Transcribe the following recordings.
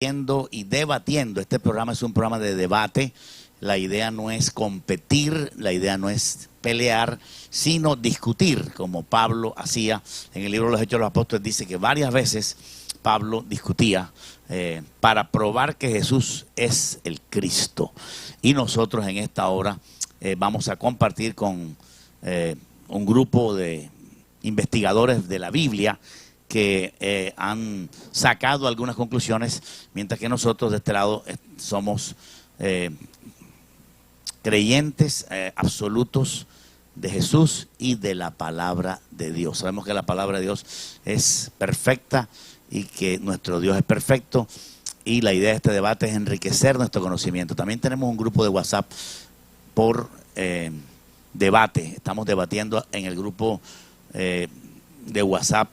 Y debatiendo. Este programa es un programa de debate. La idea no es competir, la idea no es pelear, sino discutir, como Pablo hacía. En el libro de los Hechos de los Apóstoles dice que varias veces Pablo discutía para probar que Jesús es el Cristo. Y nosotros en esta hora vamos a compartir con un grupo de investigadores de la Biblia que han sacado algunas conclusiones, mientras que nosotros de este lado somos creyentes absolutos de Jesús y de la palabra de Dios. Sabemos que la palabra de Dios es perfecta y que nuestro Dios es perfecto, y la idea de este debate es enriquecer nuestro conocimiento. También tenemos un grupo de WhatsApp por debate. Estamos debatiendo en el grupo de WhatsApp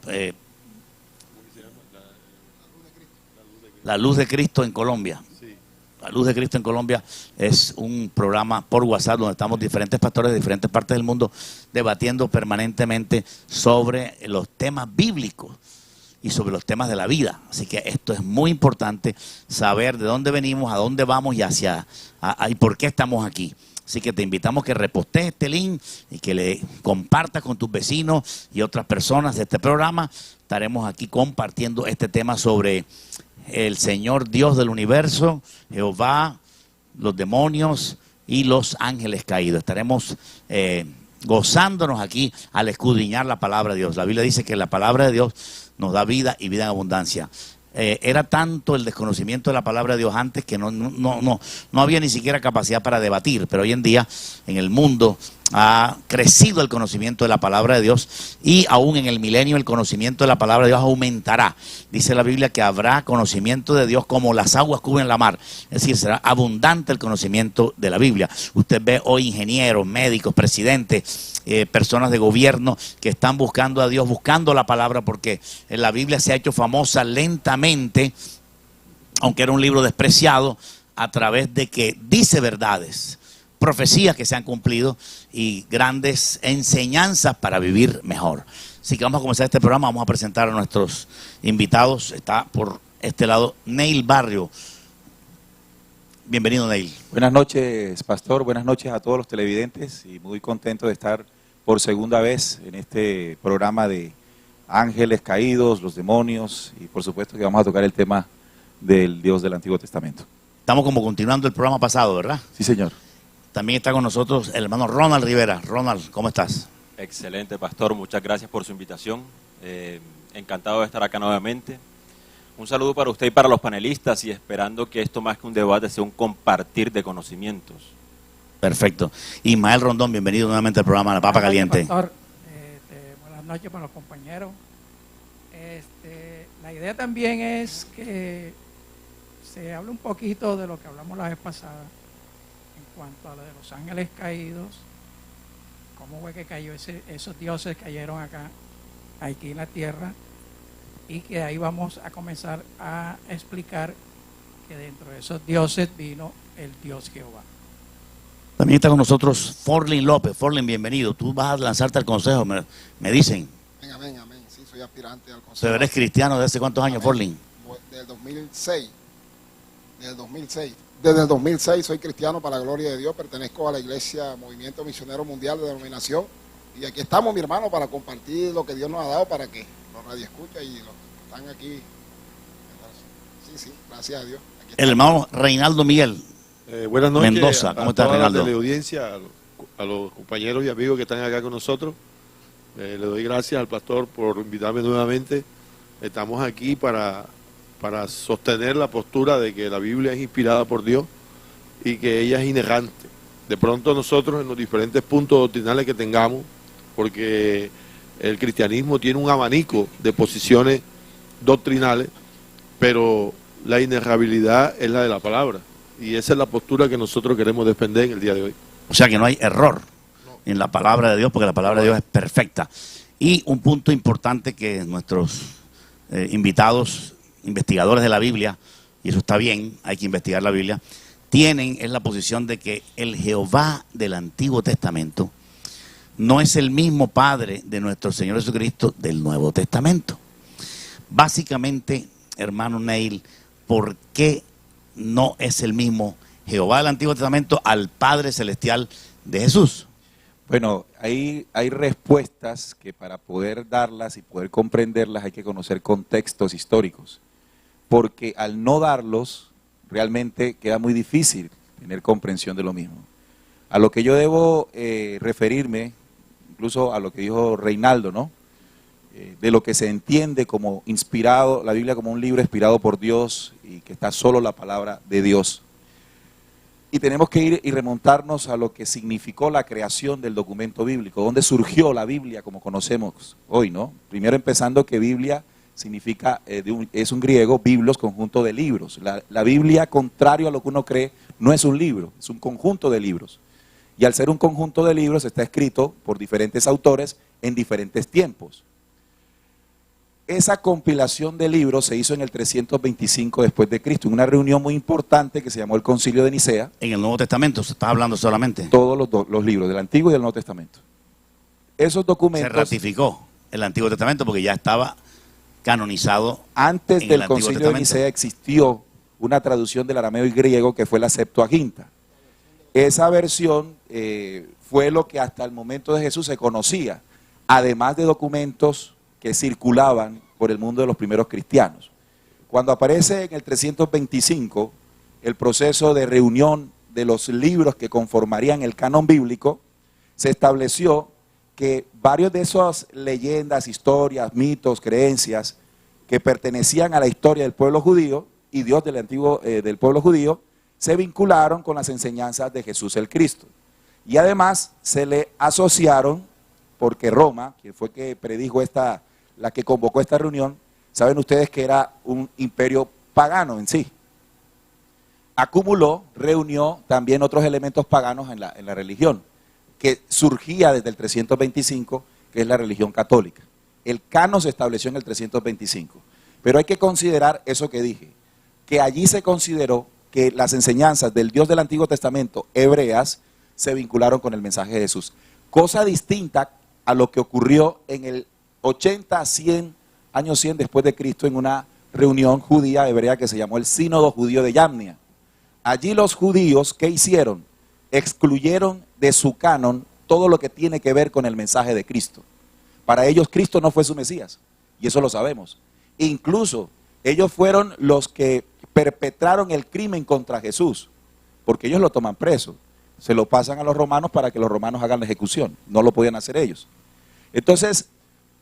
La Luz de Cristo en Colombia. La Luz de Cristo en Colombia es un programa por WhatsApp donde estamos diferentes pastores de diferentes partes del mundo debatiendo permanentemente sobre los temas bíblicos y sobre los temas de la vida. Así que esto es muy importante, saber de dónde venimos, a dónde vamos y por qué estamos aquí. Así que te invitamos que repostees este link y que le compartas con tus vecinos y otras personas de este programa. Estaremos aquí compartiendo este tema sobre el Señor Dios del universo, Jehová, los demonios y los ángeles caídos. Estaremos gozándonos aquí al escudriñar la palabra de Dios. La Biblia dice que la palabra de Dios nos da vida y vida en abundancia. Era tanto el desconocimiento de la palabra de Dios antes que no había ni siquiera capacidad para debatir, pero hoy en día en el mundo ha crecido el conocimiento de la palabra de Dios, y aún en el milenio el conocimiento de la palabra de Dios aumentará. Dice la Biblia que habrá conocimiento de Dios como las aguas cubren la mar, es decir, será abundante el conocimiento de la Biblia. Usted ve hoy ingenieros, médicos, presidentes, personas de gobierno que están buscando a Dios, buscando la palabra, porque la Biblia se ha hecho famosa lentamente, aunque era un libro despreciado, a través de que dice verdades, profecías que se han cumplido y grandes enseñanzas para vivir mejor. Así que vamos a comenzar este programa. Vamos a presentar a nuestros invitados. Está por este lado Neil Barrio. Bienvenido, Neil. Buenas noches, pastor. Buenas noches a todos los televidentes, y muy contento de estar por segunda vez en este programa de ángeles caídos, los demonios, y por supuesto que vamos a tocar el tema del Dios del Antiguo Testamento. Estamos como continuando el programa pasado, ¿verdad? Sí, señor. También está con nosotros el hermano Ronald Rivera. Ronald, ¿cómo estás? Excelente, pastor. Muchas gracias por su invitación. Encantado de estar acá nuevamente. Un saludo para usted y para los panelistas, y esperando que esto, más que un debate, sea un compartir de conocimientos. Perfecto. Ismael Rondón, bienvenido nuevamente al programa La Papa Caliente. Pastor. Buenas noches para los compañeros. La idea también es que se hable un poquito de lo que hablamos la vez pasada en cuanto a lo de los ángeles caídos, cómo fue que cayó esos dioses cayeron aquí en la tierra, y que ahí vamos a comenzar a explicar que dentro de esos dioses vino el Dios Jehová. También está con nosotros Forlin López. Forlin, bienvenido. Tú vas a lanzarte al consejo, me dicen. Amén, amén. Sí, soy aspirante al consejo. ¿Pero eres cristiano desde hace cuántos años, Forlin? Del 2006. Desde el 2006 soy cristiano para la gloria de Dios. Pertenezco a la iglesia Movimiento Misionero Mundial de Denominación. Y aquí estamos, mi hermano, para compartir lo que Dios nos ha dado, para que los radioescuchas y los que están aquí. Sí, gracias a Dios. El hermano Reinaldo Miguel. Buenas noches. Mendoza, ¿cómo estás, Reinaldo? A la teleaudiencia, a los compañeros y amigos que están acá con nosotros. Le doy gracias al pastor por invitarme nuevamente. Estamos aquí para sostener la postura de que la Biblia es inspirada por Dios y que ella es inerrante. De pronto nosotros, en los diferentes puntos doctrinales que tengamos, porque el cristianismo tiene un abanico de posiciones doctrinales, pero la inerrabilidad es la de la palabra, y esa es la postura que nosotros queremos defender en el día de hoy. O sea que no hay error en la palabra de Dios, porque la palabra de Dios es perfecta. Y un punto importante que nuestros invitados, investigadores de la Biblia, y eso está bien, hay que investigar la Biblia, tienen es la posición de que el Jehová del Antiguo Testamento no es el mismo Padre de nuestro Señor Jesucristo del Nuevo Testamento. Básicamente, hermano Neil, ¿por qué no es el mismo Jehová del Antiguo Testamento al Padre Celestial de Jesús? Bueno, hay respuestas que para poder darlas y poder comprenderlas hay que conocer contextos históricos, porque al no darlos realmente queda muy difícil tener comprensión de lo mismo. A lo que yo debo referirme, incluso a lo que dijo Reinaldo, ¿no? De lo que se entiende como inspirado, la Biblia como un libro inspirado por Dios y que está solo la palabra de Dios. Y tenemos que ir y remontarnos a lo que significó la creación del documento bíblico, dónde surgió la Biblia como conocemos hoy, ¿no? Primero empezando que Biblia significa, es un griego, biblos, conjunto de libros. La Biblia, contrario a lo que uno cree, no es un libro, es un conjunto de libros. Y al ser un conjunto de libros está escrito por diferentes autores en diferentes tiempos. Esa compilación de libros se hizo en el 325 después de Cristo, en una reunión muy importante que se llamó el Concilio de Nicea. En el Nuevo Testamento se está hablando solamente. Todos los libros, del Antiguo y del Nuevo Testamento. Esos documentos... Se ratificó el Antiguo Testamento porque ya estaba canonizado. Antes del Concilio de Nicea existió una traducción del arameo y griego que fue la Septuaginta. Esa versión fue lo que hasta el momento de Jesús se conocía, además de documentos que circulaban por el mundo de los primeros cristianos. Cuando aparece en el 325 el proceso de reunión de los libros que conformarían el canon bíblico, se estableció que varios de esas leyendas, historias, mitos, creencias que pertenecían a la historia del pueblo judío y Dios del pueblo judío, se vincularon con las enseñanzas de Jesús el Cristo. Y además se le asociaron, porque Roma, quien fue que predijo la que convocó esta reunión, saben ustedes que era un imperio pagano en sí. Acumuló, reunió también otros elementos paganos en la religión, que surgía desde el 325, que es la religión católica. El canon se estableció en el 325, pero hay que considerar eso que dije, que allí se consideró que las enseñanzas del Dios del Antiguo Testamento, hebreas, se vincularon con el mensaje de Jesús. Cosa distinta a lo que ocurrió en el 80 a 100, años 100 después de Cristo, en una reunión judía hebrea que se llamó el Sínodo Judío de Yamnia. Allí los judíos, ¿qué hicieron? Excluyeron de su canon todo lo que tiene que ver con el mensaje de Cristo. Para ellos Cristo no fue su Mesías, y eso lo sabemos. Incluso ellos fueron los que perpetraron el crimen contra Jesús, porque ellos lo toman preso, se lo pasan a los romanos para que los romanos hagan la ejecución, no lo podían hacer ellos. Entonces,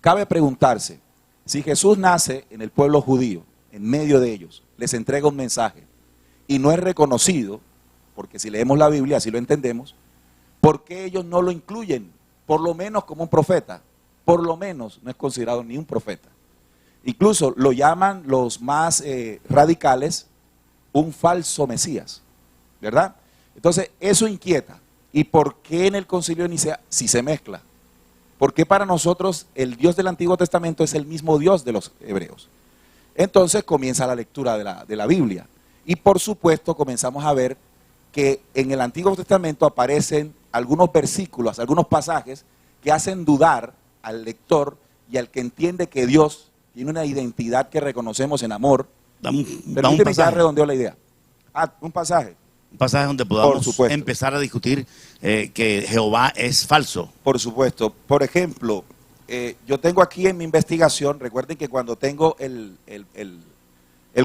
cabe preguntarse, si Jesús nace en el pueblo judío, en medio de ellos, les entrega un mensaje, y no es reconocido, porque si leemos la Biblia, así lo entendemos, ¿por qué ellos no lo incluyen, por lo menos como un profeta? Por lo menos no es considerado ni un profeta. Incluso lo llaman los más radicales un falso Mesías, ¿verdad? Entonces eso inquieta. ¿Y por qué en el Concilio de Nicea si se mezcla? ¿Por qué para nosotros el Dios del Antiguo Testamento es el mismo Dios de los hebreos? Entonces comienza la lectura de la Biblia. Y por supuesto comenzamos a ver que en el Antiguo Testamento aparecen algunos versículos, algunos pasajes que hacen dudar al lector y al que entiende que Dios tiene una identidad que reconocemos en amor. Permíteme ya redondeo la idea. Un pasaje. Un pasaje donde podamos empezar a discutir que Jehová es falso. Por supuesto. Por ejemplo, yo tengo aquí en mi investigación, recuerden que cuando tengo el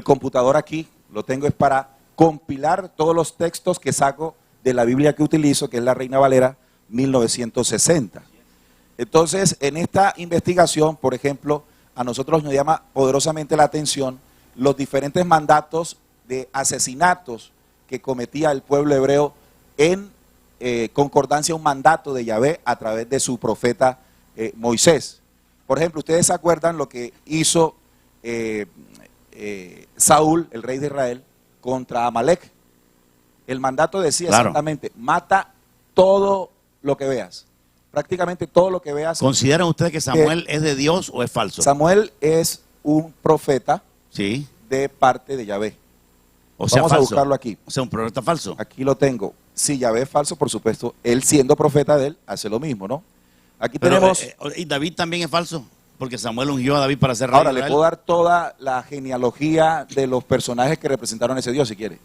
computador aquí, lo tengo es para compilar todos los textos que saco de la Biblia que utilizo, que es la Reina Valera 1960. Entonces, en esta investigación, por ejemplo, a nosotros nos llama poderosamente la atención los diferentes mandatos de asesinatos que cometía el pueblo hebreo en concordancia a un mandato de Yahvé a través de su profeta Moisés. Por ejemplo, ustedes se acuerdan lo que hizo Saúl, el rey de Israel, contra Amalek. El mandato decía exactamente, mata todo lo que veas. Prácticamente todo lo que veas. ¿Consideran ustedes que Samuel es de Dios o es falso? Samuel es un profeta de parte de Yahvé. Vamos a buscarlo aquí. O sea, un profeta falso. Aquí lo tengo. Si Yahvé es falso, por supuesto, él siendo profeta de él, hace lo mismo, ¿no? Aquí tenemos... ¿Y David también es falso? Porque Samuel ungió a David para ser rey. Ahora, de le Israel. puedo dar toda la genealogía de los personajes que representaron a ese Dios, si quiere.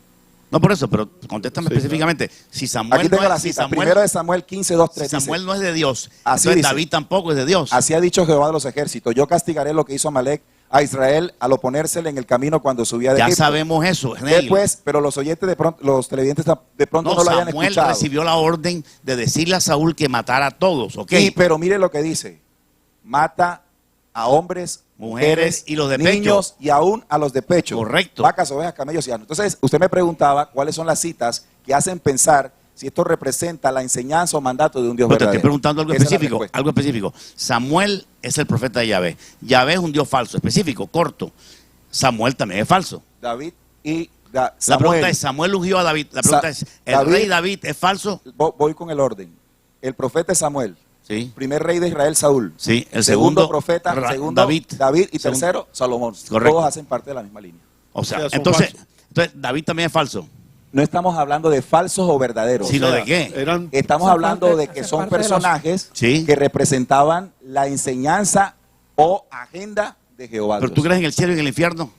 No por eso, pero contéstame Sí, específicamente. Si Samuel Aquí tengo no la es, si cita. Samuel, Primero de Samuel 15, 2, 3. si Samuel no es de Dios, Así entonces dice. David tampoco es de Dios. Así ha dicho Jehová de los ejércitos. Yo castigaré lo que hizo Amalek a Israel al oponérsele en el camino cuando subía de Ya Egipto. sabemos eso. Neil. Después, pero los oyentes de pronto, los televidentes de pronto no, lo hayan Samuel escuchado. recibió la orden de decirle a Saúl que matara a todos, ¿ok? Sí, pero mire lo que dice. Mata a hombres, Mujeres y los de niños pecho. y aún a los de pecho. Correcto. Vacas, ovejas, camellos y asnos. Entonces, usted me preguntaba cuáles son las citas que hacen pensar si esto representa la enseñanza o mandato de un Dios Pero te verdadero. estoy preguntando algo Esa es la específico, respuesta. algo específico. Samuel es el profeta de Yahvé. Yahvé es un Dios falso, específico, corto. Samuel también es falso. David y La Samuel. pregunta es, Samuel ungió a David. La pregunta es, ¿el David- rey David es falso? Voy con el orden. El profeta es Samuel. Sí. Primer rey de Israel, Saúl. Sí, el segundo segundo, profeta, segundo David. y Segundo- tercero Salomón. Correcto. Todos hacen parte de la misma línea. O sea, O sea, son entonces falsos. David también es falso. No estamos hablando de falsos o verdaderos. Sí, ¿lo de qué? Eran Estamos Hacen hablando parte- de que hacen son parte de los- personajes Sí. que representaban la enseñanza o agenda de Jehová. ¿Pero Dios. tú crees en el cielo y en el infierno?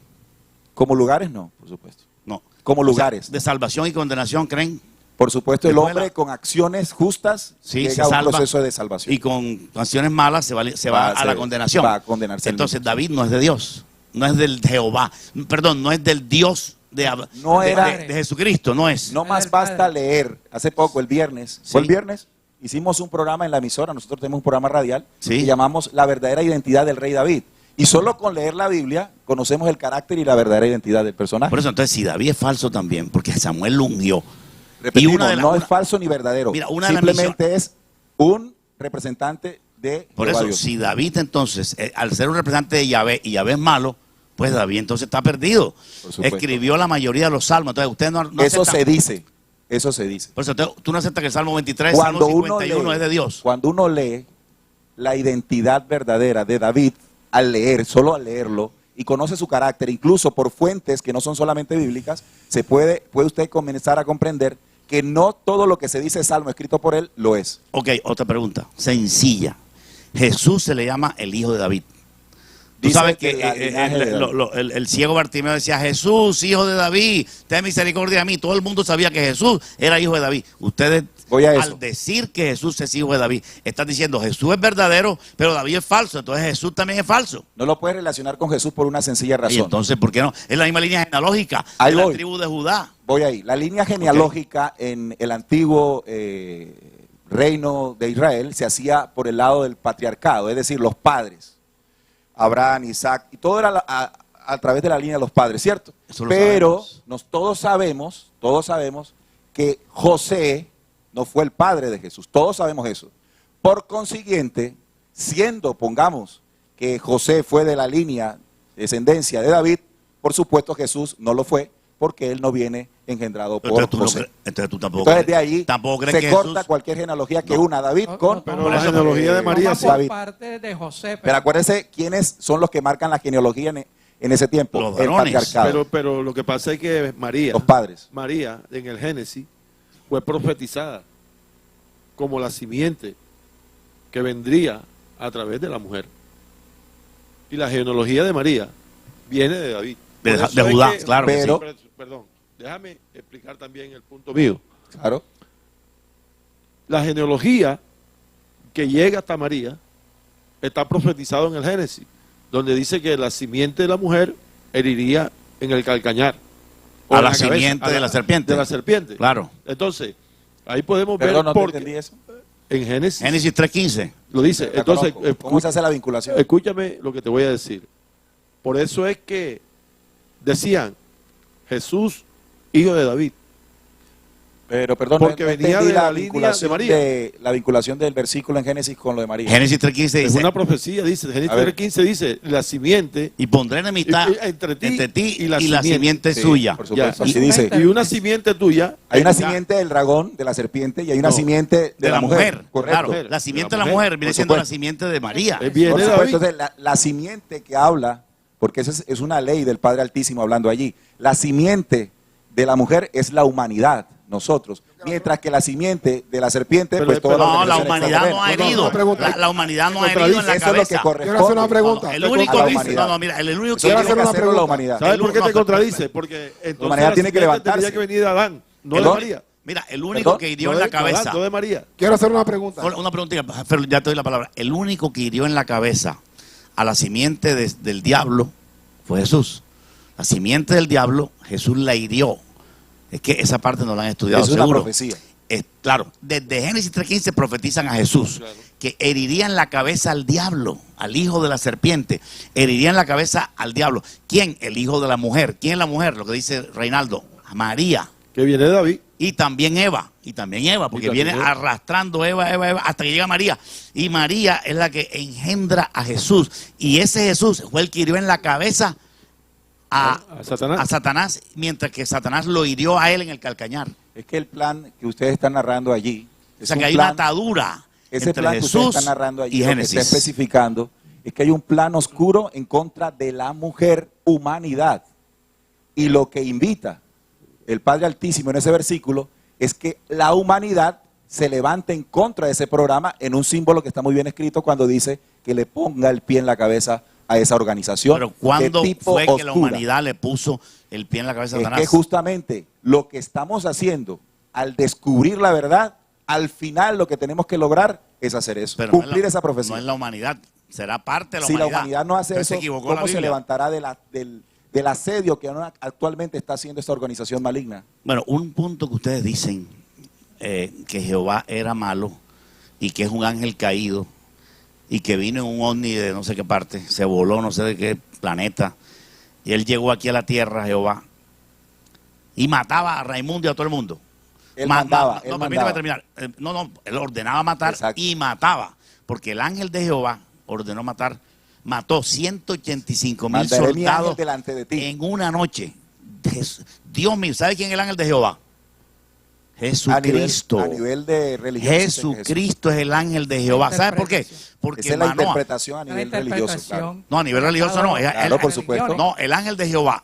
Como lugares, no, por supuesto. No. Como lugares. De salvación y condenación, ¿creen? Por supuesto, el Después hombre la- con acciones justas Sí, llega se a un salva. proceso de salvación. Y con acciones malas se va a la condenación. va a condenarse él Entonces mismo. David no es de Dios, no es del Jehová, perdón, no es del Dios No era- de Jesucristo, no es. No más basta leer. Hace poco, el viernes, Sí. ¿fue el viernes? Hicimos un programa en la emisora, nosotros tenemos un programa radial Sí. que llamamos La verdadera identidad del rey David. Y solo con leer la Biblia conocemos el carácter y la verdadera identidad del personaje. Por eso entonces si David es falso también, porque Samuel lo ungió. Repetimos, y una de las- no una- es falso ni verdadero. Mira, una de las Simplemente es un representante de Por Jehová eso, Dios. si David entonces, al ser un representante de Yahvé y Yahvé es malo, pues David entonces está perdido. Por supuesto. Escribió la mayoría de los salmos. Entonces usted no Eso acepta- se dice. Eso se dice. Por eso tú no aceptas que el Salmo 23, Cuando Salmo uno 51 es de Dios. Cuando uno lee la identidad verdadera de David, al leer, solo al leerlo, y conoce su carácter, incluso por fuentes que no son solamente bíblicas, puede usted comenzar a comprender que no todo lo que se dice salmo escrito por él lo es. Ok, otra pregunta, sencilla. Jesús se le llama el hijo de David. Tú Dice sabes que que la linaje de David. el ciego Bartimeo decía, Jesús, hijo de David, ten misericordia de mí. Todo el mundo sabía que Jesús era hijo de David. Ustedes, Voy a eso. al decir que Jesús es hijo de David, están diciendo, Jesús es verdadero, pero David es falso. Entonces Jesús también es falso. No lo puede relacionar con Jesús por una sencilla Y razón. entonces, ¿por qué no? Es la misma línea genealógica Ahí de la voy. tribu de Judá. Voy ahí. La línea genealógica en el antiguo reino de Israel se hacía por el lado del patriarcado, es decir, los padres. Abraham, Isaac, y todo era a través de la línea de los padres, ¿cierto? Eso lo Pero sabemos. todos sabemos que José no fue el padre de Jesús. Todos sabemos eso. Por consiguiente, pongamos que José fue de la línea descendencia de David, por supuesto Jesús no lo fue, porque él no viene engendrado por Entonces tú, José. entonces tú tampoco Entonces crees, de ahí tampoco crees se que corta Jesús... cualquier genealogía que No. una a David No, con... no, Pero Por la eso, genealogía de eh, María Toma sí. por David. parte de José, Pero acuérdense quiénes son los que marcan la genealogía en ese tiempo. Los El varones. patriarcado, Pero lo que pasa es que los padres. María en el Génesis fue profetizada como la simiente que vendría a través de la mujer. Y la genealogía de María viene de David. De Por eso de es Judá, que- claro que pero- Perdón, déjame explicar también el punto mío. Claro. La genealogía que llega hasta María está profetizado en el Génesis, donde dice que la simiente de la mujer heriría en el calcañar. O A en la cabeza, simiente de la serpiente. De la serpiente. Claro. Entonces, ahí podemos Perdón, ver no te porque entendí eso. en Génesis, Génesis 3.15. lo dice. La Entonces, conozco. ¿Cómo se hace la vinculación? escúchame lo que te voy a decir. Por eso es que decían Jesús, hijo de David. Pero perdón, Porque no venía entendí de la línea de María. la vinculación del versículo en Génesis con lo de María. Génesis 3.15 Es dice, una profecía, dice. Génesis A ver. 3:15 dice, la simiente y pondré enemistad entre ti entre ti y la y la simiente Sí, suya. por supuesto, Ya. así dice. y una simiente tuya. Hay una Ya. simiente del dragón, de la serpiente, y hay una No, simiente de la mujer. Correcto. Claro, la simiente De de la la mujer viene por siendo la supuesto. simiente de María. Viene Por de supuesto, David. entonces, la simiente que habla, porque esa es una ley del Padre Altísimo hablando allí, la simiente de la mujer es la humanidad. nosotros. Mientras que la simiente de la serpiente, Pero pues toda No, la organización humanidad no ha extraterrena. herido. Una pregunta. La humanidad no ha herido en la Eso es lo cabeza. que corresponde. Quiero hacer una pregunta. El a único la dice, humanidad. no, mira, el único que Quiero Tiene hacer que una hacerlo la pregunta. humanidad. ¿Sabes por qué No, te contradice? Porque entonces humanidad tiene que simiente levantarse. tenía que venir de Adán, no de ¿Perdón? María. Mira, el único ¿Perdón? que hirió No en de la cabeza. Adán, no de María. Quiero hacer una pregunta. Una preguntita, pero ya te doy la palabra. El único que hirió en la cabeza a la simiente del diablo fue Jesús. La simiente del diablo, Jesús la hirió. Es que esa parte no la han estudiado, Es una seguro. profecía. Claro, desde Génesis 3:15 profetizan a Jesús, que heriría en la cabeza al diablo, al hijo de la serpiente, heriría en la cabeza al diablo. ¿Quién? El hijo de la mujer. ¿Quién es la mujer? Lo que dice Reinaldo, María. Que viene de David. Y también Eva, porque viene arrastrando Eva, hasta que llega María. Y María es la que engendra a Jesús. Y ese Jesús fue el que hirió en la cabeza a Satanás, mientras que Satanás lo hirió a él en el calcañar. Es que el plan que ustedes están narrando allí, O sea que hay una atadura ese entre plan que ustedes Jesús están narrando allí, y lo que está Génesis. especificando, es que hay un plan oscuro en contra de la mujer humanidad. Y lo que invita el Padre Altísimo en ese versículo es que la humanidad se levante en contra de ese programa en un símbolo que está muy bien escrito cuando dice que le ponga el pie en la cabeza a esa organización. Pero ¿cuándo de tipo fue que oscura. la humanidad le puso el pie en la cabeza a Es Satanás? que justamente lo que estamos haciendo al descubrir la verdad, al final lo que tenemos que lograr es hacer eso, Pero no es cumplir la- esa profecía. No es la humanidad, será parte de la Si la humanidad. humanidad no hace Pero se eso, equivocó la ¿cómo se Biblia. levantará del asedio que actualmente está haciendo esta organización maligna? Bueno, un punto que ustedes dicen, que Jehová era malo y que es un ángel caído y que vino en un ovni de no sé qué parte, se voló no sé de qué planeta y él llegó aquí a la tierra, Jehová, y mataba a Raimundo y a todo el mundo. Él mandaba, no, él permíteme mandaba. terminar. Él ordenaba matar. Exacto. Y mataba, porque el ángel de Jehová ordenó matar, mató 185,000 Mandaré mi ángel soldados delante de ti. en una noche. Dios mío, ¿sabe quién es el ángel de Jehová? A Jesucristo. nivel de religión. Jesucristo es el ángel de Jehová. ¿Sabe por qué? Porque Esa es la Manoah- interpretación a nivel religioso. Claro. no, a nivel religioso no. Claro, por supuesto. No, el ángel de Jehová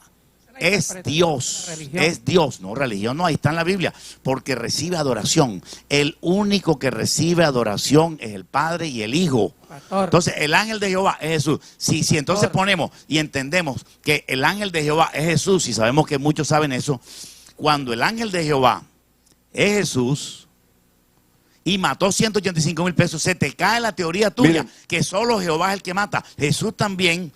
es Dios. Religión. Es Dios. No, religión no, ahí está en la Biblia. Porque recibe adoración. El único que recibe adoración es el Padre y el Hijo. Pastor. Entonces, el ángel de Jehová es Jesús. Si entonces Pastor. ponemos y entendemos que el ángel de Jehová es Jesús, y sabemos que muchos saben eso, cuando el ángel de Jehová es Jesús y mató 185,000 pesos, se te cae la teoría tuya Miren. que solo Jehová es el que mata. Jesús también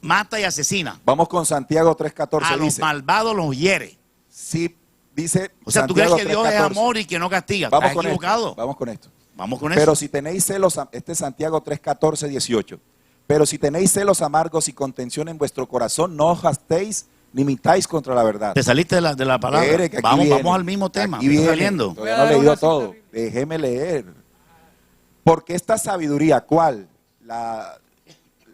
mata y asesina. Vamos con Santiago 3:14, A los dice. malvados los hiere. Sí, dice O sea, tú Santiago crees que Dios es 3:14. amor y que no castiga. Vamos Estás con equivocado. esto. Vamos con esto. Vamos con Pero eso. si tenéis celos, este es Santiago 3:14, 18. Pero si tenéis celos amargos y contención en vuestro corazón, no os gastéis ni mintáis contra la verdad. Te saliste de la palabra. Espere, que aquí Vamos, viene. vamos al mismo tema. Aquí ¿Me está viene. saliendo? Todavía no he leído todo. Déjeme leer. Porque esta sabiduría, ¿cuál?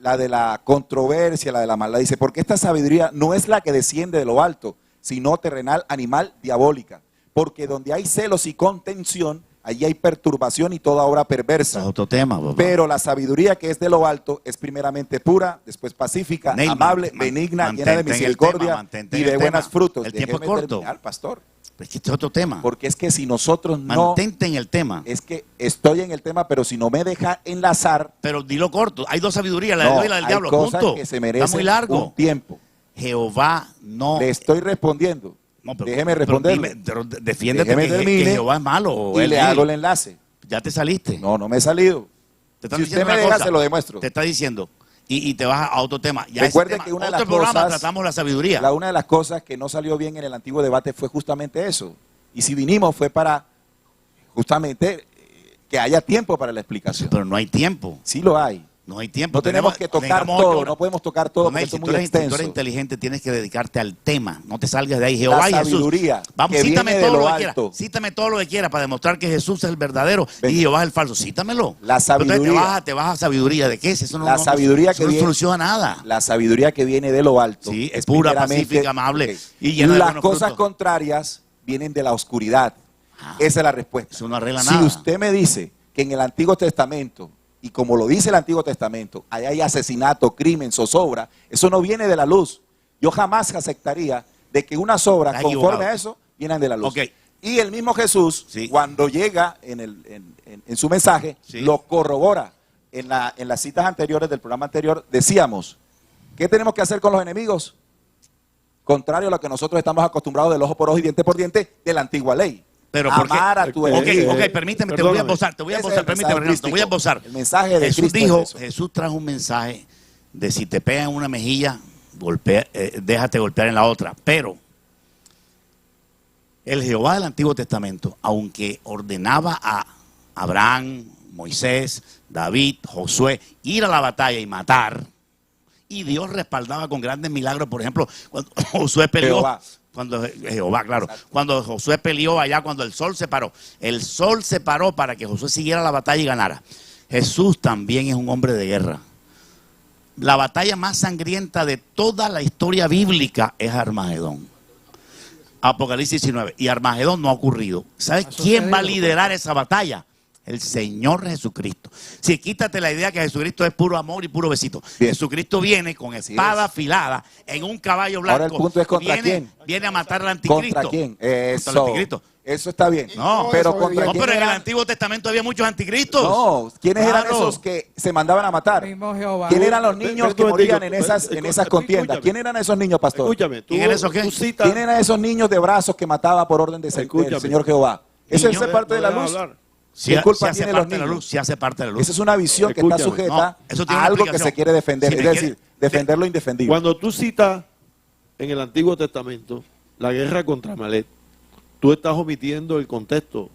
La de la controversia, la de la maldad. Dice, porque esta sabiduría no es la que desciende de lo alto, sino terrenal, animal, diabólica. Porque donde hay celos y contención, allí hay perturbación y toda obra Ese perversa. es otro tema, papá. Pero la sabiduría que es de lo alto es primeramente pura, después pacífica, Ney, amable, man- benigna, mantente llena de en el misericordia tema, mantente y en de el buenos tema. frutos. El tiempo es Déjeme corto. terminar, pastor. Es que este es otro tema. Porque es que si nosotros no, Mantente en el tema. es que estoy en el tema, pero si no me deja enlazar, Pero dilo corto. Hay dos sabidurías, la de no, Dios y la del hay diablo. cosas Punto. que se Está merecen muy largo. un tiempo. Jehová no. Le estoy respondiendo. No, Déjeme responderlo. Defiéndete Déjeme que termine Jehová es malo. O y él le es. hago el enlace. Ya te saliste. No, no me he salido. Te están Si diciendo usted me una deja, cosa. se lo demuestro. Te está diciendo. Y te vas a otro tema. Ya Recuerde ese tema, que una de otro las programa cosas- tratamos la sabiduría. Una de las cosas que no salió bien en el antiguo debate fue justamente eso. Y si vinimos fue para justamente que haya tiempo para la explicación. Pero no hay tiempo. Sí lo hay. No hay tiempo. No tenemos que tocar necesitamos todo, 8 horas. no podemos tocar todo porque Tomé, esto si es tú muy eres, si tú extenso. eres inteligente, tienes que dedicarte al tema. No te salgas de ahí. Jehová La y Jesús. sabiduría Vamos, que cítame viene de todo lo lo que alto. quieras. Cítame todo lo que quieras para demostrar que Jesús es el verdadero Venga. y Jehová es el falso. Cítamelo. La Pero entonces sabiduría. te vas a sabiduría. ¿De qué es? Eso no, La no- sabiduría eso que no viene- soluciona nada. La sabiduría que viene de lo alto. Sí, es pura, primeramente- pacífica, amable Ok. y llena de Las buenos cosas frutos. contrarias vienen de la oscuridad. Esa es la respuesta. Eso no arregla Si nada. usted me dice que en el Antiguo Testamento, y como lo dice el Antiguo Testamento, ahí hay asesinato, crimen, zozobra, eso no viene de la luz. Yo jamás aceptaría de que una sobra Estás conforme equivocado. a eso vienen de la luz. Ok. Y el mismo Jesús, Sí. cuando llega en su mensaje, Sí. lo corrobora. En las citas anteriores del programa anterior decíamos, ¿qué tenemos que hacer con los enemigos? Contrario a lo que nosotros estamos acostumbrados del ojo por ojo y diente por diente de la antigua ley. Pero ¿por qué? Amar a tu Ok, enemigo. ok, permíteme, te voy a Perdóname. esbozar, Ese es el permíteme, mensaje te voy a esbozar. El mensaje de Jesús Cristo dijo, es eso. Jesús trajo un mensaje de si te pegan en una mejilla, déjate golpear en la otra. Pero el Jehová del Antiguo Testamento, aunque ordenaba a Abraham, Moisés, David, Josué, ir a la batalla y matar, y Dios respaldaba con grandes milagros, por ejemplo, cuando Josué peleó, Jehová. Jehová, claro, cuando Josué peleó allá, cuando el sol se paró para que Josué siguiera la batalla y ganara. Jesús también es un hombre de guerra. La batalla más sangrienta de toda la historia bíblica es Armagedón. Apocalipsis 19. Y Armagedón no ha ocurrido. ¿Sabes quién va a liderar esa batalla? El Señor Jesucristo. Si quítate la idea que Jesucristo es puro amor y puro besito. Bien. Jesucristo viene con espada afilada en un caballo blanco. Ahora el punto es ¿contra quién? Viene a matar al anticristo. ¿Contra quién? Contra el Eso. anticristo. Eso está bien. No, pero eso ¿contra bien. No, quién pero en el eran? Antiguo Testamento había muchos anticristos. No, ¿quiénes eran Claro. esos que se mandaban a matar? Mismo Jehová. ¿Quién eran los niños que Espera un morían en momentico, esas contiendas? escúchame. ¿Quién eran esos niños, pastor? Escúchame, tú, ¿Quién era eso qué? tú citas... ¿Quién eran esos niños de brazos que mataba por orden del Escúchame. Señor Jehová? ¿Eso Niños, es parte de la no luz? deja hablar. ¿Qué culpa hace tienen los parte de la niños? luz, sí hace parte de la luz. Esa es una visión que está Escúchame. sujeta No, eso tiene a una algo que explicación. se quiere defender. Si Es me decir, quiere- defender lo indefendible. Cuando tú citas en el Antiguo Testamento la guerra contra Amalek, tú estás omitiendo el contexto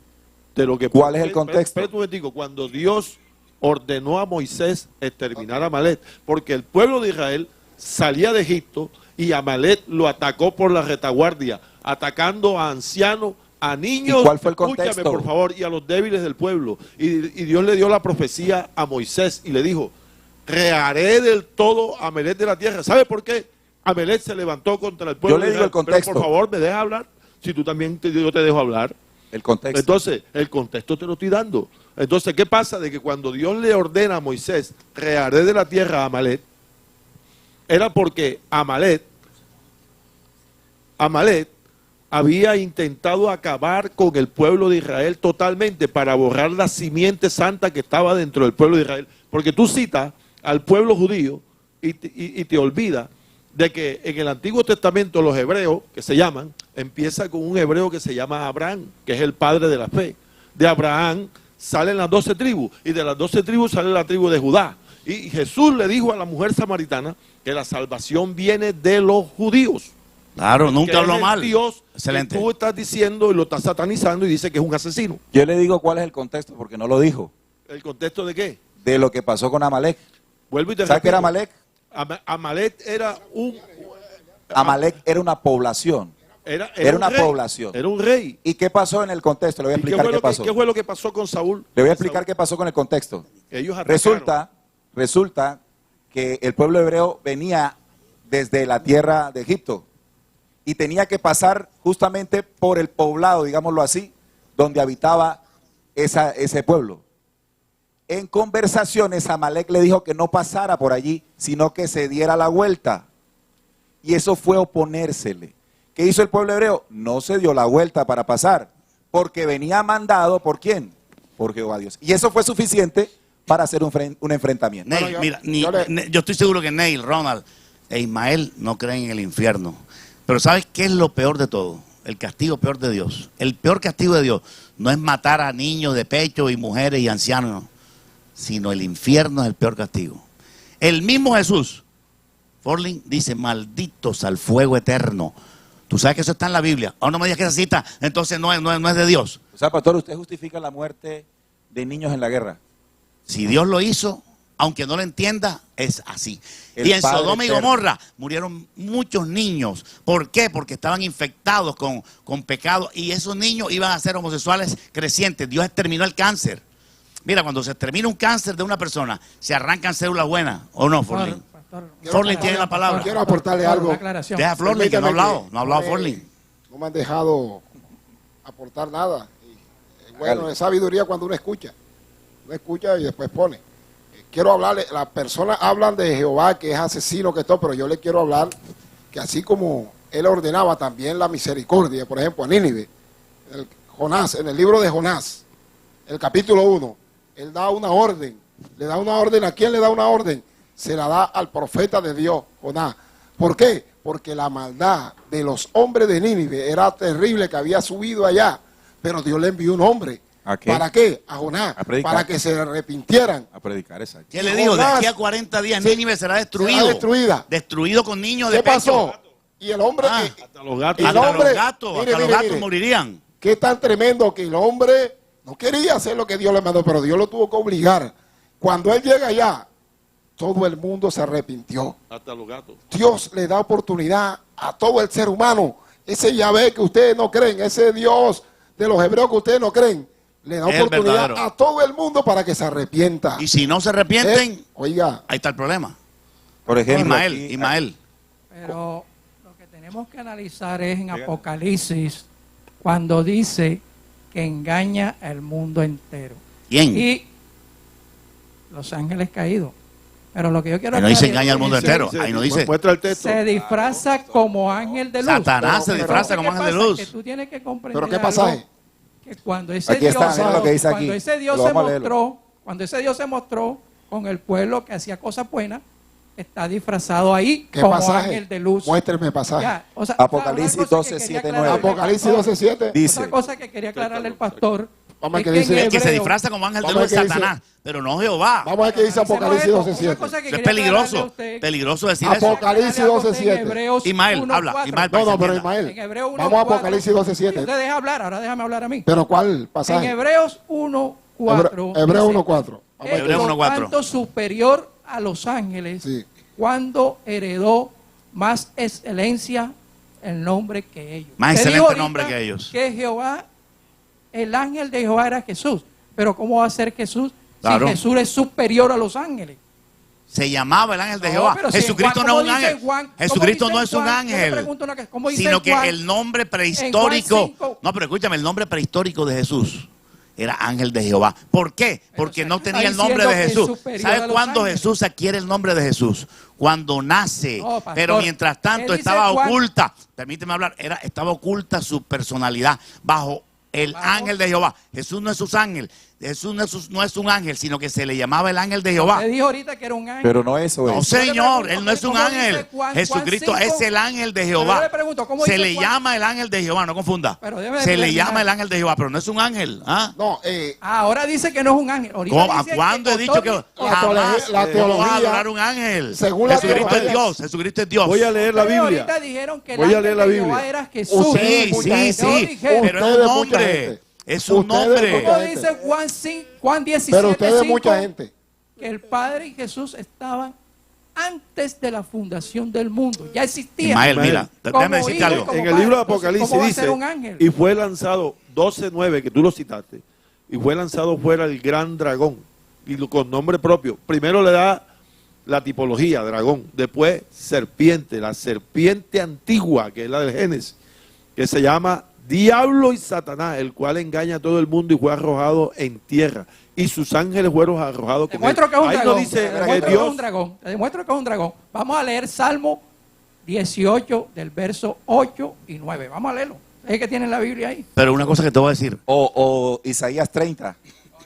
de lo que... ¿Cuál es el contexto? Espera un momentico. Cuando Dios ordenó a Moisés exterminar a Amalek, porque el pueblo de Israel salía de Egipto y Amalek lo atacó por la retaguardia, atacando a ancianos, a niños, ¿Y cuál fue el escúchame, contexto? por favor, y a los débiles del pueblo. Y Dios le dio la profecía a Moisés y le dijo, reharé del todo a Amalek de la tierra. ¿Sabe por qué? Amalek se levantó contra el pueblo Yo le de digo Israel. el contexto. Pero por favor, ¿me dejas hablar? Si tú también yo te dejo hablar. El contexto. Entonces, el contexto te lo estoy dando. Entonces, ¿qué pasa? De que cuando Dios le ordena a Moisés, reharé de la tierra a Amalek, era porque Amalek había intentado acabar con el pueblo de Israel totalmente para borrar la simiente santa que estaba dentro del pueblo de Israel. Porque tú citas al pueblo judío y te olvidas de que en el Antiguo Testamento los hebreos, que se llaman, empieza con un hebreo que se llama Abraham, que es el padre de la fe. De Abraham salen las 12 tribus y de las 12 tribus sale la tribu de Judá. Y Jesús le dijo a la mujer samaritana que la salvación viene de los judíos. Claro, Que nunca habló es el mal. Dios Excelente. que tú estás diciendo y lo estás satanizando y dice que es un asesino. Yo le digo cuál es el contexto, porque no lo dijo. ¿El contexto de qué? De lo que pasó con Amalek. Vuelvo y te ¿Sabe qué era repito. Amalek? Amalek era un... Amalek era una población. Era un una rey. población. Era un rey. ¿Y qué pasó en el contexto? Le voy a ¿Y qué explicar fue, qué pasó. qué fue lo que pasó con Saúl? Le voy a explicar qué pasó con el contexto. Ellos atacaron. Resulta que el pueblo hebreo venía desde la tierra de Egipto y tenía que pasar justamente por el poblado, digámoslo así, donde habitaba ese pueblo. En conversaciones, Amalek le dijo que no pasara por allí, sino que se diera la vuelta. Y eso fue oponérsele. ¿Qué hizo el pueblo hebreo? No se dio la vuelta para pasar, porque venía mandado ¿por quién? Por Jehová Dios. Y eso fue suficiente para hacer un enfrentamiento. Neil, Bueno, mira, yo estoy seguro que Neil, Ronald e Ismael no creen en el infierno. Pero ¿sabes qué es lo peor de todo? El castigo peor de Dios. El peor castigo de Dios no es matar a niños de pecho y mujeres y ancianos, sino el infierno es el peor castigo. El mismo Jesús, Forlin, dice, malditos al fuego eterno. Tú sabes que eso está en la Biblia. Ahora no me digas que esa cita, entonces no es de Dios. O sea, pastor, usted justifica la muerte de niños en la guerra. Si Dios lo hizo, aunque no lo entienda, es así. El Y en Padre Sodoma y eterno. Gomorra murieron muchos niños. ¿Por qué? Porque estaban infectados con pecado y esos niños iban a ser homosexuales crecientes. Dios exterminó el cáncer. Mira, cuando se termina un cáncer de una persona, se arrancan células buenas, ¿o no, Forlin? Forlin tiene la palabra. Quiero aportarle algo. Deja a Forlin, que no ha hablado, no ha hablado me- Forlin. No me han dejado aportar nada. Y, bueno, es sabiduría cuando uno escucha. Uno escucha y después pone. Quiero hablarle, las personas hablan de Jehová que es asesino, que todo, pero yo le quiero hablar que así como él ordenaba también la misericordia, por ejemplo, a Nínive. Jonás, en el libro de Jonás, el capítulo 1, él da una orden. ¿Le da una orden? ¿A quién le da una orden? Se la da al profeta de Dios, Jonás. ¿Por qué? Porque la maldad de los hombres de Nínive era terrible, que había subido allá. Pero Dios le envió un hombre. ¿A qué? ¿Para qué? A Jonás. A predicar. Para que se arrepintieran. A predicar, exacto. ¿Qué le dijo? De Jonás, aquí a 40 días sí, Nínive será destruido. será destruida. Destruido con niños de ¿Qué pecho. pasó? Y el hombre... Ah, Hasta los gatos. el Hasta hombre- los gatos, mire, hasta los mire, gatos mire. morirían. Qué tan tremendo que el hombre no quería hacer lo que Dios le mandó, pero Dios lo tuvo que obligar. Cuando él llega allá, todo el mundo se arrepintió. Hasta los gatos. Dios le da oportunidad a todo el ser humano. Ese Yahvé que ustedes no creen, ese Dios de los hebreos que ustedes no creen, le da Es el oportunidad verdadero. a todo el mundo para que se arrepienta. Y si no se arrepienten, Oiga, ahí está el problema. Por ejemplo, Ismael, aquí- Ismael. Pero lo que tenemos que analizar es en Apocalipsis, cuando dice que engaña al mundo entero. ¿Quién? Y los ángeles caídos. Pero lo que yo quiero Ahí no dice aclarar engaña al es mundo que entero. Ahí no dice. Muestra el texto. se disfraza como ángel de luz. Satanás se Pero disfraza ¿qué como ángel de pasa? luz. Que tú tienes que comprender ¿pero qué algo, pasaje? que cuando ese Aquí está, Dios, mira lo que dice aquí. cuando ese Dios Lo se vamos a leerlo. mostró, cuando ese Dios se mostró con el pueblo que hacía cosas buenas, está disfrazado ahí ¿Qué como pasaje? ángel de luz. Muéstreme el pasaje. Ya, o sea, Apocalipsis una cosa que 12, quería 7, aclararle al 9. Apocalipsis pastor, 12:7. Dice. otra cosa que quería aclararle al pastor. Vamos a es ver que qué dice. El que se hebreo- disfraza como ángel de Vamos a luz ver es qué dice. Satanás, pero no Jehová. Vamos a ver qué dice Analicemos Apocalipsis esto. 12:7. Una cosa que Eso es quería aclararle a peligroso. usted. Peligroso decir eso. Apocalipsis 12:7. En Hebreos Ismael, 1:4. habla. Ismael, No, no, para que pero se entienda. Ismael, En Hebreos 1:4. vamos a Apocalipsis 12:7. Usted deja hablar, ahora déjame hablar a mí. ¿Pero cuál En pasaje? Hebreos 1:4. Hebreos dice, 1:4. es Hebreos por 1:4. tanto superior a los ángeles Sí. cuando heredó más excelencia el nombre que ellos. Más Usted excelente dijo ahorita nombre que ellos. Que Jehová, el ángel de Jehová era Jesús. Pero ¿cómo va a ser Jesús Claro. si Jesús es superior a los ángeles? Se llamaba el ángel de No, Jehová. pero si en Jesucristo Juan, no es ¿cómo un dice ángel. Juan? ¿Cómo Jesucristo dice no es un Juan? Yo le ángel. pregunto una cosa, ¿cómo dice Sino que Juan? el nombre prehistórico. 5. No, pero escúchame, el nombre prehistórico de Jesús era ángel de Jehová. ¿Por qué? Porque se no está tenía el nombre diciendo de que es Jesús. superior a ¿Sabes los cuándo ángeles? Jesús adquiere el nombre de Jesús? Cuando nace. No, pastor, Pero mientras tanto él dice estaba Juan- oculta. Permíteme hablar. Estaba oculta su personalidad bajo el ángel de Jehová. Jesús no es su ángel. Jesús no es un ángel, sino que se le llamaba el ángel de Jehová. Usted dijo ahorita que era un ángel. Pero no eso No, es. señor, Yo le él no es un pregunto, ¿cómo ángel. dice Juan Jesucristo 5? es el ángel de Pero Jehová. yo le pregunto, ¿cómo Se dice le Juan? llama el ángel de Jehová, no confunda. Pero déjeme Se le terminar. llama el ángel de Jehová, pero no es un ángel. ¿Ah? No, Ahora dice que no es un ángel. Ahorita ¿Cómo? dice ¿Cuándo he con dicho que todo- jamás la no teología, vas a adorar un ángel? según la Jesucristo es teología, Dios, Jesucristo es Dios. Voy a leer la Ustedes Biblia. ahorita dijeron que el Voy a ángel leer la de Biblia. Jehová era Jesús. Ustedes, Sí, mucha sí, gente. sí, Yo dije- pero es un Ustedes, mucha nombre. gente. Es un Ustedes, nombre. mucha ¿Cómo gente. dice Juan 5, Juan 17, Pero ustedes, 5? mucha gente. Que el Padre y Jesús estaban antes de la fundación del mundo. Ya existían. Ismael, mira, Como déjame decirte hijo y algo. como En el libro de padre. Entonces, Apocalipsis ¿cómo va a dice, ser un ángel? y fue lanzado 12:9, que tú lo citaste, y fue lanzado fuera el gran dragón, y con nombre propio. Primero le da la tipología, dragón, después serpiente, la serpiente antigua, que es la del Génesis, que se llama Diablo y Satanás, el cual engaña a todo el mundo y fue arrojado en tierra, y sus ángeles fueron arrojados Te con él. demuestro que es un Ahí dragón. no dice Te que demuestro que es un Dios... dragón. Te demuestro que es un dragón. Vamos a leer Salmo 18 del verso 8 y 9. Vamos a leerlo. Es que tienen la Biblia ahí. Pero una cosa que te voy a decir. O Isaías 30.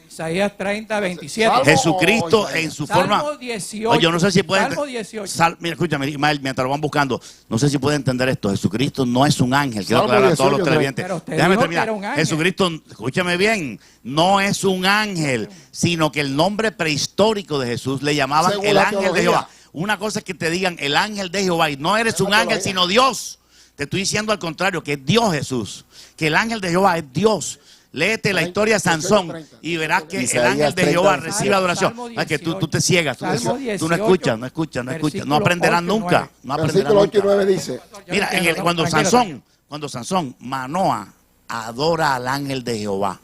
Isaías 30, 27. Salmo Jesucristo o en su Salmo forma. 18. Oye, yo no sé si pueden. Salmo 18. Mira, escúchame, Ismael, mientras lo van buscando, no sé si pueden entender esto. Jesucristo no es un ángel. Quiero Salmo aclarar a todos los 18, televidentes. pero usted Déjame dijo terminar. que era un ángel. Jesucristo, escúchame bien, no es un ángel, sino que el nombre prehistórico de Jesús le llamaban Según el la ángel de teología. Jehová. Una cosa es que te digan el ángel de Jehová y no eres un ángel, sino Dios. Te estoy diciendo al contrario, que es Dios Jesús. Que el ángel de Jehová es Dios. Léete la historia de Sansón y verás que el Isaías ángel de 30. Jehová recibe adoración. Salmo Es que tú 18. te ciegas, tú Salmo no 18, escuchas, no versículo aprenderás 8 y nunca. 9. No aprenderás Versículo 8 y nunca. 9 dice, Yo Mira, no entiendo, cuando Sansón, Manoa, adora al ángel de Jehová.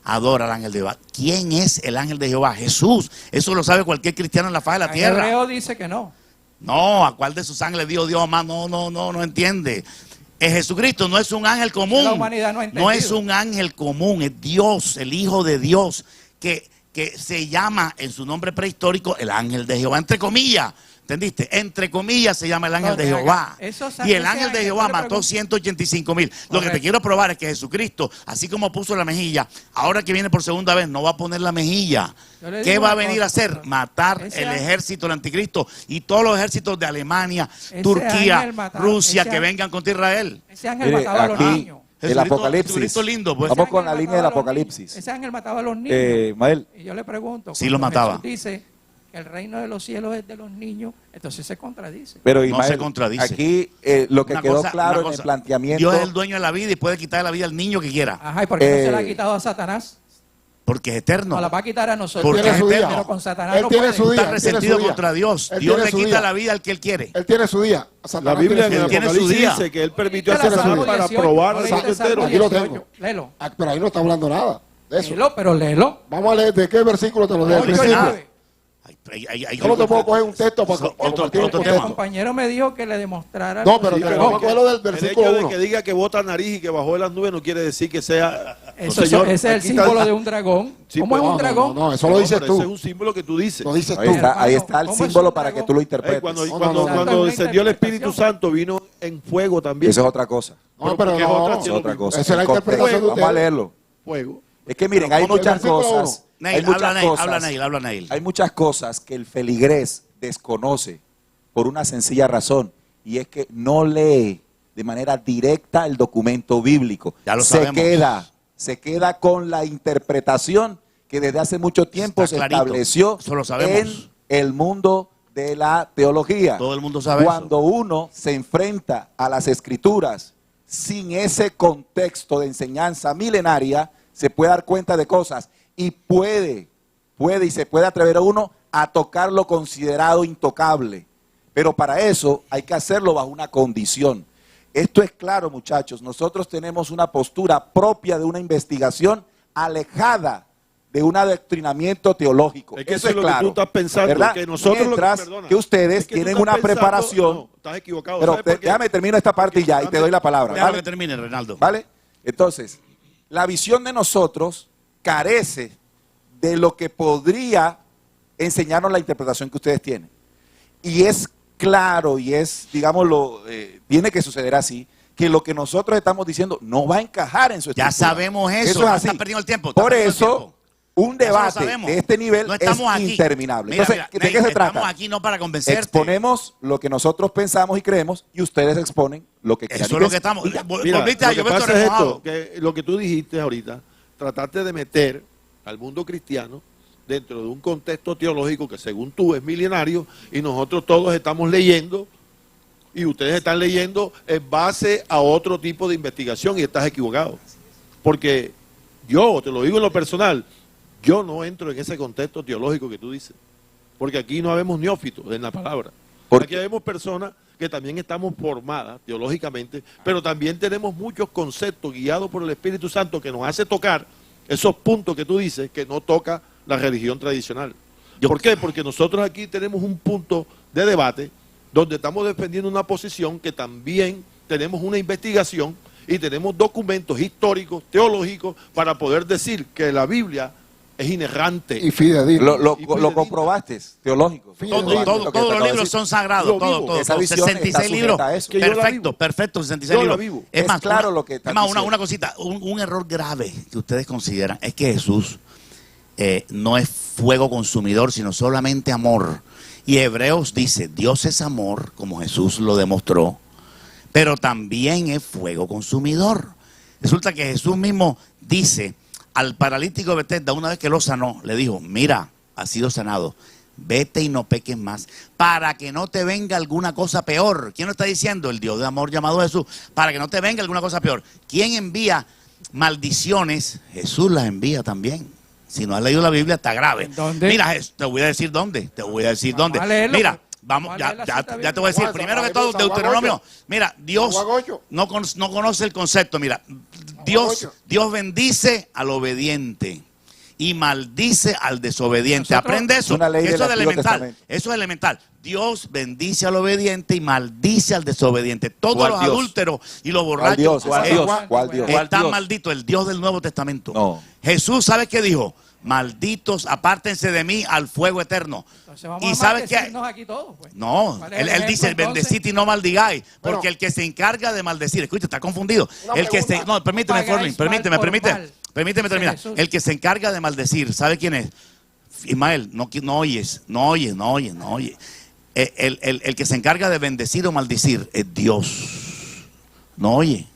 Adora al ángel de Jehová. ¿Quién es el ángel de Jehová? Jesús. Eso lo sabe cualquier cristiano en la faz de la En tierra. Hebreo dice que no. No, ¿a cuál de sus ángeles dijo Dios más? No entiende. Jesucristo no es un ángel común. La humanidad no ha entendido. No es un ángel común, es Dios, el Hijo de Dios, que se llama en su nombre prehistórico el ángel de Jehová, entre comillas. ¿Entendiste? Entre comillas se llama el ángel de Donde Jehová. haga- esos- Y el ese ángel de ángel, Jehová yo le mató pregunto. 185,000. Lo que te Correcto. quiero probar es que Jesucristo, así como puso la mejilla, ahora que viene por segunda vez, no va a poner la mejilla. Yo le ¿Qué digo va a una venir cosa, a hacer? pastor. Matar Ese el ángel- ejército del anticristo y todos los ejércitos de Alemania, Ese Turquía, ángel mataba- Rusia, ese que ángel- vengan contra Israel. Ese ángel Mire, mataba a los aquí niños. el Jesucristo- Apocalipsis. Jesucristo lindo, pues. Vamos Ese con ángel la línea mataba del a los Apocalipsis. niños. Ese ángel mataba a los niños. Mael, Y yo le pregunto, Sí, lo cuando mataba. Jesús dice que el reino de los cielos es de los niños, entonces se contradice. pero No Ismael, se contradice. aquí lo que Una quedó cosa- claro una en el cosa, planteamiento, Dios es el dueño de la vida y puede quitar la vida al niño que quiera, Ajá, ¿y por qué no se la ha Eh, quitado a Satanás? porque es eterno. No la va a quitar a nosotros. Porque tiene su día. Pero con Satanás Él no tiene puede. su día. Está él tiene resentido su día. contra Dios. Él Dios tiene le su quita día. la vida al que él quiere. Él tiene su día. La Satanás Biblia en tiene el su día. tiene su Apocalipsis día. dice que él permitió Léete hacer la eso Salmo para 18, probar no al leíste mundo el Salmo entero. Aquí lo 18. tengo. Léelo. Ah, pero ahí no está hablando nada de eso. Léelo, pero léelo. Vamos a leer de qué versículo te lo leo. Al 8 y principio. 9. ¿Cómo te puedo coger un texto para Otro- compartir un otro El tema. compañero me dijo que le demostrara. No, pero Sí, te pero vamos a cogerlo del El versículo hecho de 1. que diga que bota nariz y que bajó de las nubes no quiere decir que sea... Eso, señor, ese es el aquí está- símbolo de un dragón. Sí, ¿Cómo es pero un dragón? No, eso lo dices pero ese es tú. un símbolo que tú dices. Lo dices ahí tú. está, ahí hermano, está el ¿cómo es símbolo un para que dragón? tú lo interpretes. Cuando, No, cuando, no, no. cuando Una descendió el interpretación. Espíritu Santo vino en fuego también. Eso es otra cosa. No, pero porque es no. otra Es otra cosa. Esa es la El contexto. interpretación de Vamos a ustedes. leerlo. Fuego. Es que miren, Pero hay ¿cómo? El muchas versículo cosas. Neil, Hay muchas habla Neil, cosas. habla Neil, habla Neil. Hay muchas cosas que el feligrés desconoce por una sencilla razón, y es que no lee de manera directa el documento bíblico. Ya lo sabemos. Se queda con la interpretación que desde hace mucho tiempo Está se clarito. estableció Eso lo sabemos. en el mundo de la teología. Todo el mundo sabe Cuando uno se enfrenta a las escrituras sin ese contexto de enseñanza milenaria, se puede dar cuenta de cosas y puede y se puede atrever a uno a tocar lo considerado intocable. Pero para eso hay que hacerlo bajo una condición. Esto es claro, muchachos. Nosotros tenemos una postura propia de una investigación alejada de un adoctrinamiento teológico. Es que eso eso es lo claro, que tú estás pensando, ¿verdad? que nosotros lo que- Mientras perdona, que ustedes es que tú tienen estás una pensando- preparación. no, estás equivocado. Pero ¿sabes por qué? déjame terminar esta parte y ya, y te doy la palabra. Déjalo ¿vale? que termine, Reinaldo. ¿Vale? Entonces, la visión de nosotros carece de lo que podría enseñarnos la interpretación que ustedes tienen. Y es claro y es, digámoslo, tiene que suceder así, que lo que nosotros estamos diciendo no va a encajar en su Ya estructura. sabemos eso, es no así. están perdiendo el tiempo, están Por perdiendo el eso, tiempo. un Eso lo debate sabemos. de este nivel No es estamos aquí. interminable. Mira, Entonces, mira, ¿de qué se Neil, trata? Estamos aquí no para convencerte. Exponemos lo que nosotros pensamos y creemos y ustedes exponen lo que quieran. Eso es lo que estamos. Mira, Volviste a lo que llover pasa es remojado. esto, que lo que tú dijiste ahorita, trataste de meter al mundo cristiano dentro de un contexto teológico que según tú es milenario y nosotros todos estamos leyendo y ustedes están leyendo en base a otro tipo de investigación y estás equivocado. Porque yo, te lo digo en lo personal, yo no entro en ese contexto teológico que tú dices. Porque aquí no habemos neófitos en la palabra. ¿Por Aquí habemos personas que también estamos formadas teológicamente, pero también tenemos muchos conceptos guiados por el Espíritu Santo que nos hace tocar esos puntos que tú dices que no toca la religión tradicional. ¿Por qué? Porque nosotros aquí tenemos un punto de debate donde estamos defendiendo una posición que también tenemos una investigación y tenemos documentos históricos, teológicos, para poder decir que la Biblia es inerrante. Y fidedigno. Lo comprobaste, teológico. Fidedigno. Todos los libros son sagrados, Lo vivo. todos. Esa visión 66 está libros. sujeta a eso. Que yo la Perfecto, vivo. perfecto, 66 Yo la libros. vivo. Es claro lo que es estás más, diciendo. una cosita, un error grave que ustedes consideran es que Jesús no es fuego consumidor, sino solamente amor. Y Hebreos dice, Dios es amor, como Jesús lo demostró, pero también es fuego consumidor. Resulta que Jesús mismo dice al paralítico de Betesda, una vez que lo sanó, le dijo, mira, has sido sanado, vete y no peques más, para que no te venga alguna cosa peor. ¿Quién lo está diciendo? El Dios de amor llamado Jesús, para que no te venga alguna cosa peor. ¿Quién envía maldiciones? Jesús las envía también. Si no has leído la Biblia, está grave. ¿Dónde? Mira, te voy a decir dónde. Te voy a decir Vamos dónde. a leerlo, Mira, pues. vamos, Vamos a ya, leer la ya, cita ya te voy a decir. bíblica. Primero que San todo, Juan Deuteronomio. 8. Mira, Dios San Juan 8. no conoce el concepto. Mira, Dios 8. bendice al obediente y maldice al desobediente. Nosotros- Aprende eso. Una ley Eso del es Antiguo elemental. Testamento. Eso es elemental. Dios bendice al obediente y maldice al desobediente. Todos ¿Cuál los Dios? adúlteros y los ¿Cuál borrachos Dios? ¿Cuál ellos Dios? ¿Cuál Dios? están malditos. El Dios del Nuevo Testamento. No. Jesús, ¿sabes qué dijo? malditos, apártense de mí al fuego eterno. Entonces vamos Y a sabes que maldecirnos aquí todos, pues. no, ¿Cuál es el él dice, ejemplo, entonces? bendecid y no maldigáis, porque Bueno. el que se encarga de maldecir, escucha, está confundido. Una El que se, pregunta. no, permíteme, Pagáis Forlín, mal por mal. permíteme Dice terminar. Jesús. El que se encarga de maldecir, ¿sabe quién es? Ismael, no oyes. El que se encarga de bendecir o maldecir es Dios. No oye.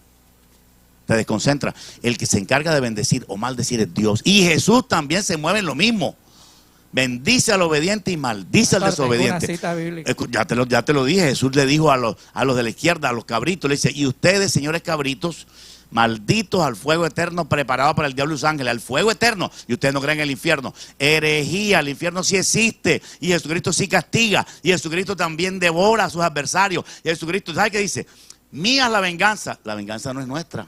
Te desconcentra. El que se encarga de bendecir o maldecir es Dios. Y Jesús también se mueve en lo mismo. Bendice al obediente y maldice al Pastor, tengo desobediente. una cita bíblica. Ya te lo dije. Jesús le dijo a los de la izquierda, a los cabritos, le dice, y ustedes, señores cabritos, malditos al fuego eterno preparado para el diablo y sus ángeles, al fuego eterno, y ustedes no creen en el infierno. Herejía, el infierno sí existe, y Jesucristo sí castiga, y Jesucristo también devora a sus adversarios, y Jesucristo, ¿sabe qué dice? Mía es la venganza no es nuestra.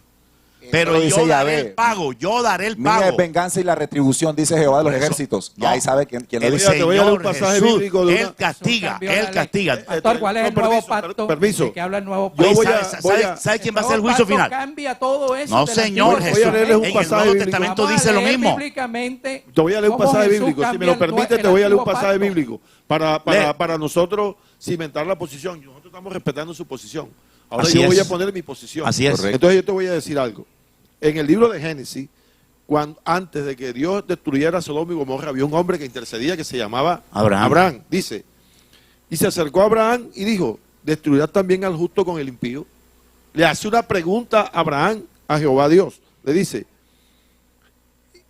Pero lo dice yo daré Yahvé. el pago, yo daré el Mía pago. es venganza y la retribución, dice Jehová de los Por eso, ejércitos. no. Ya ahí sabe quién lo El dice. Te voy a leer un Señor pasaje Jesús, bíblico de una- Él castiga, Cambió la Él ley. castiga. Pastor, ¿cuál es el No, nuevo permiso, pacto permiso. de que habla el nuevo Yo pacto? voy a- ¿Sabe quién va a El hacer el nuevo juicio pacto final? Cambia todo eso No, del Señor Antiguo Jesús. Voy a leerles un En el pasaje Nuevo bíblico. Testamento Vamos a dice lo leer mismo. bíblicamente Te voy a leer un cómo pasaje Jesús bíblico. Si me cambió lo el permite, el te voy a leer un antiguo pasaje pacto. bíblico Lee. para nosotros cimentar la posición. Nosotros estamos respetando su posición. Ahora Así yo voy es. a poner mi posición. Así es. Correcto. Entonces yo te voy a decir algo. En el libro de Génesis, antes de que Dios destruyera Sodoma y Gomorra, había un hombre que intercedía que se llamaba Abraham. Dice, y se acercó a Abraham y dijo, ¿destruirás también al justo con el impío? Le hace una pregunta a Abraham, a Jehová Dios. Le dice,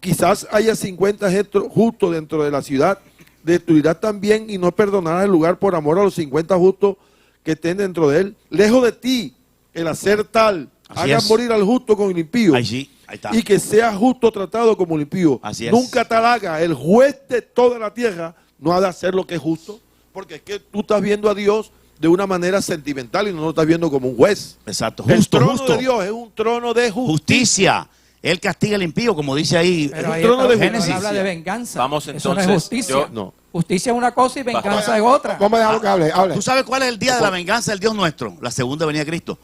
quizás haya 50 justos dentro de la ciudad, destruirás también y no perdonarás el lugar por amor a los 50 justos que estén dentro de él. Lejos de ti el hacer tal, Así hagas es. morir al justo con el impío. Ahí sí, ahí está. Y que sea justo tratado como el impío. Así es. Nunca tal haga. El juez de toda la tierra no ha de hacer lo que es justo. Porque es que tú estás viendo a Dios de una manera sentimental y no lo estás viendo como un juez. Exacto, El justo, trono justo. de Dios es un trono de justicia. Justicia. Él castiga al impío, como dice ahí. Pero un ahí trono está, de él Génesis. habla de venganza. Vamos, Eso no es entonces, justicia. yo- No. Justicia es una cosa y venganza Pastor. es otra. Vamos a dejarlo que hable. ¿Tú sabes cuál es el día de la venganza del Dios nuestro? La segunda venida de Cristo.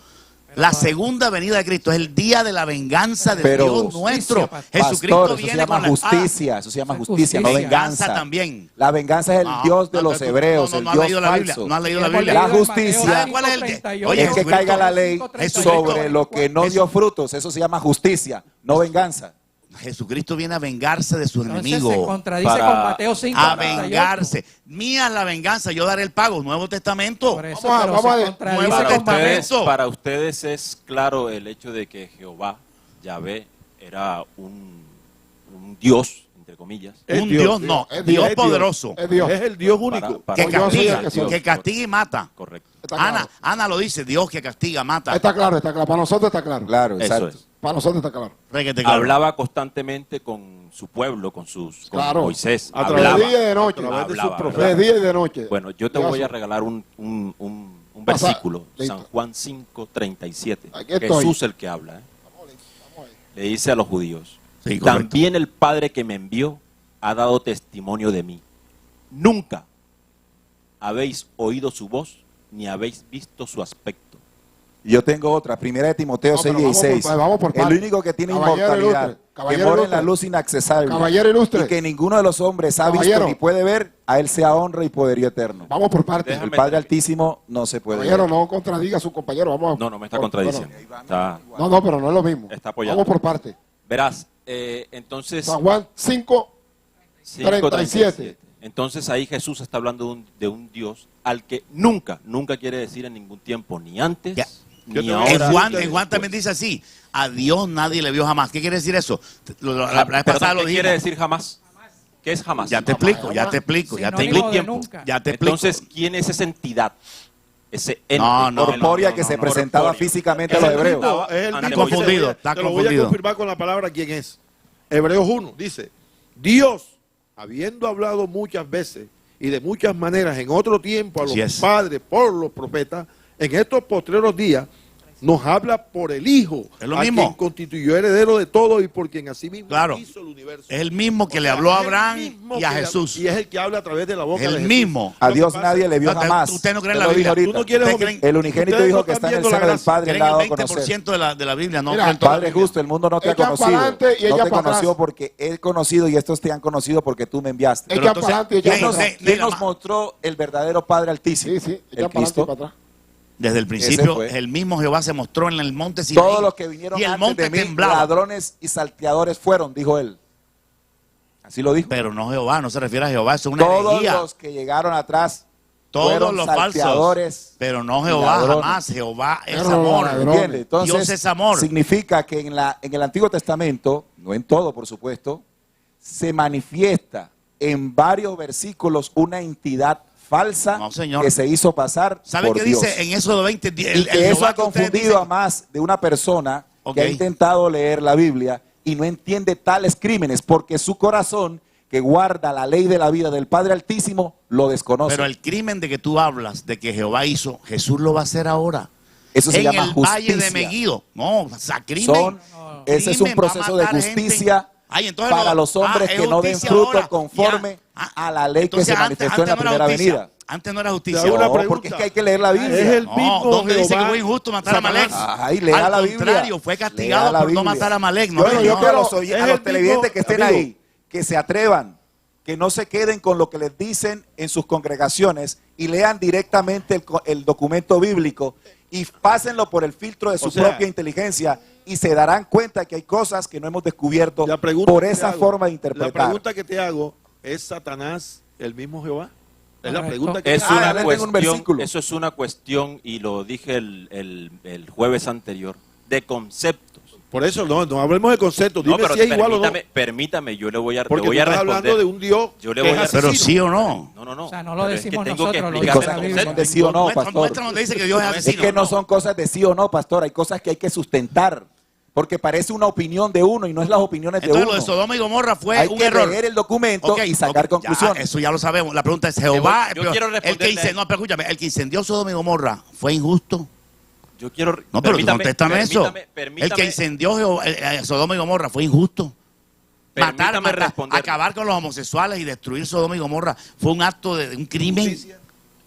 La segunda venida de Cristo es el día de la venganza del Pero- Dios nuestro. Pastor, Jesucristo Pastor, eso se viene llama con la justicia, eso se llama Eso es justicia, no justicia. venganza. Venganza también. La venganza es el No, Dios de no, los tú- hebreos, no el has Dios leído la Biblia. falso. No has leído la Hemos Biblia. La leído en justicia. Mateo ¿Cuál es el 5:38. Oye, Es que caiga la ley 5:38. sobre lo que no dio frutos, eso se llama justicia, no venganza. Jesucristo viene a vengarse de sus Entonces se enemigos. contradice Para- con Mateo 5. A vengarse. Mía es la venganza, yo daré el pago. Nuevo Testamento. Por eso, Vamos a- pero vamos se a- contradice Nueva Para con Testamento. ustedes, para ustedes es claro el hecho de que Jehová, Yahvé, era un Dios, entre comillas. Es Un Dios, Dios, no. es Dios Es poderoso. Es Dios. Es el Dios único. Para- Que Yo soy el castiga, que soy. que castiga y mata. Correcto. Está claro. Ana lo dice, Dios que castiga, mata. Está claro, está claro. Para nosotros está claro. Claro, Eso exacto. es. Para nosotros está claro. Requete claro. Hablaba constantemente con su pueblo, con Claro. Moisés. A través Hablaba. de día y de noche. A través de sus Hablaba, profetas. De día y de noche. Bueno, yo te Dios. voy a regalar un Pasa- versículo, listo. San Juan 5:37. Aquí estoy. Jesús el que habla. Le dice a los judíos, Sí, correcto. también el Padre que me envió ha dado testimonio de mí. Nunca habéis oído su voz ni habéis visto su aspecto. Yo tengo otra, primera de Timoteo No, pero 6:16. vamos por El parte. único que tiene Caballero inmortalidad, ilustre, que caballero mora en ilustre. la luz inaccesible, Caballero ilustre. y que ninguno de los hombres ha visto Caballero. ni puede ver, a él sea honra y poderío eterno. Vamos por parte. Déjame El Padre terminar. Altísimo no se puede Caballero, ver. no contradiga a su compañero. Vamos. No, no me está por- contradiciendo. Está- bueno, no, pero no es lo mismo. Está apoyando. Vamos por parte. Verás, entonces... San Juan 5. 5:37. Entonces ahí Jesús está hablando de un Dios al que nunca quiere decir en ningún tiempo, ni antes, Ya. Yo ni te voy a En ahora. Juan, decir- en Juan también dice así, a Dios nadie le vio jamás. ¿Qué quiere decir eso? La vez Perdón, pasada lo ¿qué quiere dijimos. decir jamás? ¿Qué es jamás? Ya te explico, ya te explico, ya te Sinónimo explico. de nunca. Ya te explico. Entonces, ¿quién es esa entidad? Ese ente No, no, Corpórea que se presentaba corpóreo. físicamente a Es los el hebreos. mismo, es el Está mismo. confundido, está Te lo voy a confundido. confirmar con la palabra quién es. Hebreos 1 dice, Dios, habiendo hablado muchas veces y de muchas maneras en otro tiempo a Así los es. padres por los profetas, en estos postreros días nos habla por el Hijo, Es lo a mismo. quien constituyó heredero de todo y por quien así mismo Claro. hizo el universo. Es el mismo que O le sea, habló a es el Abraham mismo y a que Jesús. Y es el que habla a través de la boca de El Jesús. mismo. A Lo que Dios pasa- nadie le vio No, te- jamás. usted no cree en Te la lo dije Biblia. Tú no ahorita. quieres ¿Ustedes creen- El unigénito ustedes dijo no que están está en el viendo la seno del gracia. Padre, Creen le ha dado a el conocer. 20% de la Biblia, no Mira, creen toda la Padre Biblia. justo, el mundo no te ha Echan conocido. pa'lante y No echan te para conoció atrás. porque he conocido y estos te han conocido porque tú me enviaste. Pero Echan entonces, para adelante y echan ¿Quién para nos, atrás. quién nos mostró el verdadero Padre Altísimo? Sí, sí, El echan para adelante y Cristo. para atrás. Desde el principio, fue. el mismo Jehová se mostró en el monte Sinaí. Todos los que vinieron y el antes monte de mí, temblaba. ladrones y salteadores fueron, dijo él. Así lo dijo. Pero no Jehová, no se refiere a Jehová, eso es una Todos herejía. los que llegaron atrás Todos fueron los falsos. salteadores. Pero no y Jehová, ladrones. jamás. Jehová es Pero amor. ladrones. ¿Entiende? Entonces, Dios es amor. significa que en el Antiguo Testamento, no en todo por supuesto, se manifiesta en varios versículos una entidad falsa No, señor. que se hizo pasar ¿Sabe por qué Dios. dice en eso de 20? Y que eso ha confundido a más de una persona Ok. que ha intentado leer la Biblia y no entiende tales crímenes porque su corazón, que guarda la ley de la vida del Padre Altísimo, lo desconoce. Pero el crimen de que tú hablas, de que Jehová hizo, Jesús lo va a hacer ahora. Eso se en llama el justicia. valle de Megiddo. No, o sea, crimen. Son- ese es un Crimen, va a proceso de matar gente. justicia Ay, entonces para lo- los hombres es que no den justicia fruto ahora. conforme Ya. a la ley que Entonces, se manifestó en la no era primera justicia. venida. Antes no era Te justicia. hago una No, pregunta. porque es que hay que leer la Biblia. Es el No, mismo ¿dónde dice que Jehová, fue injusto matar a Amalek? Ay, lea Al la Biblia. contrario, fue Lea castigado la por no Biblia. matar a Amalek. No, Bueno, yo señor. quiero a es a el los televidentes mismo, que estén amigo. ahí, que se atrevan, que no se queden con lo que les dicen en sus congregaciones y lean directamente el documento bíblico y pásenlo por el filtro de su O sea, propia inteligencia y se darán cuenta que hay cosas que no hemos descubierto La pregunta por que te esa hago- forma de La interpretar. pregunta que te hago, ¿es Satanás el mismo Jehová? Es la Correcto. pregunta que Es te hago. Ah, una le tengo un cuestión, versículo. eso es una cuestión, y lo dije el jueves anterior, de conceptos. Por eso no hablemos de conceptos. Dime No, pero si es igual o no. permítame, yo le voy a, Porque le voy tú a estás responder. hablando de un Dios Yo le que voy es a- asesino. Pero sí o no. No. O sea, no lo pero es que decimos tengo que nosotros, lo explicar dice la el Biblia. concepto. De sí o no, Muéstranos- pastor. muéstranos donde dice que Dios es Es asesino. que no son cosas de sí o no, pastor. Hay cosas que hay que sustentar. Porque parece una opinión de uno y no es las opiniones de Entonces uno. lo de Sodoma y Gomorra fue Hay un que error. leer el documento Ok, y sacar ok, conclusiones. ya, eso ya lo sabemos. La pregunta es, Jehová, Yo quiero el que responderle. no, pero escúchame, el que incendió Sodoma y Gomorra fue injusto. Yo quiero. No, pero tú contéstame eso. Permítame, El que incendió Sodoma y Gomorra fue injusto. Permítame responder. Acabar con los homosexuales y destruir Sodoma y Gomorra fue un acto de un crimen.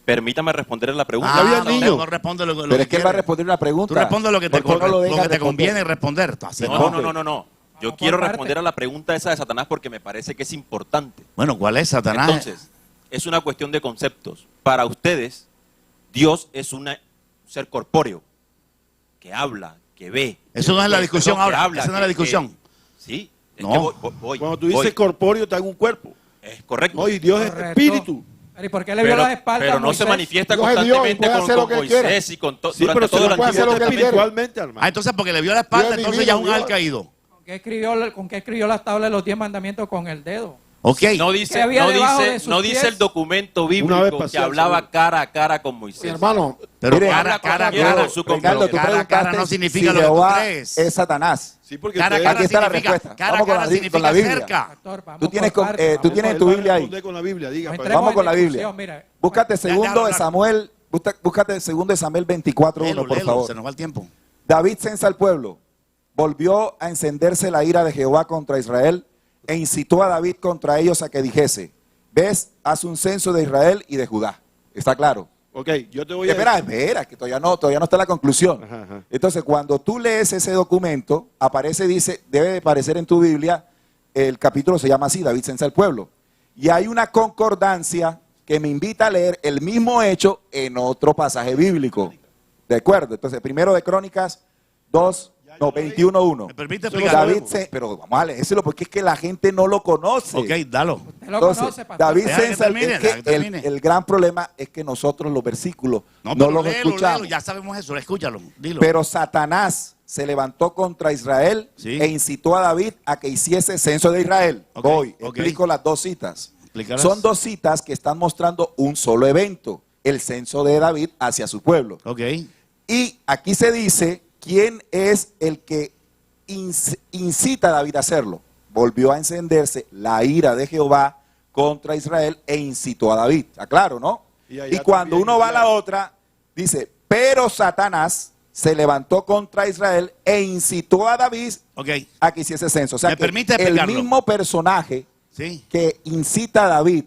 Permítame responder la pregunta. Ah, había no, niños. no responde lo Pero que es que él va a quiere. responder una pregunta. Tú respondes lo que te, ¿Por qué no lo lo dejas que te responder? conviene responder. Así No, no. no. Yo Vamos quiero por responder parte. a la pregunta esa de Satanás porque me parece que es importante. Bueno, ¿cuál es Satanás? Entonces, es una cuestión de conceptos. Para ustedes, Dios es un ser corpóreo que habla, que ve. Eso no es la discusión que ahora. habla, Esa no es la discusión. Sí, es No. que voy. Cuando tú dices corpóreo, está en un cuerpo. Es correcto. No, y Dios es Correcto. espíritu. Pero ¿y por qué le vio las espaldas pero a no se Moisés? manifiesta Dios es Dios y constantemente puede hacer lo con que quiera. Moisés y con Sí, durante pero se todo lo el puede hacer Antiguo lo que Testamento. espiritualmente, hermano. Ah, entonces porque le vio la espalda, Dios entonces divino, ya es un Dios. alcaído. ¿Con qué escribió las tablas de los 10 mandamientos con el dedo? Ok. No ¿Qué dice, había debajo de sus no dice pies? el documento Una vez bíblico pasé que al hablaba Señor. cara a cara con Moisés. Mi hermano, Pero Mire, cara, habla cara, cualquiera cara. con su Reinaldo, tú cara, cara preguntaste no significa si lo que tú Jehová crees. es Satanás. Sí, porque Cara, ustedes- cara Aquí está la significa, respuesta. cara, Vamos con cara la significa Biblia. cerca. Pastor, vamos Tú tienes, por con- partes, tú vamos tienes por tu Él va a Biblia ahí. responder con la Biblia, diga, No pues. entremos Vamos con en la Biblia. discusión, mira. Búscate Ya, segundo déjalo de hablar. Samuel, búscate segundo de Samuel 24:1, Léelo, por léelo, favor. se nos va el tiempo. David censa al pueblo. Volvió a encenderse la ira de Jehová contra Israel e incitó a David contra ellos a que dijese: ves, haz un censo de Israel y de Judá. ¿Está claro? Ok, yo te voy a Espera, que todavía no está la conclusión. Ajá. Entonces, cuando tú lees ese documento, dice, debe de aparecer en tu Biblia, el capítulo se llama así, David censa al pueblo. Y hay una concordancia que me invita a leer el mismo hecho en otro pasaje bíblico. ¿De acuerdo? Entonces, primero de Crónicas 21:1. ¿Me permite Eso lo explicar? sabemos. Pero vamos a leérselo porque es que la gente no lo conoce. Ok, dalo. Usted lo Entonces, conoce, pastor. David Deja que censa, termine, es deja que que termine. el gran problema es que nosotros los versículos no, pero los léelo, escuchamos. léelo, ya sabemos eso, escúchalo, dilo. Pero Satanás se levantó contra Israel Sí. e incitó a David a que hiciese censo de Israel. Ok, Voy, ok. explico las dos citas. ¿Explicarás? Son dos citas que están mostrando un solo evento, el censo de David hacia su pueblo. Ok. Y aquí se dice quién es el que incita a David a hacerlo. Volvió a encenderse la ira de Jehová contra Israel e incitó a David. ¿Está claro, no? Y allá Y cuando también, uno va a la allá. otra, dice, pero Satanás se levantó contra Israel e incitó a David Ok. a que hiciese censo. O sea, ¿Me que permite el explicarlo? mismo personaje Sí. que incita a David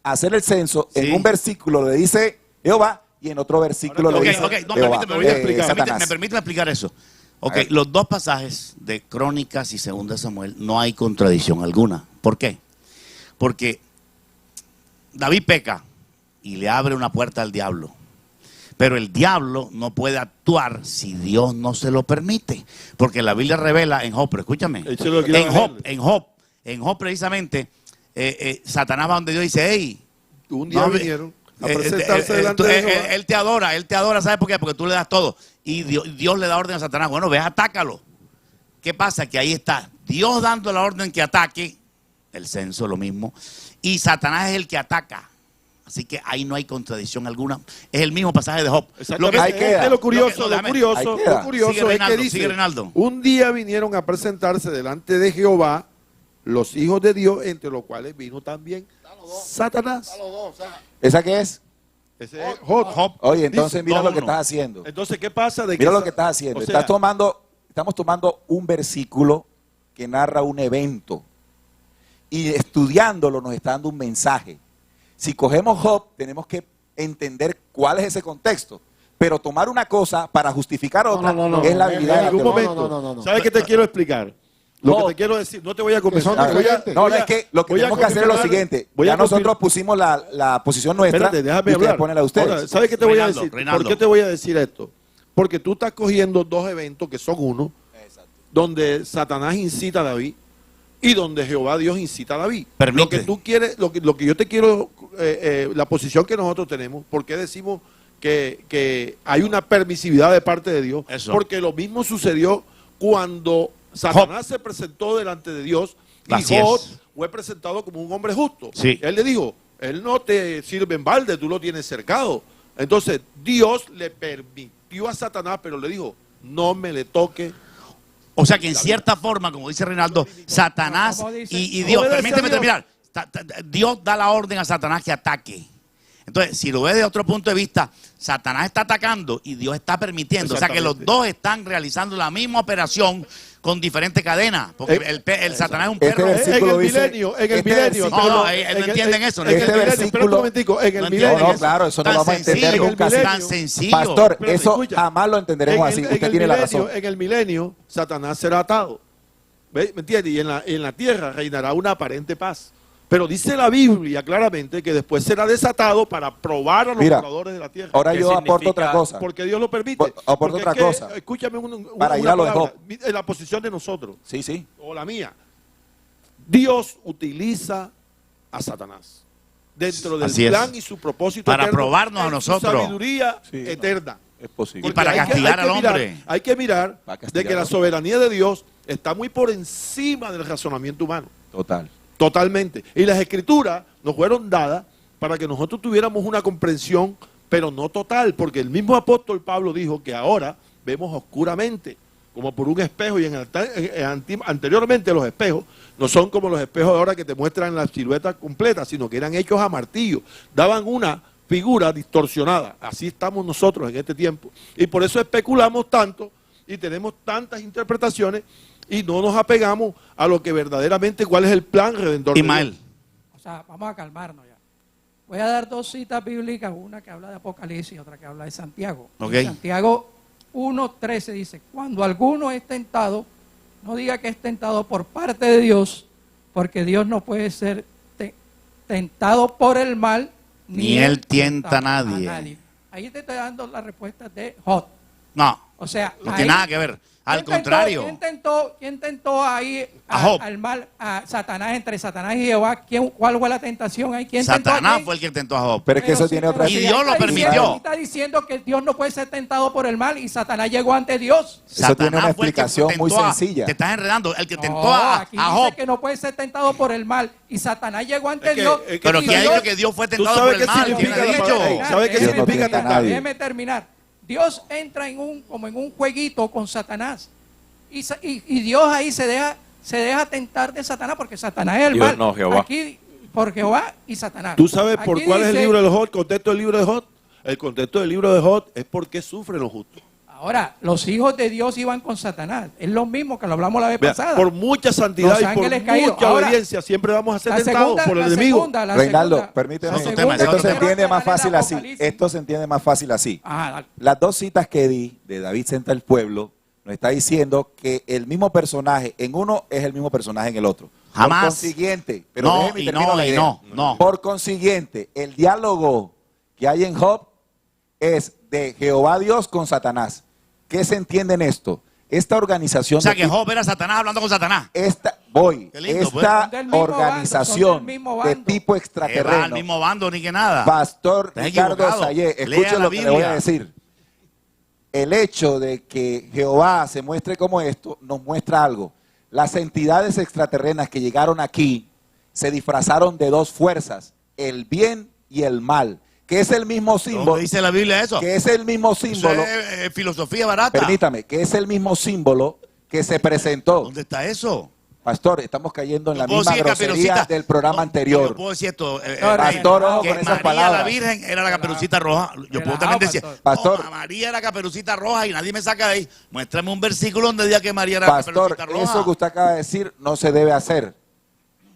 a hacer el censo, Sí. en un versículo le dice Jehová y en otro versículo Ok, le dice ok. No, Jehová, me Satanás. permite explicar eso. Ok, A ver. los dos pasajes de Crónicas y Segunda de Samuel no hay contradicción alguna. ¿Por qué? Porque David peca y le abre una puerta al diablo. Pero el diablo no puede actuar si Dios no se lo permite. Porque la Biblia revela en Job, pero escúchame, Él se lo quiere en Job precisamente, Satanás va donde Dios dice, hey, Un día no, vinieron a presentarse delante de Jehová. él te adora, ¿sabes por qué? Porque tú le das todo. Y Dios le da orden a Satanás, bueno, ve, atácalo. ¿Qué pasa? Que ahí está Dios dando la orden que ataque, el censo lo mismo, y Satanás es el que ataca. Así que ahí no hay contradicción alguna. Es el mismo pasaje de Job. Exactamente. Ahí queda. Es que lo curioso, Lo que- lo curioso, ahí lo queda. curioso Sigue es Reinaldo, que sigue dice, Reinaldo. un día vinieron a presentarse delante de Jehová los hijos de Dios, entre los cuales vino también Satanás. A los dos, o sea, ¿Esa qué es? Ese es Job. Oye, entonces Dice, mira lo que 2:1. estás haciendo. Entonces, ¿qué pasa? De que Mira lo que estás haciendo. o sea, Estamos tomando un versículo que narra un evento y estudiándolo nos está dando un mensaje. Si cogemos Job, tenemos que entender cuál es ese contexto. Pero tomar una cosa para justificar otra es la habilidad en de la algún teología. momento. ¿Sabes qué te quiero explicar? Lo que te quiero decir, no te voy a convencer. son A ver, diferentes. no, es que lo que voy a tenemos que hacer es lo confirmar- siguiente. voy a Ya nosotros confirmar- pusimos la posición nuestra Espérate, déjame y ustedes hablar. ponen la de ustedes. Ahora, ¿sabes qué te voy a Reinaldo, decir? Reinaldo. ¿Por qué te voy a decir esto? Porque tú estás cogiendo dos eventos que son uno, donde Satanás incita a David y donde Jehová Dios incita a David. Permite. Lo que tú quieres, lo que yo te quiero, la posición que nosotros tenemos, ¿por qué decimos que hay una permisividad de parte de Dios? Eso. Porque lo mismo sucedió cuando Satanás se presentó delante de Dios y Así es. Job fue presentado como un hombre justo. Sí. Él le dijo, él no te sirve en balde, tú lo tienes cercado. Entonces Dios le permitió a Satanás, pero le dijo, no me le toque. O sea que en cierta forma, como dice Reinaldo, Satanás Como dice- y Dios, Obedece permíteme a Dios. terminar, Dios da la orden a Satanás que ataque. Entonces, si lo ves de otro punto de vista, Satanás está atacando y Dios está permitiendo. O sea que los Exactamente. dos están realizando la misma operación con diferentes cadenas. Porque el Satanás es un Este perro. versículo en el dice- milenio, en el este milenio. versículo- No, ellos no entienden eso, no En el entienden. milenio, Este espera un versículo- momentico, en el No milenio. entienden No, claro, eso no Tan lo vamos a entender sencillo, nunca así. tan sencillo. Pastor, Espérate, eso escucha. jamás lo entenderemos así. Usted tiene la razón. En el milenio, Satanás será atado. ¿Ve? ¿Me entiendes? Y en la tierra reinará una aparente paz. Pero dice la Biblia claramente que después será desatado para probar a los Mira, moradores de la tierra. Ahora ¿Qué yo aporto significa? otra cosa. Porque Dios lo permite. Aporto Porque otra es que, cosa. Escúchame Para ir a lo de palabra. Job. En la posición de nosotros, Sí, sí. o la mía. Dios utiliza a Satanás dentro del Así es. plan y su propósito Para eterno, probarnos a en su nosotros. sabiduría Sí, no. eterna. Es posible. Y para hay que- castigar hay que al mirar- hombre. Hay que mirar Va a castigar de que la al hombre. soberanía de Dios está muy por encima del razonamiento humano. Total. Totalmente. Y las escrituras nos fueron dadas para que nosotros tuviéramos una comprensión, pero no total, porque el mismo apóstol Pablo dijo que ahora vemos oscuramente, como por un espejo, y anteriormente los espejos no son como los espejos de ahora que te muestran la silueta completa, sino que eran hechos a martillo, daban una figura distorsionada. Así estamos nosotros en este tiempo. Y por eso especulamos tanto y tenemos tantas interpretaciones y no nos apegamos a lo que verdaderamente, cuál es el plan redentor de Ismael. Dios. O sea, vamos a calmarnos ya. Voy a dar dos citas bíblicas, una que habla de Apocalipsis y otra que habla de Santiago. Ok. En Santiago 1:13 dice, cuando alguno es tentado, no diga que es tentado por parte de Dios, porque Dios no puede ser tentado por el mal, Ni él tienta a nadie. Ahí te estoy dando la respuesta de Job. No, O sea, no ahí- tiene nada que ver. Al contrario. ¿Quién tentó ahí A Job. al mal, a Satanás, entre Satanás y Jehová? ¿Cuál fue la tentación ahí? ¿Quién tentó a Satanás quién? fue el que tentó a Job. Pero es que eso sí, tiene pero otra... Y si Dios ahí lo está permitió. diciendo- ahí está diciendo que Dios no puede ser tentado por el mal y Satanás llegó ante Dios. Eso tiene una fue el que explicación muy tentó sencilla. Te estás enredando. El que tentó No, a aquí Job. dice que no puede ser tentado por el mal y Satanás llegó ante Es que- Dios. es que Pero tú que ha sabes- dicho que Dios fue ¿Tú tentado sabes por el qué mal. significa ¿Quién ha la dicho? palabra? ¿Sabes qué Dios no significa tienta a tentar? nadie. Déjeme terminar. Dios entra como en un jueguito con Satanás. Y Dios ahí se deja tentar de Satanás porque Satanás es el Dios mal. no, Jehová. Aquí, por Jehová y Satanás. ¿Tú sabes por Aquí cuál es el dice- libro de Job? ¿El contexto del libro de Job? El contexto del libro de Job es por qué sufren los justos. Ahora, los hijos de Dios iban con Satanás. Es lo mismo que lo hablamos la vez Vea, pasada. por mucha santidad Los y por ángeles caídos. mucha Ahora, obediencia siempre vamos a ser la tentados segunda- por el la enemigo. segunda- la Reinaldo, segunda- permíteme. la segunda- Esto se la entiende más segunda- fácil así. Apocalipsis. Esto se entiende más fácil así. Ajá, dale. Las dos citas que di de David Senta el Pueblo nos está diciendo que el mismo personaje en uno es el mismo personaje en el otro. Jamás. Por consiguiente, pero No, déjeme y termino no, la y idea. no. Por consiguiente, el diálogo que hay en Job es de Jehová Dios con Satanás. ¿Qué se entiende en esto? Esta organización O sea, de que Job era Satanás hablando con Satanás. esta Qué lindo, pues. esta Son del mismo organización bando, son del mismo de bando. tipo Que va al extraterreno, mismo bando ni que nada. Pastor Estás Ricardo equivocado. Sayé, Lea escuchen la lo que le voy a Biblia. decir. El hecho de que Jehová se muestre como esto nos muestra algo. Las entidades extraterrenas que llegaron aquí se disfrazaron de dos fuerzas, el bien y el mal, que es el mismo símbolo, ¿Dónde dice la Biblia eso? que es el mismo Eso símbolo, es filosofía barata. permítame, que es el mismo símbolo que se presentó. ¿Dónde está eso? Pastor, estamos cayendo en la Yo puedo misma decir que grosería Caperucita- del programa No, anterior. Yo puedo decir esto. Pastor, ojo que con esas María palabras. la Virgen era la Caperucita Roja. Yo puedo Relajado, también decir, Pastor. no, María era Caperucita Roja y nadie me saca de ahí. Muéstrame un versículo donde diga que María era Pastor, Caperucita Roja. eso que usted acaba de decir no se debe hacer.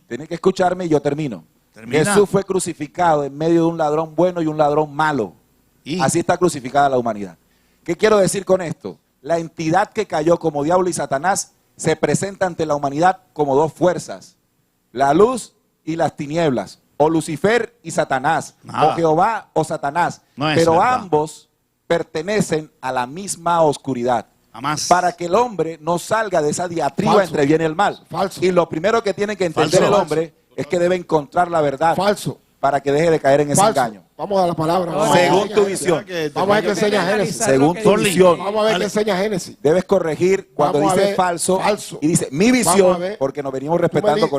Tiene que escucharme y yo termino. Termina. Jesús fue crucificado en medio de un ladrón bueno y un ladrón malo. Y- Así está crucificada la humanidad. ¿Qué quiero decir con esto? La entidad que cayó como diablo y Satanás se presenta ante la humanidad como dos fuerzas. La luz y las tinieblas. O Lucifer y Satanás. Nada. O Jehová o Satanás. No es Pero verdad. ambos pertenecen a la misma oscuridad. Jamás. Para que el hombre no salga de esa diatriba Falso. entre bien y el mal. Falso. Y lo primero que tiene que entender Falso. el hombre es que debe encontrar la verdad Falso. para que deje de caer en ese Falso. engaño. Vamos a la palabra. No, Vamos a ver Según qué tu enseña visión. Génesis. Vamos a ver qué enseña Génesis. Analizar lo Según que tu dice. visión. Vamos a ver qué Dale. enseña Génesis. Debes corregir cuando Vamos a dice ver, falso, falso. y dice mi Vamos a visión, ver. porque nos venimos Tú me respetando di-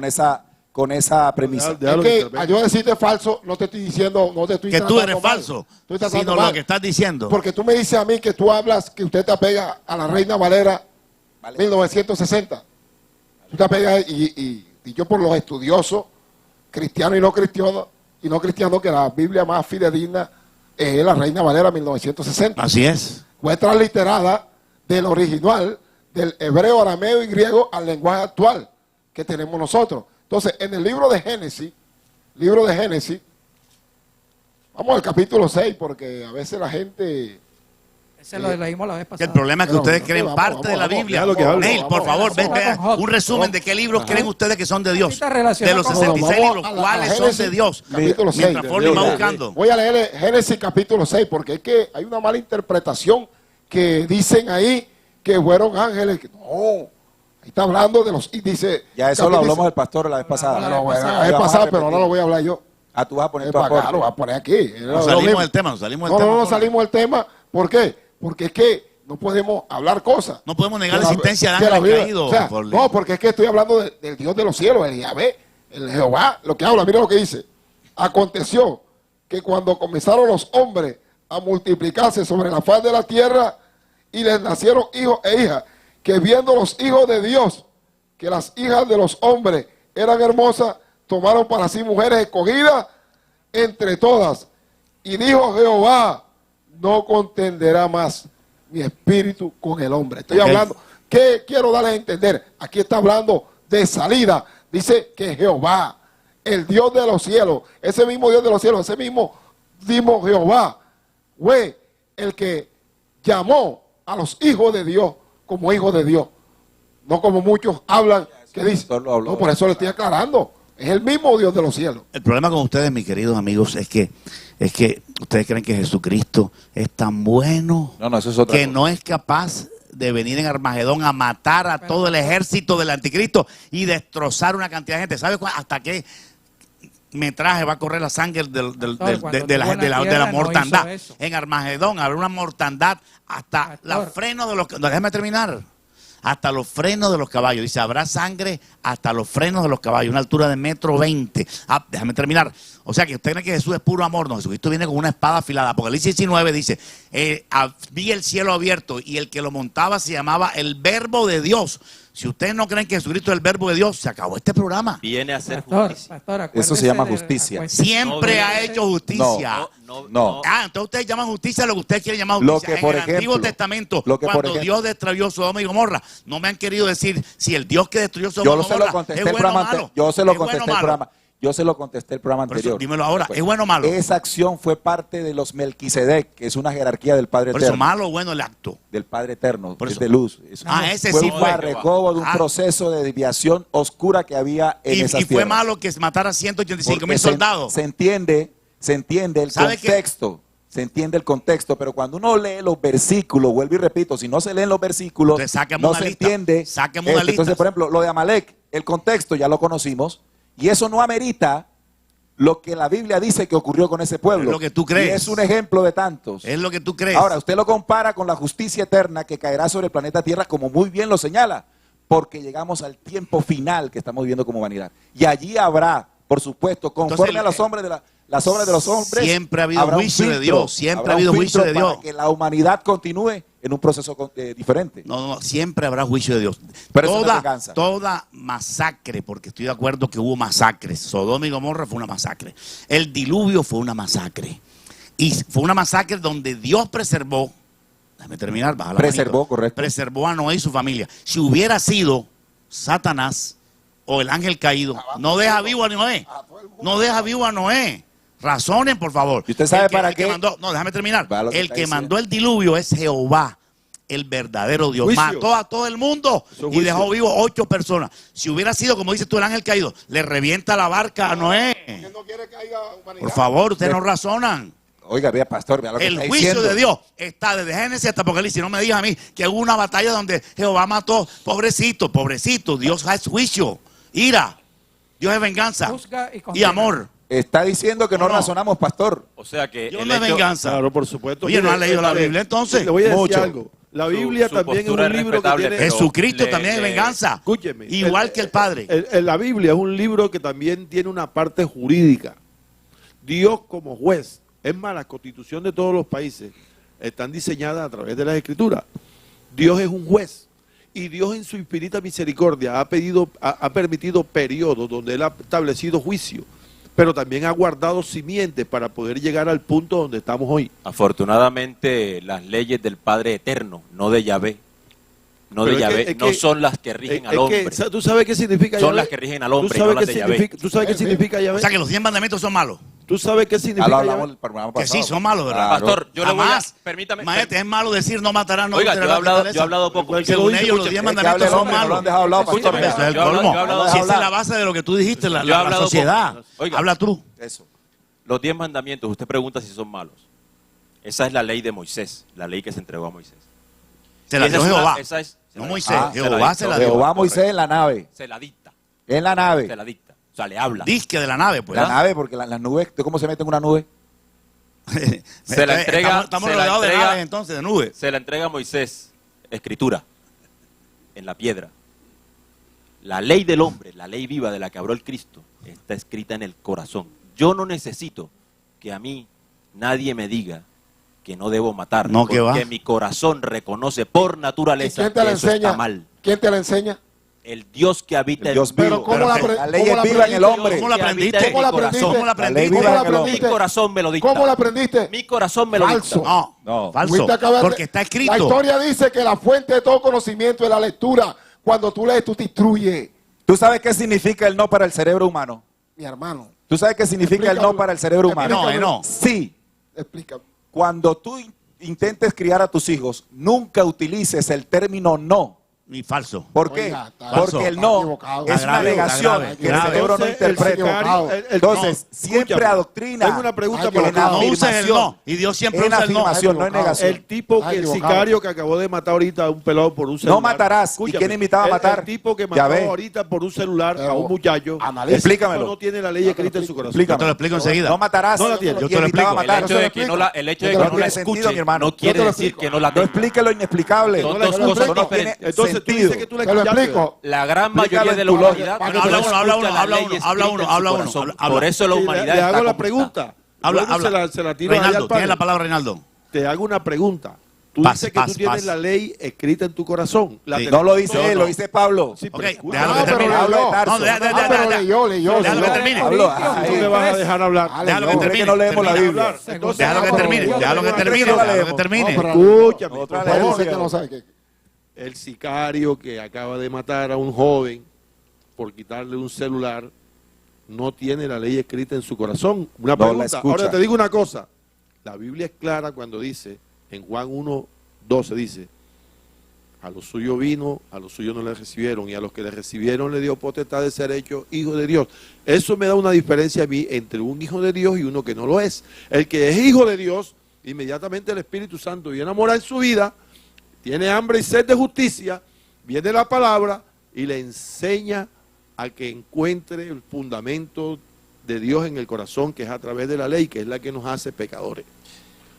con esa premisa. Déjalo- déjalo Es que intervenga. al yo decirte falso, no te estoy diciendo, no te estoy Que tú tratando eres mal. falso. Estoy tratando Sino mal. lo que estás diciendo. Porque tú me dices a mí que tú hablas, que usted te apega a la Reina Valera Vale. 1960. Tú te apegas y yo por los estudiosos, cristianos y no cristianos, que la Biblia más fidedigna es la Reina Valera 1960. Así es. Fue transliterada del original, del hebreo, arameo y griego al lenguaje actual que tenemos nosotros. Entonces, en el libro de Génesis, vamos al capítulo 6, porque a veces la gente... Ese lo leímos la vez Que pasada. el problema es que Pero, ustedes no, creen vamos, parte vamos, de la vamos, Biblia. déjalo que hable. Neil, por favor, vamos, ve vamos. un resumen de qué libros creen ustedes que son de Dios. Ahorita relaciona De los con- 66 Vamos libros, a la ¿cuáles son Génesis, de Dios? capítulo 6. Mientras Forley va buscando. Voy a leer Génesis capítulo 6, porque es que hay una mala interpretación que dicen ahí que fueron ángeles. No, ahí está hablando de los... Y dice, Ya eso lo dice- hablamos del pastor la vez pasada. No, bueno, pasada. la vez Ahí vamos a pasada, pero repetir. ahora lo voy a hablar yo. Ah, tú vas a poner tu Para acá, aporte. lo voy a poner aquí. Nos salimos del tema, nos salimos del tema. No Forley. salimos del tema. ¿Por qué? Porque es que no podemos hablar cosas. No podemos negar Que la existencia de que ángeles Biblia- caídos, o sea, Forley. no, porque es que estoy hablando del Dios de los cielos, el Yahvé, el Jehová, lo que habla. Mira lo que dice. Aconteció que cuando comenzaron los hombres a multiplicarse sobre la faz de la tierra y les nacieron hijos e hijas, que viendo los hijos de Dios, que las hijas de los hombres eran hermosas, tomaron para sí mujeres escogidas entre todas. Y dijo Jehová, no contenderá más mi espíritu con el hombre. Estoy Ok. hablando, ¿qué quiero darles a entender? Aquí está hablando de salida. Dice que Jehová, el Dios de los cielos, ese mismo Dios de los cielos, ese mismo Jehová, fue el que llamó a los hijos de Dios como hijos de Dios. No como muchos hablan que dicen. pastor lo habló. No, por eso le estoy aclarando. Es el mismo Dios de los cielos. El problema con ustedes, mis queridos amigos, es que ustedes creen que Jesucristo es tan bueno No, eso es otra que cosa. no es capaz de venir en Armagedón a matar a todo el ejército del anticristo y destrozar una cantidad de gente. ¿Sabe hasta qué metraje va a correr la sangre de la mortandad? En Armagedón habrá una mortandad hasta los frenos de los... Déjame terminar. Hasta los frenos de los caballos. Dice, habrá sangre hasta los frenos de los caballos, una altura de 1,20 m. Déjame terminar. O sea que usted cree que Jesús es puro amor. No, Jesucristo viene con una espada afilada. Apocalipsis 19 dice, vi el cielo abierto y el que lo montaba se llamaba el Verbo de Dios. Si ustedes no creen que Jesucristo es el Verbo de Dios, se acabó este programa. Viene a hacer Pastor, justicia. pastor, Eso se llama justicia. Siempre ha hecho justicia. No. Entonces ustedes llaman justicia lo que ustedes quieren llamar Lo justicia. que, por en el ejemplo, Antiguo Testamento, lo que, por cuando ejemplo, Dios destruyó Sodoma y Gomorra, no me han querido decir si el Dios que destruyó Sodoma Yo y se lo Gomorra contesté es el bueno o programa malo. Yo se lo ¿Es contesté bueno o el malo? programa. Yo se lo contesté el programa Por eso, anterior. dímelo ahora, ¿es bueno o malo? Esa acción fue parte de los Melquisedec, que es una jerarquía del Padre Por Eterno. eso, malo o bueno el acto. Del Padre Eterno, Por que eso. es de luz. Ese fue sí un fue. barrecobo de un proceso de desviación oscura que había en esas Y fue tierras. malo que matara 185.000 Porque soldados. se entiende el ¿Sabe qué? contexto. Se entiende el contexto, pero cuando uno lee los versículos, vuelvo y repito, si no se leen los versículos, Entonces, sáqueme no una se lista. entiende. Sáqueme una lista. Entonces, por ejemplo, lo de Amalek, el contexto ya lo conocimos, y eso no amerita lo que la Biblia dice que ocurrió con ese pueblo. Es lo que tú crees. Y es un ejemplo de tantos. Es lo que tú crees. Ahora, usted lo compara con la justicia eterna que caerá sobre el planeta Tierra, como muy bien lo señala, porque llegamos al tiempo final que estamos viviendo como humanidad. Y allí habrá, por supuesto, conforme Entonces, a las obras de los hombres, siempre ha habido habrá un juicio de filtro, Dios, siempre habrá ha habido un juicio filtro de Dios. para que la humanidad continúe en un proceso diferente. No, siempre habrá juicio de Dios. Pero eso no es venganza. Toda masacre, porque estoy de acuerdo que hubo masacres. Sodoma y Gomorra fue una masacre. El diluvio fue una masacre. Y fue una masacre donde Dios preservó, déjame terminar, baja la Preservó, manito. correcto. Preservó a Noé y su familia. Si hubiera sido Satanás o el ángel caído, no deja vivo a Noé. No deja vivo a Noé. Razonen, por favor. ¿Y usted sabe para el que qué? mandó, no, déjame terminar. Va lo que El está que diciendo. mandó el diluvio es Jehová, el verdadero Dios. Juicio. Mató a todo el mundo Eso es y juicio. dejó vivo 8 personas. Si hubiera sido, como dices tú, el ángel caído, le revienta la barca a Noé. ¿Quién no quiere que haya humanidad? Por favor, ustedes no razonan. Oiga, vea, pastor, vea lo que El está juicio diciendo. de Dios está desde Génesis hasta Apocalipsis. No me digas a mí que hubo una batalla donde Jehová mató. Pobrecito, pobrecito. Dios es juicio, ira. Dios es venganza Juzga y y condena. amor. Está diciendo que no, No. razonamos, pastor. O sea que Dios el no es hecho- venganza. Claro, por supuesto. Oye, ¿no Mire, has leído la Biblia entonces? Le voy a decir Mucho. algo. La Biblia Su también es postura un es libro que respetable, tiene... pero Jesucristo le- también es le- venganza. Escúcheme. Igual que el Padre. La Biblia es un libro que también tiene una parte jurídica. Dios como juez. Es más, la constitución de todos los países están diseñadas a través de las escrituras. Dios es un juez. Y Dios en su infinita misericordia ha permitido periodos donde Él ha establecido juicio, pero también ha guardado simientes para poder llegar al punto donde estamos hoy. Afortunadamente, las leyes del Padre Eterno, no de Yahvé, no Pero de es que- Yahvé, es no que- son las que rigen al hombre. ¿Tú sabes qué significa Son Yahvé? las que rigen al hombre ¿Tú y no sabes las qué de Yahvé. significa- ¿Tú sabes qué significa Yahvé? O sea que los 10 mandamientos son malos. ¿Tú sabes qué Ya significa lo hablamos Yahvé? el programa Que pasado. sí, son malos, ¿verdad? Claro. Pastor, yo le voy a... Jamás. Permítame. Imagínate, es malo decir no matarás, no Oiga, yo he adulterarás, hablado, no yo he hablado poco. Porque Según lo dice, ellos, los escuche, 10 Es que mandamientos hable el son hombre, no lo malos. han dejado hablar, pastor. Escúchame, Eso es el yo he hablado- colmo. yo he hablado- Si esa es hablar. la base de lo que tú dijiste, Yo he la hablado sociedad. poco. Oiga. Habla tú. Eso. Los 10 mandamientos, usted pregunta si son malos. Esa es la ley de Moisés, la ley que se entregó a Moisés. Se la Y esa dio es una- Jehová. esa es- se No la- Moisés, Ah, Jehová se la dio. Jehová a Moisés en la nave. Se la dicta, En la se nave. la dicta. O sea, le habla. Disque de la nave, pues. La ¿verdad? nave, porque las nubes, ¿tú cómo se mete en una nube? Se la entrega- Estamos se la rodeados de entrega- naves entonces, de nubes. Se la entrega a Moisés, escritura, en la piedra. La ley del hombre, la ley viva de la que habló el Cristo, está escrita en el corazón. Yo no necesito que a mí nadie me diga que no debo matar, No, que porque va. mi corazón reconoce por ¿Y naturaleza quién te que la eso está enseña? mal. ¿Quién te la enseña? El Dios que habita El Dios en Pero vivo. ¿cómo la apre- La ley cómo la es viva en el aprendiste? hombre. ¿Cómo la que habita aprendiste? en mi ¿Cómo la corazón. aprendiste? ¿Cómo la La ley aprendiste? viva ¿Cómo la en el hombre. Mi aprendiste? corazón me lo dicta. ¿Cómo la aprendiste? Mi corazón me lo Falso. dicta. No, No. falso. Fuiste a acabar de- Porque está escrito. La historia dice que la fuente de todo conocimiento es la lectura. Cuando tú lees, tú te instruyes. ¿Tú sabes qué significa el no para el cerebro humano? Mi hermano, ¿Tú sabes qué significa el no Explícame. para el cerebro humano? No, no. Sí. explícame. Cuando tú intentes criar a tus hijos, nunca utilices el término no. Ni falso. ¿Por qué? Oiga, está Porque el está no equivocado. es Está una grave, negación está que el grave. cerebro no Entonces, el interpreta. sicario- Entonces, siempre escúchame, adoctrina. tengo una pregunta Ay, para equivocado. No uses el afirmación. no. Y Dios siempre En usa el no. afirmación, no en Equivocado. negación. El tipo Está que el equivocado. sicario que acabó de matar ahorita a un pelado por un celular. No matarás. ¿Y Escúchame, quién invitaba a matar? El tipo que Ya mató ve. ahorita por un celular a Pero, un muchacho. analiza. Explícamelo. No tiene la ley escrita en su corazón. Yo te lo explico enseguida. No matarás. No la tiene. Yo ¿Quién te lo invitaba a explico. El matar? hecho de que no la, el hecho de Yo que te lo no la explico, escuche mi hermano. no quiere Yo te lo decir explico. que no la No tenga. explique lo inexplicable. Son No dos le- cosas no, diferentes. Entonces, entonces tú sentido. dices que tú le Te lo escuchaste. explico. La gran Explícalo mayoría en de la tu lógica. humanidad Habla no uno, escucha habla uno, la habla ley uno, escrita habla en uno, su habla uno, corazón. habla. Por eso la Sí, humanidad le está hago la como pregunta. Habla, Luego habla. se la tiro ahí al Reinaldo, tiene panel. la palabra Reinaldo. Te hago una pregunta. Tú Pase, dices que tú pase, tienes pase. la ley escrita en tu corazón. La Sí. tenés- No lo dice No, él, no. lo dice Pablo. Sí, Ok, pero escucha. déjalo que Ah, pero termine. Pablo de Tarso. No, Pero leyó. Déjalo que termine. Pablo, Tú me vas a dejar hablar. Déjalo que ¿Por qué termine. no leemos la termina. Biblia? Hablar. Entonces, Déjalo que pero termine, yo- déjalo que yo- termine, yo- yo- déjalo que yo- termine. Escúchame, Otra por ley. favor. Parece que no sabe qué. El sicario que acaba de matar a un joven por quitarle un celular no tiene la ley escrita en su corazón. Una No la pregunta. escucha. Ahora te digo una cosa. La Biblia es clara cuando dice, en Juan 1:12 dice, a los suyos vino, a los suyos no le recibieron, y a los que le recibieron le dio potestad de ser hecho hijo de Dios. Eso me da una diferencia a mí entre un hijo de Dios y uno que no lo es. El que es hijo de Dios, inmediatamente el Espíritu Santo viene a morar en su vida, tiene hambre y sed de justicia, viene la palabra y le enseña a que encuentre el fundamento de Dios en el corazón, que es a través de la ley, que es la que nos hace pecadores.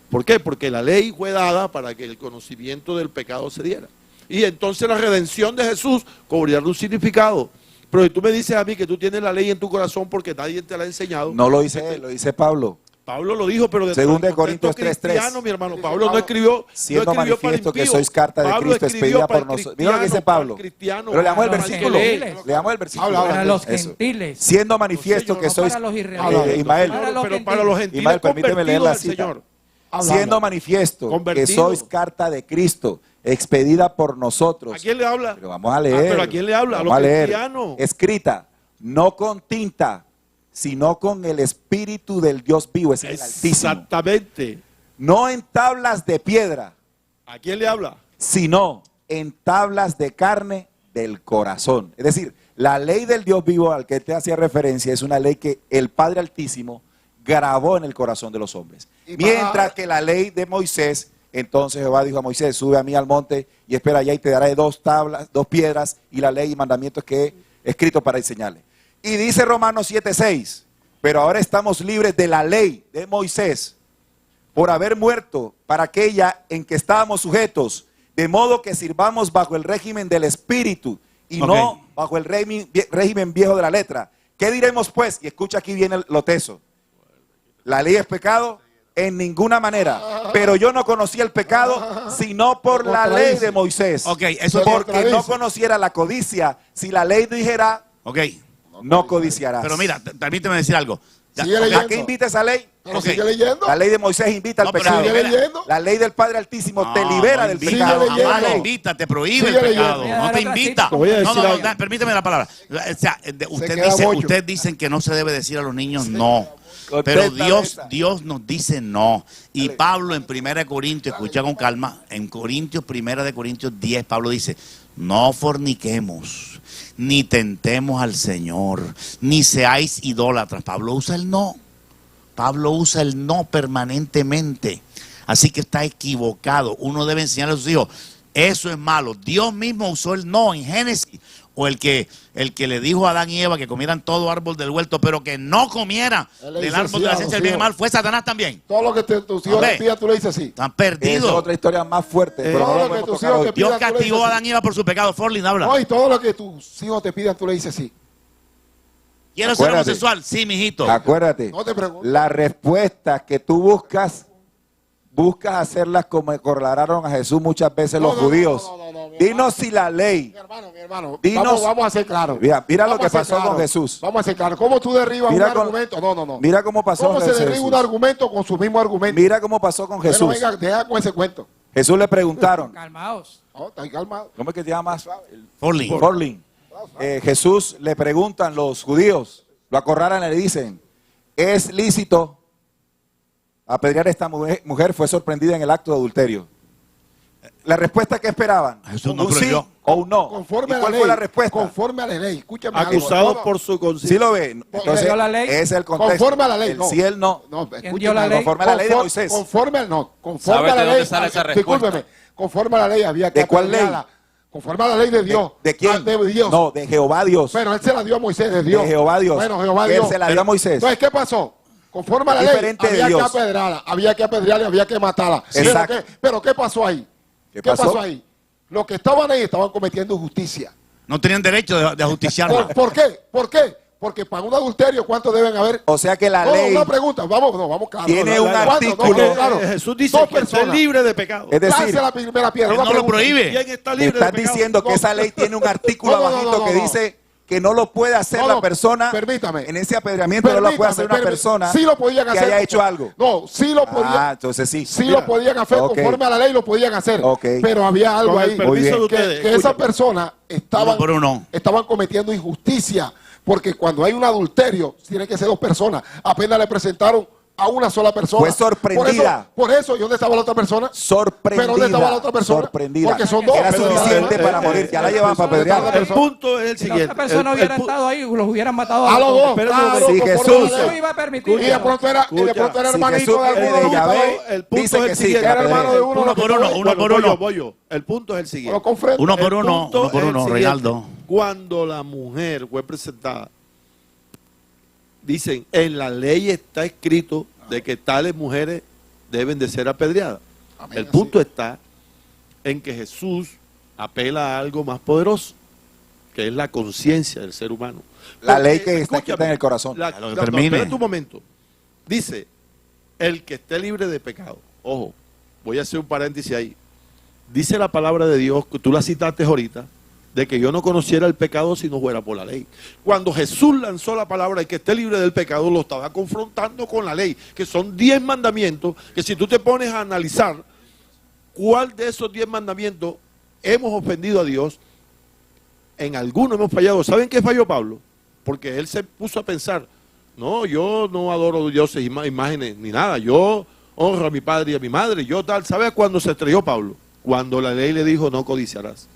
¿Por qué? Porque la ley fue dada para que el conocimiento del pecado se diera. Y entonces la redención de Jesús cobraría un significado. Pero si tú me dices a mí que tú tienes la ley en tu corazón porque nadie te la ha enseñado. No lo dice él, lo dice Pablo. Pablo lo dijo, pero Segunda de del contexto Corintios 3:3. cristiano, mi hermano. Pablo no escribió. Siendo no escribió para manifiesto que impíos. sois carta de Pablo Cristo escribió expedida para por el nosotros. Mira lo que dice cristiano, Pablo. para el cristiano, Pero leamos el para versículo. gentiles. Leamos el versículo. Habla, Para los Eso. gentiles. Siendo manifiesto No, que no sois. para los israelitas. Ismael, Para los pero para los gentiles Ismael, permíteme leer la convertidos al cita. Señor. Siendo manifiesto que Convertido. sois carta de Cristo, expedida por nosotros. ¿A quién le habla? Pero vamos a leer. ¿Pero a quién le habla? A Vamos los a leer. cristianos. Escrita, no con tinta, sino con el Espíritu del Dios vivo, es el Altísimo. Exactamente. No en tablas de piedra, ¿A quién le habla? sino en tablas de carne del corazón. Es decir, la ley del Dios vivo al que te hacía referencia es una ley que el Padre Altísimo grabó en el corazón de los hombres. Y Mientras para- que la ley de Moisés, entonces Jehová dijo a Moisés, sube a mí al monte y espera allá y te daré 2 tablas, 2 piedras y la ley y mandamientos que he escrito para enseñarle. Y dice Romanos 7:6, pero ahora estamos libres de la ley de Moisés por haber muerto para aquella en que estábamos sujetos, de modo que sirvamos bajo el régimen del Espíritu y Ok. no bajo el régimen viejo de la letra. ¿Qué diremos pues? Y escucha, aquí viene lo teso. ¿La ley es pecado? En ninguna manera. Pero yo no conocía el pecado sino por la ley de Moisés. Ok, eso Porque no contradice. conociera la codicia. Si la ley dijera, Ok, no codiciarás. pero mira, permíteme decir algo. Ya, Sigue ok, leyendo. ¿A qué invita esa ley? Pero Ok. sigue leyendo. La ley de Moisés invita al No, pero pecado. sigue leyendo. La ley del Padre Altísimo te No, libera no del invita, pecado. Sigue leyendo. jamás invita, te prohíbe Sigue el pecado, leyendo. no te Otra invita. cita. Voy a decir No, no, algo. permíteme la palabra. O sea, queda bocho. ustedes dicen que no se debe decir a los niños no. Pero Contesta Dios, esa. Dios nos dice no. Y Pablo en 1 Corintios, escucha con calma, en Corintios, 1 Corintios 10, Pablo dice, no forniquemos, ni tentemos al Señor, ni seáis idólatras. Pablo usa el no. Pablo usa el no permanentemente. Así que está equivocado. Uno debe enseñarle a sus hijos, eso es malo. Dios mismo usó el no en Génesis. O el que le dijo a Adán y Eva que comieran todo árbol del huerto, pero que no comieran Él le del dice árbol sí de la a ciencia los del bien y hijos. mal, fue Satanás también. Todo lo que tus hijos Hombre. te pidan, tú le dices sí. Están Esa es perdidos. otra historia más fuerte. pero no todo la lo que podemos tus tocar hijos hoy. te Dios pidan, tú le castigó dices a Adán y Eva por su pecado. Forlin, habla. No, y todo lo que tus hijos te pidan, tú le dices sí. ¿Quiero ser Acuérdate. homosexual? Sí, mijito. Acuérdate, No te pregunto. la respuesta que tú buscas hacerlas como corralaron a Jesús muchas veces No, los no, no, judíos. no, no, no, mi Dinos hermano. si la ley. Mi hermano. Dinos- Vamos a ser claros. Mira lo Vamos que a ser pasó con claros. Jesús. Vamos a ser claros. ¿Cómo tú derribas Mira un con- argumento? No. Mira cómo pasó ¿Cómo con se derriba Jesús. un argumento con su mismo argumento? Mira cómo pasó con Bueno, Jesús. venga, deja con ese cuento. Jesús le preguntaron, Calmaos. No, está calmado. ¿cómo es que te llamas? Forlin. Forlin. Jesús le preguntan los judíos, lo acorralan y le dicen, ¿es lícito apedrear a esta mujer? Fue sorprendida en el acto de adulterio. La respuesta que esperaban, Jesús no un sí prohibió. o un no. Conforme ¿Y a la cuál ley. fue la respuesta? Conforme a la ley. Escúchame Acusados algo. por su ¿Sí conciencia. lo ve? Entonces, dio la ley? ese es el contexto. Conforme a la ley, El no. sí, el no. No, ¿Quién escúchame dio la algo. ley? Conforme a la ley de Moisés. Conforme al no. Conforme ¿Sabe a la de dónde ley. sale esa respuesta? Discúlpeme. Conforme a la ley había que ¿De cuál ley? apedrearla. Conforme a la ley de Dios. ¿De quién? Ah, de Dios. No, de Jehová Dios. Bueno, él se la dio a Moisés, de Dios. De Jehová Dios. Bueno, Jehová Él Dios. se la dio a Moisés. Entonces, ¿qué pasó? Conforme a la ley, Diferente de había que Dios. apedrearla, había que apedrearla, había que matarla. Exacto. Pero ¿qué pasó ahí? ¿Qué ¿Qué pasó? pasó ahí? Los que estaban ahí estaban cometiendo injusticia. No tenían derecho de ajusticiarla. ¿Por qué? ¿Por qué? Porque para un adulterio, ¿cuántos deben haber? O sea que la No, ley una pregunta, vamos claro. tiene un ¿Cuántos? artículo. Claro. Jesús dice Dos que está personas. libre de pecado. Es decir, Lanza la primera piedra. Él una no lo pregunta. prohíbe. ¿Quién está me libre de estás pecado? diciendo que esa ley tiene un artículo abajito que dice que no lo puede hacer No, la no, persona. permítame. En ese apedreamiento no lo puede hacer una persona sí lo podían que hacer, haya hecho algo. No, sí lo podían. Entonces sí. Sí Mira, lo podían hacer, ok. conforme a la ley lo podían hacer. Ok. Pero había algo Con el ahí permiso bien. de ustedes, que esas escúchame. personas Uno por uno. estaban cometiendo injusticia. Porque cuando hay un adulterio, tienen que ser dos personas. Apenas le presentaron a una sola persona. Fue sorprendida. Por eso, ¿y dónde estaba la otra persona? Sorprendida. ¿Pero dónde estaba la otra persona? Sorprendida. Porque son dos. Era Pero- suficiente para morir. Ya la llevaban para apedrear. El punto es el Si la siguiente. otra persona El hubiera pu- estado ahí, los hubieran matado A los dos. Espérate un Claro, momento. Sí, conforme a la Jesús. ley. No iba a permitir. Y de pronto era, Escucha. hermanito Si de Jesús, alguno de los que Yahvé, estaba ahí. el punto dice es que el sí, siguiente. que Era hermano de uno. Uno por uno, uno por uno. Voy yo. El punto es el siguiente. Lo confronto. Uno por El uno, punto uno por es el uno, siguiente. Reinaldo. Cuando la mujer fue presentada, dicen, en la ley está escrito de que tales mujeres deben de ser apedreadas. Amén, El así. punto está en que Jesús apela a algo más poderoso, que es la conciencia del ser humano. La Porque, ley que está escúchame, escrita en el corazón. A lo que termine. espérate un momento. Dice, el que esté libre de pecado. Ojo, voy a hacer un paréntesis ahí. Dice la palabra de Dios, que tú la citaste ahorita, de que yo no conociera el pecado si no fuera por la ley. Cuando Jesús lanzó la palabra de que esté libre del pecado, lo estaba confrontando con la ley, que son 10 mandamientos, que si tú te pones a analizar cuál de esos 10 mandamientos hemos ofendido a Dios, en alguno hemos fallado. ¿Saben qué falló Pablo? Porque él se puso a pensar, no, yo no adoro dioses, imágenes, ni nada, yo honro a mi padre y a mi madre, yo tal. ¿Sabe cuándo se estrelló Pablo? Cuando la ley le dijo, no codiciarás.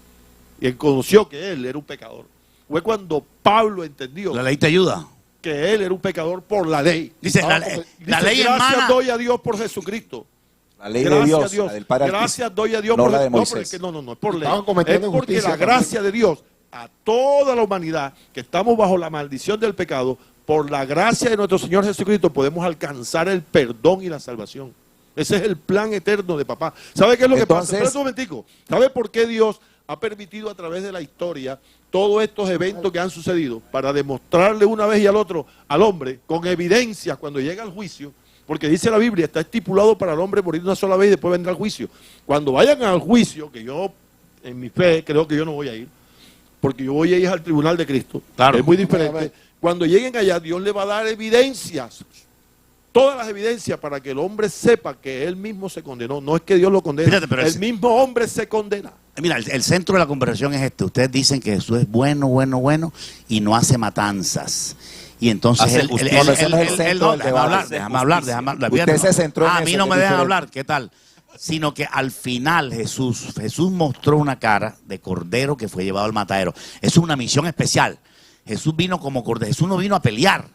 Y él conoció que él era un pecador. Fue cuando Pablo entendió La ley te ayuda. que él era un pecador por la ley. Dice, la Dice, ley gracias hermana. doy a Dios por Jesucristo. La ley de Gracias Dios, a Dios. la del Padre Gracias Altísimo. doy a Dios No por la de no, Moisés. no es por ley. Estaban cometiendo Es porque injusticia la gracia de Dios a toda la humanidad, que estamos bajo la maldición del pecado, por la gracia de nuestro Señor Jesucristo podemos alcanzar el perdón y la salvación. Ese es el plan eterno de papá. ¿Sabe qué es lo que pasa? Entonces- Espera un momentico. ¿Sabe por qué Dios ha permitido a través de la historia todos estos eventos que han sucedido para demostrarle una vez y al otro al hombre con evidencia cuando llega al juicio? Porque dice la Biblia, está estipulado para el hombre morir una sola vez y después vendrá el juicio. Cuando vayan al juicio, que yo en mi fe creo que yo no voy a ir, porque yo voy a ir al tribunal de Cristo, Claro. es muy diferente. Cuando lleguen allá, Dios le va a dar evidencias, todas las evidencias para que el hombre sepa que él mismo se condenó. No es que Dios lo condene, Fíjate, pero el mismo hombre se condena. Mira, el centro de la conversación es este. Ustedes dicen que Jesús es bueno y no hace matanzas. Y entonces Hace él, justicia. No, ese no es el centro del debate. déjame hablar. Usted Fíjate, se centró en a mí eso, no que me es dejan diferente. hablar, ¿qué tal? Sino que al final Jesús mostró una cara de cordero que fue llevado al matadero. Es una misión especial. Jesús vino como cordero. Jesús no vino a pelear.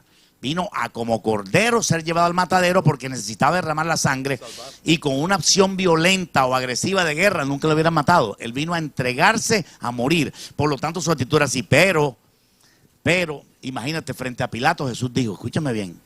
Vino a como cordero ser llevado al matadero porque necesitaba derramar la sangre y con una acción violenta o agresiva de guerra nunca lo hubieran matado. Él vino a entregarse a morir. Por lo tanto su actitud era así. Pero, imagínate, frente a Pilato Jesús dijo, escúchame bien.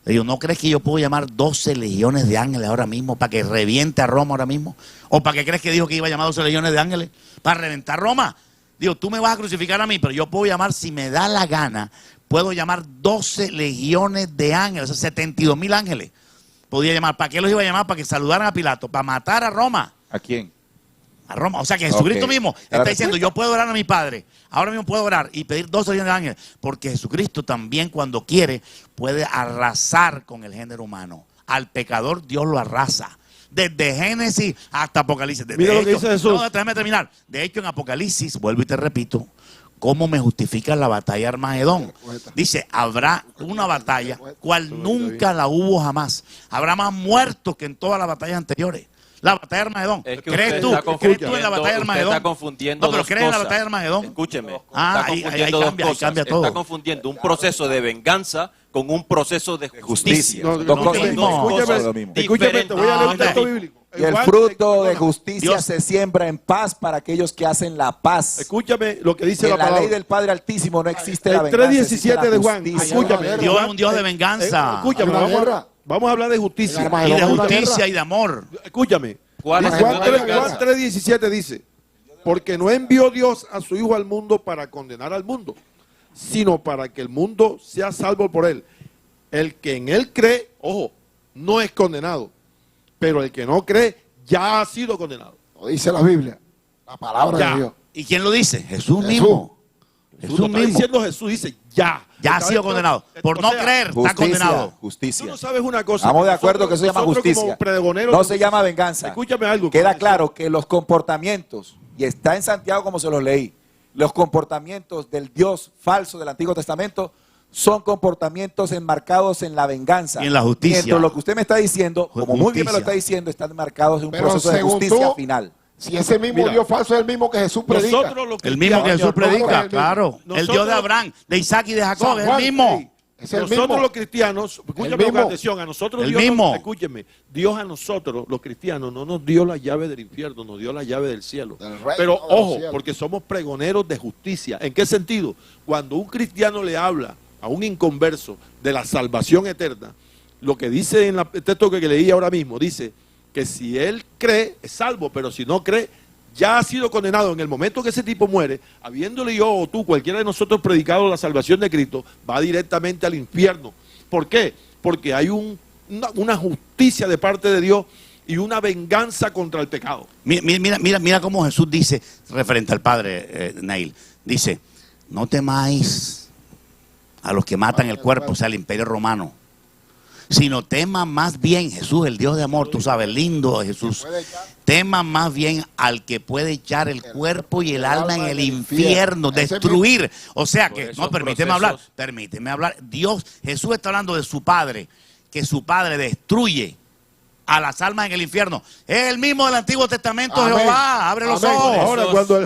Le digo, ¿no crees que yo puedo llamar 12 legiones de ángeles ahora mismo para que reviente a Roma ahora mismo? ¿O para qué crees que dijo que iba a llamar 12 legiones de ángeles? ¿Para reventar Roma? Digo, tú me vas a crucificar a mí, pero yo puedo llamar, si me da la gana, puedo llamar 12 legiones de ángeles, o sea, 72,000 ángeles. Podía llamar. ¿Para qué los iba a llamar? Para que saludaran a Pilato, para matar a Roma. ¿A quién? A Roma. O sea que Jesucristo Ok. mismo La está diciendo, respuesta. yo puedo orar a mi Padre. Ahora mismo puedo orar y pedir 12 legiones de ángeles. Porque Jesucristo también cuando quiere puede arrasar con el género humano. Al pecador Dios lo arrasa. Desde Génesis hasta Apocalipsis. Mira lo que dice Jesús. No, déjame terminar. De hecho en Apocalipsis, vuelvo y te repito, ¿cómo me justifica la batalla de Armagedón? Dice, habrá una batalla cual nunca la hubo jamás. Habrá más muertos que en todas las batallas anteriores. La batalla de Armagedón. Es que ¿Crees usted tú? está ¿Crees tú en la batalla de usted Armagedón? está confundiendo No, pero dos ¿crees en la cosas. batalla de Armagedón? Escúcheme. Ah, está ahí confundiendo dos cambia, ahí cosas. cambia todo. Está confundiendo un proceso de venganza con un proceso de justicia. No, No, dos no, cosas mismo. diferentes. escúchame, escúchame, te voy a leer un texto bíblico. Y el Igual- fruto de no, justicia Dios- se siembra en paz para aquellos que hacen la paz. Escúchame lo que dice En la la palabra. ley del Padre Altísimo no existe la El venganza, existe 3:17 la de Juan. justicia. Escúchame. Dios es un Dios de venganza. Escúchame, Hay una vamos guerra. vamos a hablar de justicia. En Y Armagedón de hay una justicia guerra. y de amor. Escúchame. ¿Cuál es Juan el Dios de 3:17 venganza? dice. Porque no envió Dios a su Hijo al mundo para condenar al mundo, sino para que el mundo sea salvo por él. El que en él cree, ojo, no es condenado, pero el que no cree ya ha sido condenado. Lo dice la Biblia, la palabra Ya. de Dios. ¿Y quién lo dice? Jesús Jesús. mismo. Jesús lo está diciendo, Jesús dice, ya. Ya ha sido condenado. Por no creer, está condenado. Tú Justicia. no sabes una cosa. Estamos de acuerdo que eso se llama nosotros como justicia. pregoneros No de se justicia. llama venganza. Escúchame algo. Queda claro que los comportamientos, y está en Santiago como se los leí, los comportamientos del Dios falso del Antiguo Testamento son comportamientos enmarcados en la venganza. Y en la justicia. Mientras lo que usted me está diciendo, como muy bien me lo Justicia. está diciendo, están enmarcados en un Pero proceso de según justicia tú, final. Si ese mismo Mira, Dios falso es el mismo que Jesús predica. Nosotros los El mismo que Jesús cristianos, predica, el mismo. claro. El Nosotros- Dios de Abraham, de Isaac y de Jacob, San es el Juan, mismo. sí. Es el nosotros mismo. los cristianos, escúchame mismo. con atención, a nosotros El Dios, mismo. escúcheme, Dios a nosotros, los cristianos, no nos dio la llave del infierno, nos dio la llave del cielo. Del reino Pero de los ojo, cielos. porque somos pregoneros de justicia. ¿En qué sentido? Cuando un cristiano le habla a un inconverso de la salvación eterna, lo que dice en el texto que leí ahora mismo, dice que si él cree, es salvo, pero si no cree, ya ha sido condenado. En el momento que ese tipo muere, habiéndole yo o tú, cualquiera de nosotros predicado la salvación de Cristo, va directamente al infierno. ¿Por qué? Porque hay una justicia de parte de Dios y una venganza contra el pecado. Mira cómo Jesús dice, referente al Padre, Neil, dice, no temáis a los que matan el cuerpo, o sea, el imperio romano, sino teman más bien, Jesús, el Dios de amor, tú sabes, lindo Jesús, teman más bien al que puede echar el cuerpo y el alma en el infierno, Ese destruir. O sea Por que, esos no, permíteme hablar. Dios, Jesús está hablando de su Padre, que su Padre destruye a las almas en el infierno. Es el mismo del Antiguo Testamento, Amén. Jehová, abre los Amén. ojos. Ahora, cuando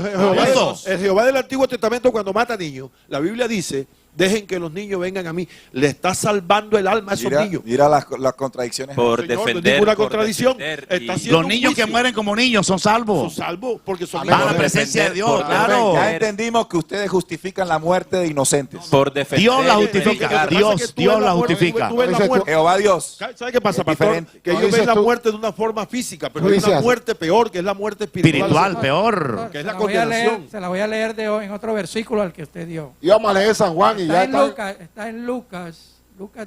Eso. el Jehová del Antiguo Testamento, cuando mata niños, la Biblia dice, dejen que los niños vengan a mí. Le está salvando el alma a esos niños. Mira las contradicciones. Por Señor, no es defender, ninguna por contradicción. defender Está y- haciendo Los un niños que juicio. mueren como niños son salvos. Son salvos porque son Amén. Van a hijos la de presencia de Dios, por claro. Ya entendimos que ustedes justifican la muerte de inocentes. por defender Dios la y justifica. predicar. Dios, Lo que pasa es que tú Dios ves la muerte, justifica. tú ves la Dices tú, muerte. Jehová Dios. ¿Sabes qué pasa, Es pastor? diferente. Que No, ellos dices ven la tú. muerte de una forma física, pero Tú es una dices- muerte peor, que es la muerte espiritual. Espiritual, peor. Que es Se la la voy a leer, condenación. se la voy a leer en otro versículo al que usted dio. Íbamos a leer San Juan y ya Está en Lucas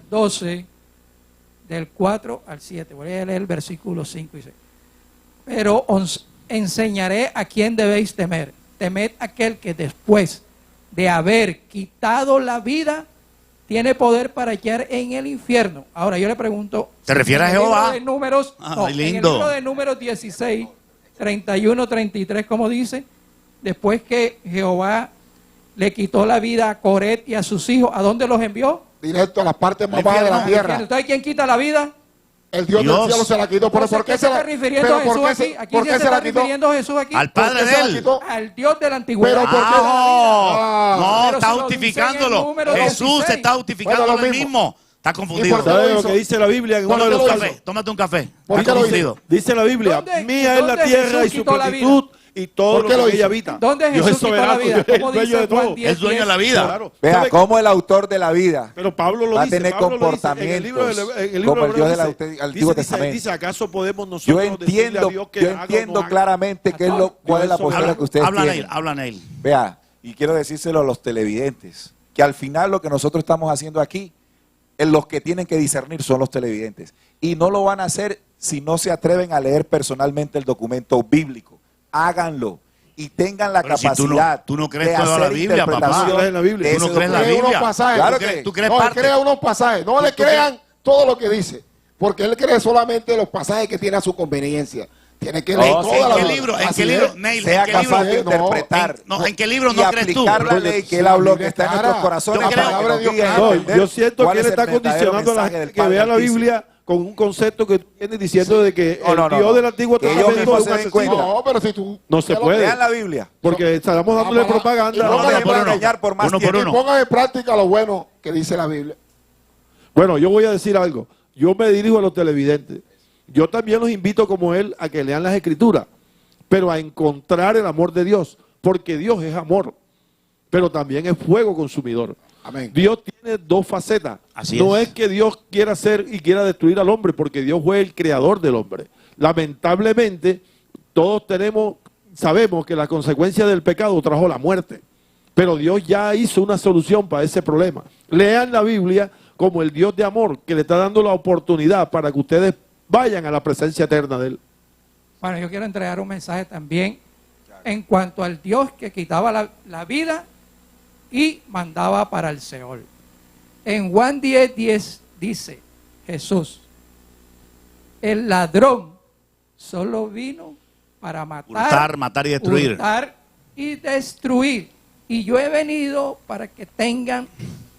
12, del 4 al 7. Voy a leer el versículo 5 y 6. Pero os enseñaré a quién debéis temer. Temed aquel que después de haber quitado la vida, tiene poder para echar en el infierno. Ahora yo le pregunto. ¿Te refieres a en el libro Jehová? de Números, Ah, no, lindo. en el libro de Números 16, 31, 33, como dice, después que Jehová le quitó la vida a Coret y a sus hijos, ¿a dónde los envió? directo a las partes más bajas de la tierra. ¿Sabe quién quita la vida? El Dios del Dios. cielo se la quitó. ¿Pero Entonces, por qué ¿qué se la está refiriendo pero Jesús por qué aquí? se- ¿A por quién qué se se está la quitó? refiriendo Jesús aquí? Al ¿Por Padre qué de se la él. quitó? Al Dios de la antigüedad. Pero ¿por qué? Ah, Pero no, si está lo dice en el justificándolo. número Jesús 16. se está justificando Bueno, lo él mismo. mismo. Está ¿Y confundido. por qué ¿Sabes lo lo hizo? que dice la Biblia en ¿Por uno qué de lo los hizo? casos? Tómate un café. ¿Por Está qué lo hizo? confundido. Dice la Biblia, ¿Dónde- mía es la dónde tierra Jesús y su quitó la vida? plenitud y todo ¿Por lo qué que lo en ella hizo? habita. ¿Dónde Dios Jesús es quitó la soberano, vida? Dios es ¿Cómo el dueño dice de Juan todo. 10? Es dueño de la vida. Claro. Vea ¿Sabe? cómo el autor de la vida Pero Pablo lo va a dice, tener Pablo lo dice en el libro comportamientos en el libro como el Dios del dice, Antiguo Testamento. dice, ¿acaso podemos Yo nosotros decirle a entiendo, Dios que yo haga o entiendo no haga? claramente qué es cuál es la postura que ustedes Habla tienen. Neil, habla Neil. Vea, y quiero decírselo a los televidentes, que al final lo que nosotros estamos haciendo aquí, los que tienen que discernir son los televidentes. Y no lo van a hacer si no se atreven a leer personalmente el documento bíblico. Háganlo y tengan la Pero si capacidad tú no crees de toda hacer la Biblia, papá. interpretación ¿Tú crees en la Biblia? de ¿Tú no ese crees la documento. Biblia? unos pasajes. Claro ¿Tú crees- que tú crees No, él parte? crea unos pasajes. No le crean todo lo que dice. Porque él cree solamente los pasajes que tiene a su conveniencia. Tiene que leer No, toda sí, la ¿En qué Biblia. libro? ¿En Así qué libro? es. Neil, sea ¿en qué capaz libro? de interpretar ¿En qué libro y no crees tú? aplicar la ley que él habló que está en Clara. nuestros corazones Yo creo- para que la nos Biblia guíe a No, entender yo siento cuál que él es está el verdadero condicionando a la mensaje gente del que Padre vea la Altísimo. Biblia con un concepto que tiene diciendo de que No, no, el no, Dios no. del Antiguo Que ellos Testamento mismos es se un den asesino. cuenta. No, pero si tú... No se ya lo- puede. Lean la Biblia. Porque estamos dándole Vamos a- propaganda. No, No me me por van a uno. engañar por más Uno por tiempo. uno. Y pongan en práctica lo bueno que dice la Biblia. Bueno, yo voy a decir algo. Yo me dirijo a los televidentes. Yo también los invito como él a que lean las Escrituras, pero a encontrar el amor de Dios, porque Dios es amor, pero también es fuego consumidor. Amén. Dios tiene dos facetas. Así no es. es que Dios quiera hacer y quiera destruir al hombre, porque Dios fue el creador del hombre. Lamentablemente, todos tenemos sabemos que la consecuencia del pecado trajo la muerte, pero Dios ya hizo una solución para ese problema. Lean la Biblia como el Dios de amor que le está dando la oportunidad para que ustedes vayan a la presencia eterna de Él. Bueno, yo quiero entregar un mensaje también en cuanto al Dios que quitaba la vida y mandaba para el Seol. En Juan 10:10 dice Jesús, el ladrón solo vino para matar y destruir. hurtar y destruir. Y yo he venido para que tengan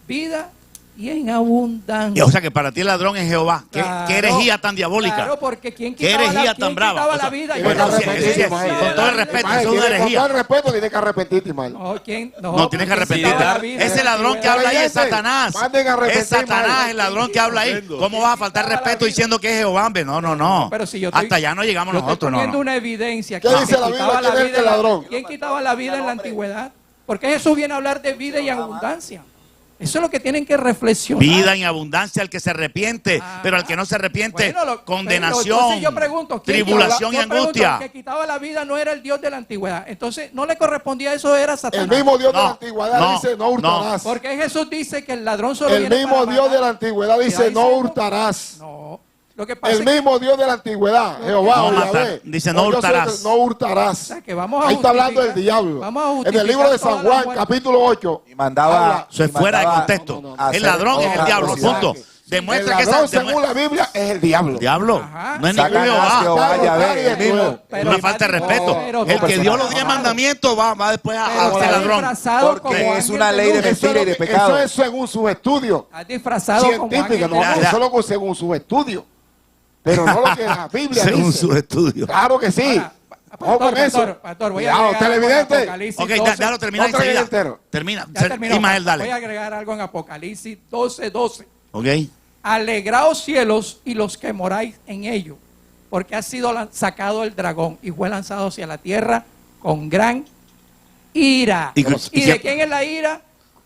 vida y en abundancia. O sea que para ti el ladrón es Jehová. Claro, ¿Qué herejía tan diabólica? Claro, porque ¿quién ¿Qué quitaba herejía la, tan brava? quitaba O sea, la vida? bueno, Tiene que sí, arrepentirse, sí, con todo el respeto, eso es una Con herejía. todo el respeto, tiene que arrepentirte, Ismael. No, ¿quién? No, tienes que porque arrepentirte. quitaba la vida Ese de la ladrón que antigüedad. habla ahí es Satanás. Manden a arrepentir, Es Satanás madre. el ladrón que habla ahí. ¿Cómo vas a faltar respeto diciendo que es Jehová? Hombre? No, no, no. Pero si yo estoy- Hasta allá no llegamos Yo estoy nosotros, no. poniendo no. una evidencia. ¿Qué que dice la quitaba Biblia? ¿Quién es el ladrón? ¿Quién quitaba la vida en la antigüedad? Porque Jesús viene a hablar de vida y abundancia. Eso es lo que tienen que reflexionar. Vida en abundancia al que se arrepiente, pero al que no se arrepiente, Bueno, pero condenación, entonces yo pregunto, ¿quién tribulación y yo pregunto, angustia. el que quitaba la vida no era el Dios de la antigüedad. Entonces no le correspondía eso, era Satanás. El mismo Dios de No, la antigüedad no, dice no hurtarás. Porque Jesús dice que el ladrón solo El viene mismo para Dios matar. de la antigüedad dice Cuidado no diciendo- hurtarás. No. Lo que pasa El es que, mismo Dios de la antigüedad, Jehová, No o matar. Yahvé. Dice, no yo sé hurtarás. que no hurtarás. o sea, que vamos a Ahí está hablando del justificar- diablo. vamos a En justificar el libro de todas San las Juan, muertes. capítulo 8. Y mandaba... Eso es y fuera de mandaba contexto. no, hacer El ladrón es el otra diablo, cosa. punto. El Demuestra que ladrón, esa, según la Biblia, es el diablo. diablo. Ajá. No es ningún Satanás, Jehová. Jehová, Yahvé, el mismo. Es una falta de respeto. pero- El que dio los 10 pero- mandamientos va después a Pero ser está ladrón. disfrazado Porque como es ángel una ley de luz. mentira y de pecado. Eso es según sus estudios Está disfrazado como ángel científicos, de no, Ya, luz. ya. eso es según sus estudios. Pero no lo que la Biblia Según dice. sus estudios. Claro que sí. Ahora, Ojo con eso. Pastor, voy a Cuidado, agregar algo en televidente. Apocalipsis Ok, 12. déjalo terminar No traigan enseguida. entero. Termina. Ya terminó. Ismael, Voy a dale. agregar algo en Apocalipsis 12:12. Ok. Alegraos cielos y los que moráis en ellos, porque ha sido sacado el dragón y fue lanzado hacia la tierra con gran ira. ¿Y ¿Y, qué- de quién es la ira?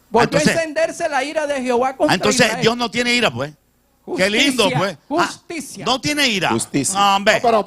Volvió entonces- a encenderse la ira de Jehová contra Entonces Israel. Dios no tiene ira, pues. Qué Justicia, lindo, pues. Justicia. No tiene ira. Justicia. No, hombre. Pero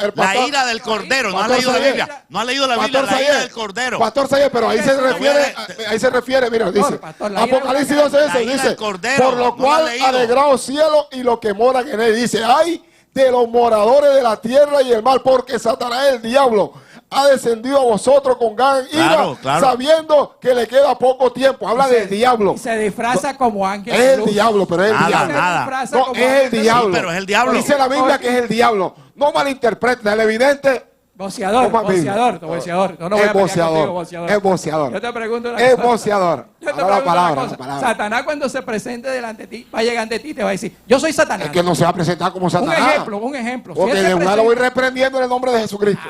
el La pastor, ira del cordero. No ha Pastor leído la Sayed. Biblia. No ha leído la Biblia. Pastor La ira Sayed. del cordero. Pastor Sayed, pero ahí se Te voy a refiere, mira, dice, pastor, la ira Apocalipsis del 12, La eso ira dice, del Cordero, por no lo lo cual ha leído. alegraos cielos y los que moran en él. Dice, ay de los moradores de la tierra y el mar, porque Satanás el diablo ha descendido a vosotros con gran ira, Claro, claro. sabiendo que le queda poco tiempo. Habla del diablo. Y se disfraza como ángel Es de el luz. diablo, pero es el Nada, diablo. Se nada. disfraza No, como es el ángel de luz. diablo. Sí, pero es el diablo. Dice la Biblia que es el diablo. No malinterpreten, el evidente Boceador, Toma Biblia. boceador, boceador. Yo no voy es a pelear contigo, boceador. boceador. Es boceador. Yo te pregunto una Es cosa. boceador. Yo te Ahora pregunto una la cosa. palabra. Satanás cuando se presente delante de ti, va a llegar ante ti y te va a decir, yo soy Satanás. Es que no se va a presentar como un Satanás. ejemplo, un ejemplo. Si Porque él se de una lo presenta- voy reprendiendo en el nombre de Jesucristo.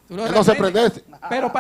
Tú lo Él no se reprendes. prende. Pero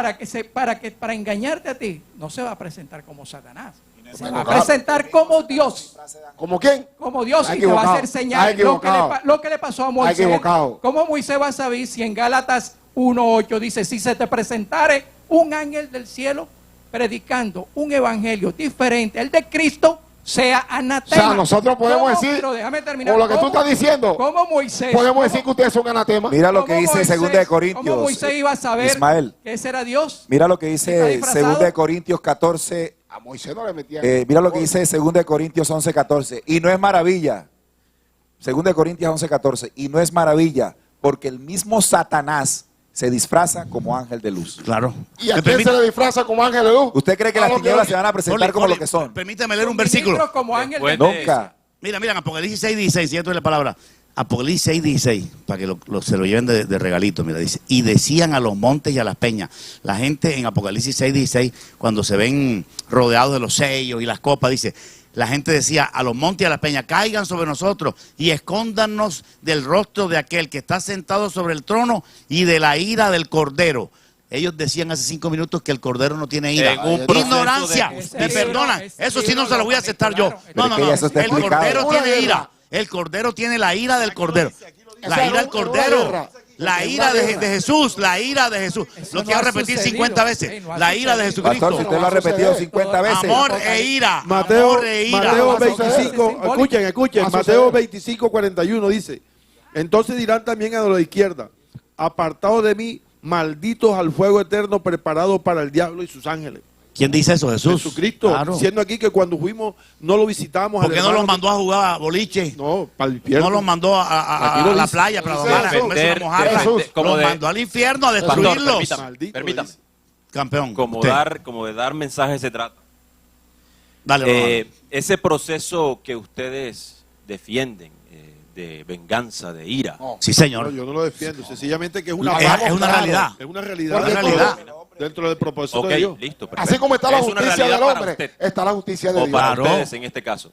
para engañarte a ti, no se va a presentar como Satanás. Se va a claro. presentar como Dios. ¿Como quién? Como Dios Está y te va a equivocado. hacer señales. Está equivocado. Lo que le pasó a Moisés. equivocado. ¿Cómo Moisés va a saber si en Gálatas 1:8 dice, si se te presentare un ángel del cielo predicando un evangelio diferente al de Cristo, sea anatema? O sea, nosotros podemos ¿Cómo? decir, Pero déjame terminar. por lo que tú ¿Cómo? estás diciendo, ¿Cómo Moisés? podemos ¿Cómo- decir que ustedes son anatemas. Mira lo que cómo dice Moisés- 2 de Corintios. ¿Cómo Moisés iba a saber Ismael, que ese era Dios? mira lo que ¿Está dice disfrazado? 2 de Corintios 14. A Moisés no le metían. Mira lo que dice 2 de Corintios 11:14. Y no es maravilla. 2 de Corintios 11:14. Y no es maravilla, porque el mismo Satanás se disfraza como ángel de luz. Claro. ¿Y a ¿Me quién permite- se le disfraza como ángel de luz? ¿Usted cree que A las lo que- tinieblas se van a presentar Oli, como Oli, lo que son? Permíteme leer un Los ministros versículo. como ángel de Después de- Nunca. Mira, en Apocalipsis 6:16, si esto es la palabra. Apocalipsis 6:16, para que se lo lleven de regalito, mira, dice, y decían a los montes y a las peñas. La gente en Apocalipsis 6:16, cuando se ven rodeados de los sellos y las copas, dice, la gente decía a los montes y a las peñas, caigan sobre nosotros y escóndanos del rostro de aquel que está sentado sobre el trono y de la ira del cordero. Ellos decían hace 5 minutos que el cordero no tiene ira. En un proceso Ignorancia, de me justicia. perdonan. Ese Eso sí libro no se lo voy a lo aceptar yo. manipularon. No, Pero no, que no. ya eso está El explicado. cordero Una tiene guerra. ira. El cordero tiene la ira del cordero. Eso La es ira del una cordero. guerra. La Es ira una de guerra. Jesús. La ira de Jesús. Eso Lo no quiero ha repetir sucedido. 50 veces. Sí, no ha La ira de sucedido. Pastor, si Jesucristo. usted lo ha repetido suceder. 50 veces. Amor e ira. Mateo, Amor e ira. Mateo Va a suceder. 25, Simbólico. escuchen, Va a Mateo suceder. 25:41 dice, entonces dirán también a la izquierda, apartado de mí, malditos al fuego eterno preparado para el diablo y sus ángeles. ¿Quién dice eso? Jesús. Jesucristo, Claro. diciendo aquí que cuando fuimos no lo visitamos. ¿Por qué no los mandó a jugar a boliche? No, para el infierno. No los mandó a Aquí lo la dice. playa para Dice bajar, a Jesús. comerse una mojarra. Como Los de- mandó al infierno a Pastor, destruirlos. Maldito, permítame. dice. Campeón. Como usted. de dar mensajes se trata. Dale, Ronald. Ese proceso que ustedes defienden de venganza, de ira, No. Sí, señor. No, yo no lo defiendo, sencillamente que es una Es una realidad. Es una realidad. Una realidad. Dentro del propósito ok, de Dios. listo, Así perfecto. como está la Es una justicia del realidad para hombre, usted, está la justicia de o Dios. para Claro. ustedes en este caso.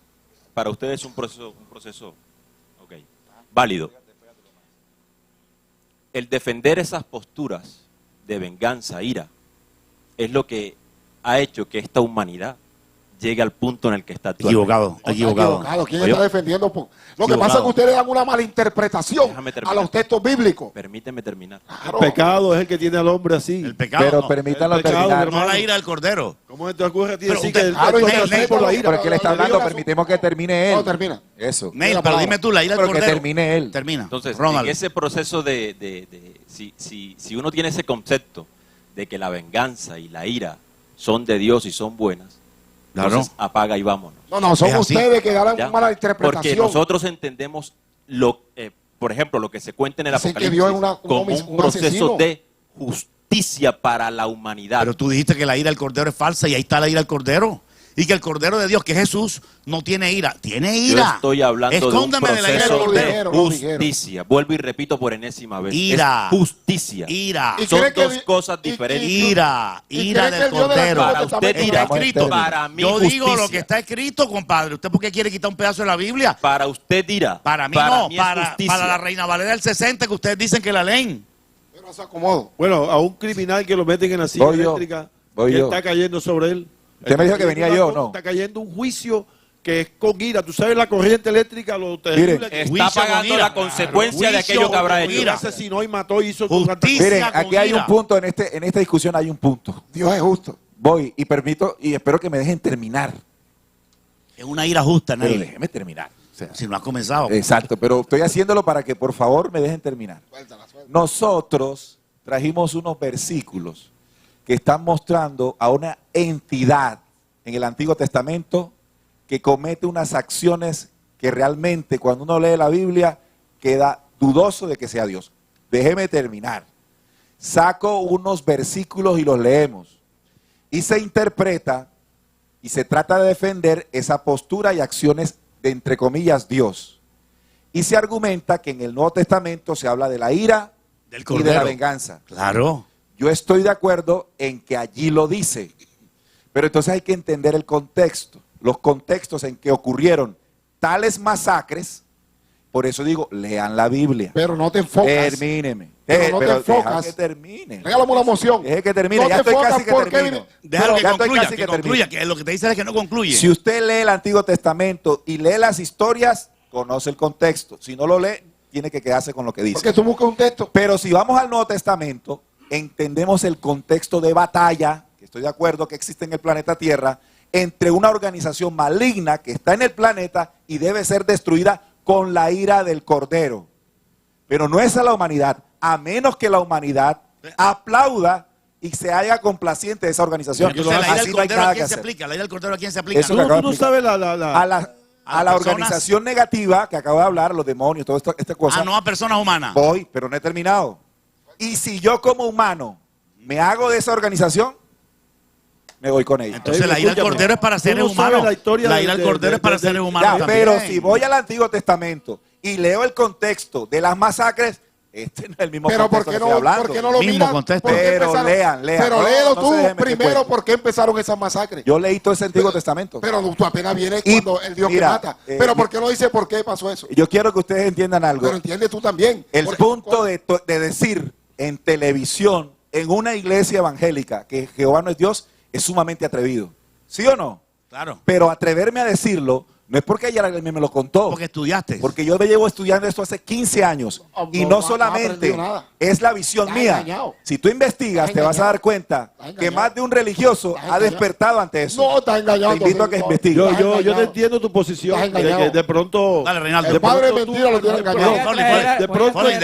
Para ustedes es un proceso ok, válido. El defender esas posturas de venganza, ira, es lo que ha hecho que esta humanidad llegue al punto en el que está actualmente. Equivocado, Está equivocado. ¿Quién Oye, está defendiendo? Lo que Equivocado. pasa es que ustedes dan una mala interpretación Déjame a terminar. los textos bíblicos. Permíteme terminar. Claro. El pecado es el que tiene al hombre así. El pecado Pero no, permítanlo El pecado, terminar. hermano. no la ira del cordero. ¿Cómo se te ocurre a ti Pero decir usted- que el Claro, pecado Inés, es así por la ira? Pero que le está hablando, permitemos que termine él. No, termina. Eso. Neil, la pero palabra. dime tú, la ira del Pero que cordero. termine él. Termina. Entonces, Ronald. en ese proceso si uno tiene ese concepto de que la venganza y la ira son de Dios y son buenas, Claro. entonces apaga y vámonos. No, son Es así. ustedes que dan ¿Ya? una mala Porque interpretación. nosotros entendemos por ejemplo, lo que se cuenta en el Dicen que Apocalipsis Dios es como un un proceso asesino. de justicia para la humanidad. Pero tú dijiste que la ira del cordero es falsa y ahí está la ira del cordero. Y que el cordero de Dios, que es Jesús, no tiene ira. Tiene Yo ira. estoy hablando Escóndeme de un de la ira del proceso cordero. de Dijeron, lo dijeron. justicia. Vuelvo y repito por enésima vez. Ira. Es justicia. Ira. Y Son cree que dos di- cosas y- diferentes. Ira. ¿Y Ira cree que del el Dios del cordero. Para usted Está ira. escrito. Para mí Yo digo lo justicia. que está escrito, compadre. ¿Usted por qué quiere quitar un pedazo de la Biblia? Para usted ira. Para mí no. es Para justicia. la Reina Valera del 60 que ustedes dicen que la leen. Yo no se acomodo. Bueno, a un criminal que lo meten en la silla Voy yo. eléctrica, Voy que yo. está cayendo sobre él. Usted me dijo que venía yo, ¿no? Está cayendo un juicio que es con ira. Tú sabes la corriente eléctrica, lo terrible Miren, que Está Juicio con pagando ira. la consecuencia de Juicio aquello que habrá con hecho. ira. asesinó y mató y hizo Justicia. Miren, con aquí hay ira. un punto, en esta discusión hay un punto. Dios es justo. Voy y permito y espero que me dejen terminar. Es una ira justa, Pero Neil. déjeme terminar. O sea, Si no has comenzado. exacto, pero estoy haciéndolo para que por favor me dejen terminar. Suéltala, suéltala. Nosotros trajimos unos versículos que están mostrando a una entidad en el Antiguo Testamento que comete unas acciones que realmente cuando uno lee la Biblia queda dudoso de que sea Dios. Déjeme terminar. Saco unos versículos y los leemos. Y se interpreta y se trata de defender esa postura y acciones de, entre comillas, Dios. Y se argumenta que en el Nuevo Testamento se habla de la ira Del y de la cordero. venganza. Claro. Yo estoy de acuerdo en que allí lo dice, pero entonces hay que entender el contexto, los contextos en que ocurrieron tales masacres. Por eso digo, lean la Biblia. Pero no te enfocas. Termíneme. Pero no te deja enfocas. que termine. Regálame una emoción. Deje que termine. No Ya te estoy enfocas casi que porque termino. Déjalo que Ya estoy concluya, casi que que termino. concluya, que lo que te dice es que no concluye. Si usted lee el Antiguo Testamento y lee las historias, conoce el contexto. Si no lo lee, tiene que quedarse con lo que dice. Porque tú buscas un texto. Pero si vamos al Nuevo Testamento, entendemos el contexto de batalla, que estoy de acuerdo que existe en el planeta Tierra, entre una organización maligna que está en el planeta y debe ser destruida con la ira del Cordero. Pero no es a la humanidad, a menos que la humanidad aplauda y se haga complaciente de esa organización. Entonces, la ira Así del no hay cordero nada a que quién se hacer. aplica. La ira del cordero a quién se aplica. Eso Tú, que acabo tú de no sabes la A la, ¿A a la las personas? organización negativa que acabo de hablar, a los demonios, todo esto, esta cosa. Ah, no a personas humanas. Voy, pero no he terminado. Y si yo como humano me hago de esa organización, me voy con ella. Entonces la ira del Escúchame, cordero es para tú seres no sabes humanos. la historia La de- ira del de- cordero es para de- seres de- humanos Ya, también. pero si voy al Antiguo Testamento y leo el contexto de las masacres, este no es el mismo Pero ¿por contexto qué que estoy hablando. ¿por qué no lo Mismo miran? contexto. ¿Por qué Pero empezaron? lean. Pero No, léelo no tú se dejen meter primero cuento. por qué empezaron esas masacres. Yo leí todo ese Antiguo Testamento. Pero tú apenas vienes Y, cuando el Dios mira, que mata. Pero ¿por qué no dice por qué pasó eso? Yo quiero que ustedes entiendan algo. Pero entiendes tú también. El Porque- punto de decir en televisión, en una iglesia evangélica, que Jehová no es Dios, es sumamente atrevido. ¿Sí o no? Claro. Pero atreverme a decirlo No es porque ella me lo contó. Porque estudiaste. Porque yo me llevo estudiando esto hace 15 años. Y no solamente es la visión mía. Si tú investigas, te vas a dar cuenta que más de un religioso ha despertado ante eso. No, está engañado. Te invito a que investigues. Yo te entiendo tu posición. Estás De, engañado. que de pronto. Dale, Reinaldo. El padre de mentira lo tiene engañado. De pronto en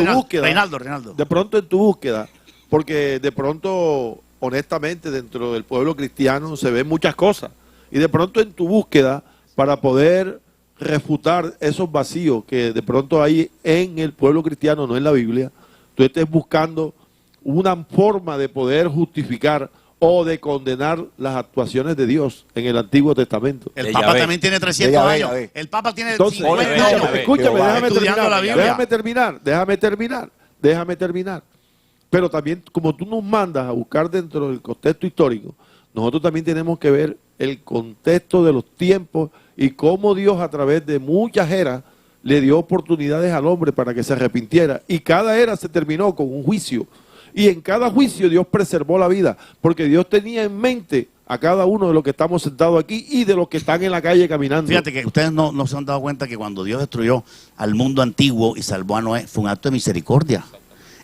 tu búsqueda. Reinaldo. De pronto en tu búsqueda. Porque de pronto, honestamente, dentro del pueblo cristiano se ven muchas cosas. Y de pronto en tu búsqueda, para poder refutar esos vacíos que de pronto hay en el pueblo cristiano, no en la Biblia, tú estés buscando una forma de poder justificar o de condenar las actuaciones de Dios en el Antiguo Testamento. El Papa también tiene 300 años. El Papa tiene Entonces, 50 años. escúchame, Estudiando la Biblia. déjame terminar. Pero también, como tú nos mandas a buscar dentro del contexto histórico, nosotros también tenemos que ver el contexto de los tiempos y cómo Dios a través de muchas eras le dio oportunidades al hombre para que se arrepintiera. Y cada era se terminó con un juicio. Y en cada juicio Dios preservó la vida, porque Dios tenía en mente a cada uno de los que estamos sentados aquí y de los que están en la calle caminando. Fíjate que ustedes no se han dado cuenta que cuando Dios destruyó al mundo antiguo y salvó a Noé, fue un acto de misericordia.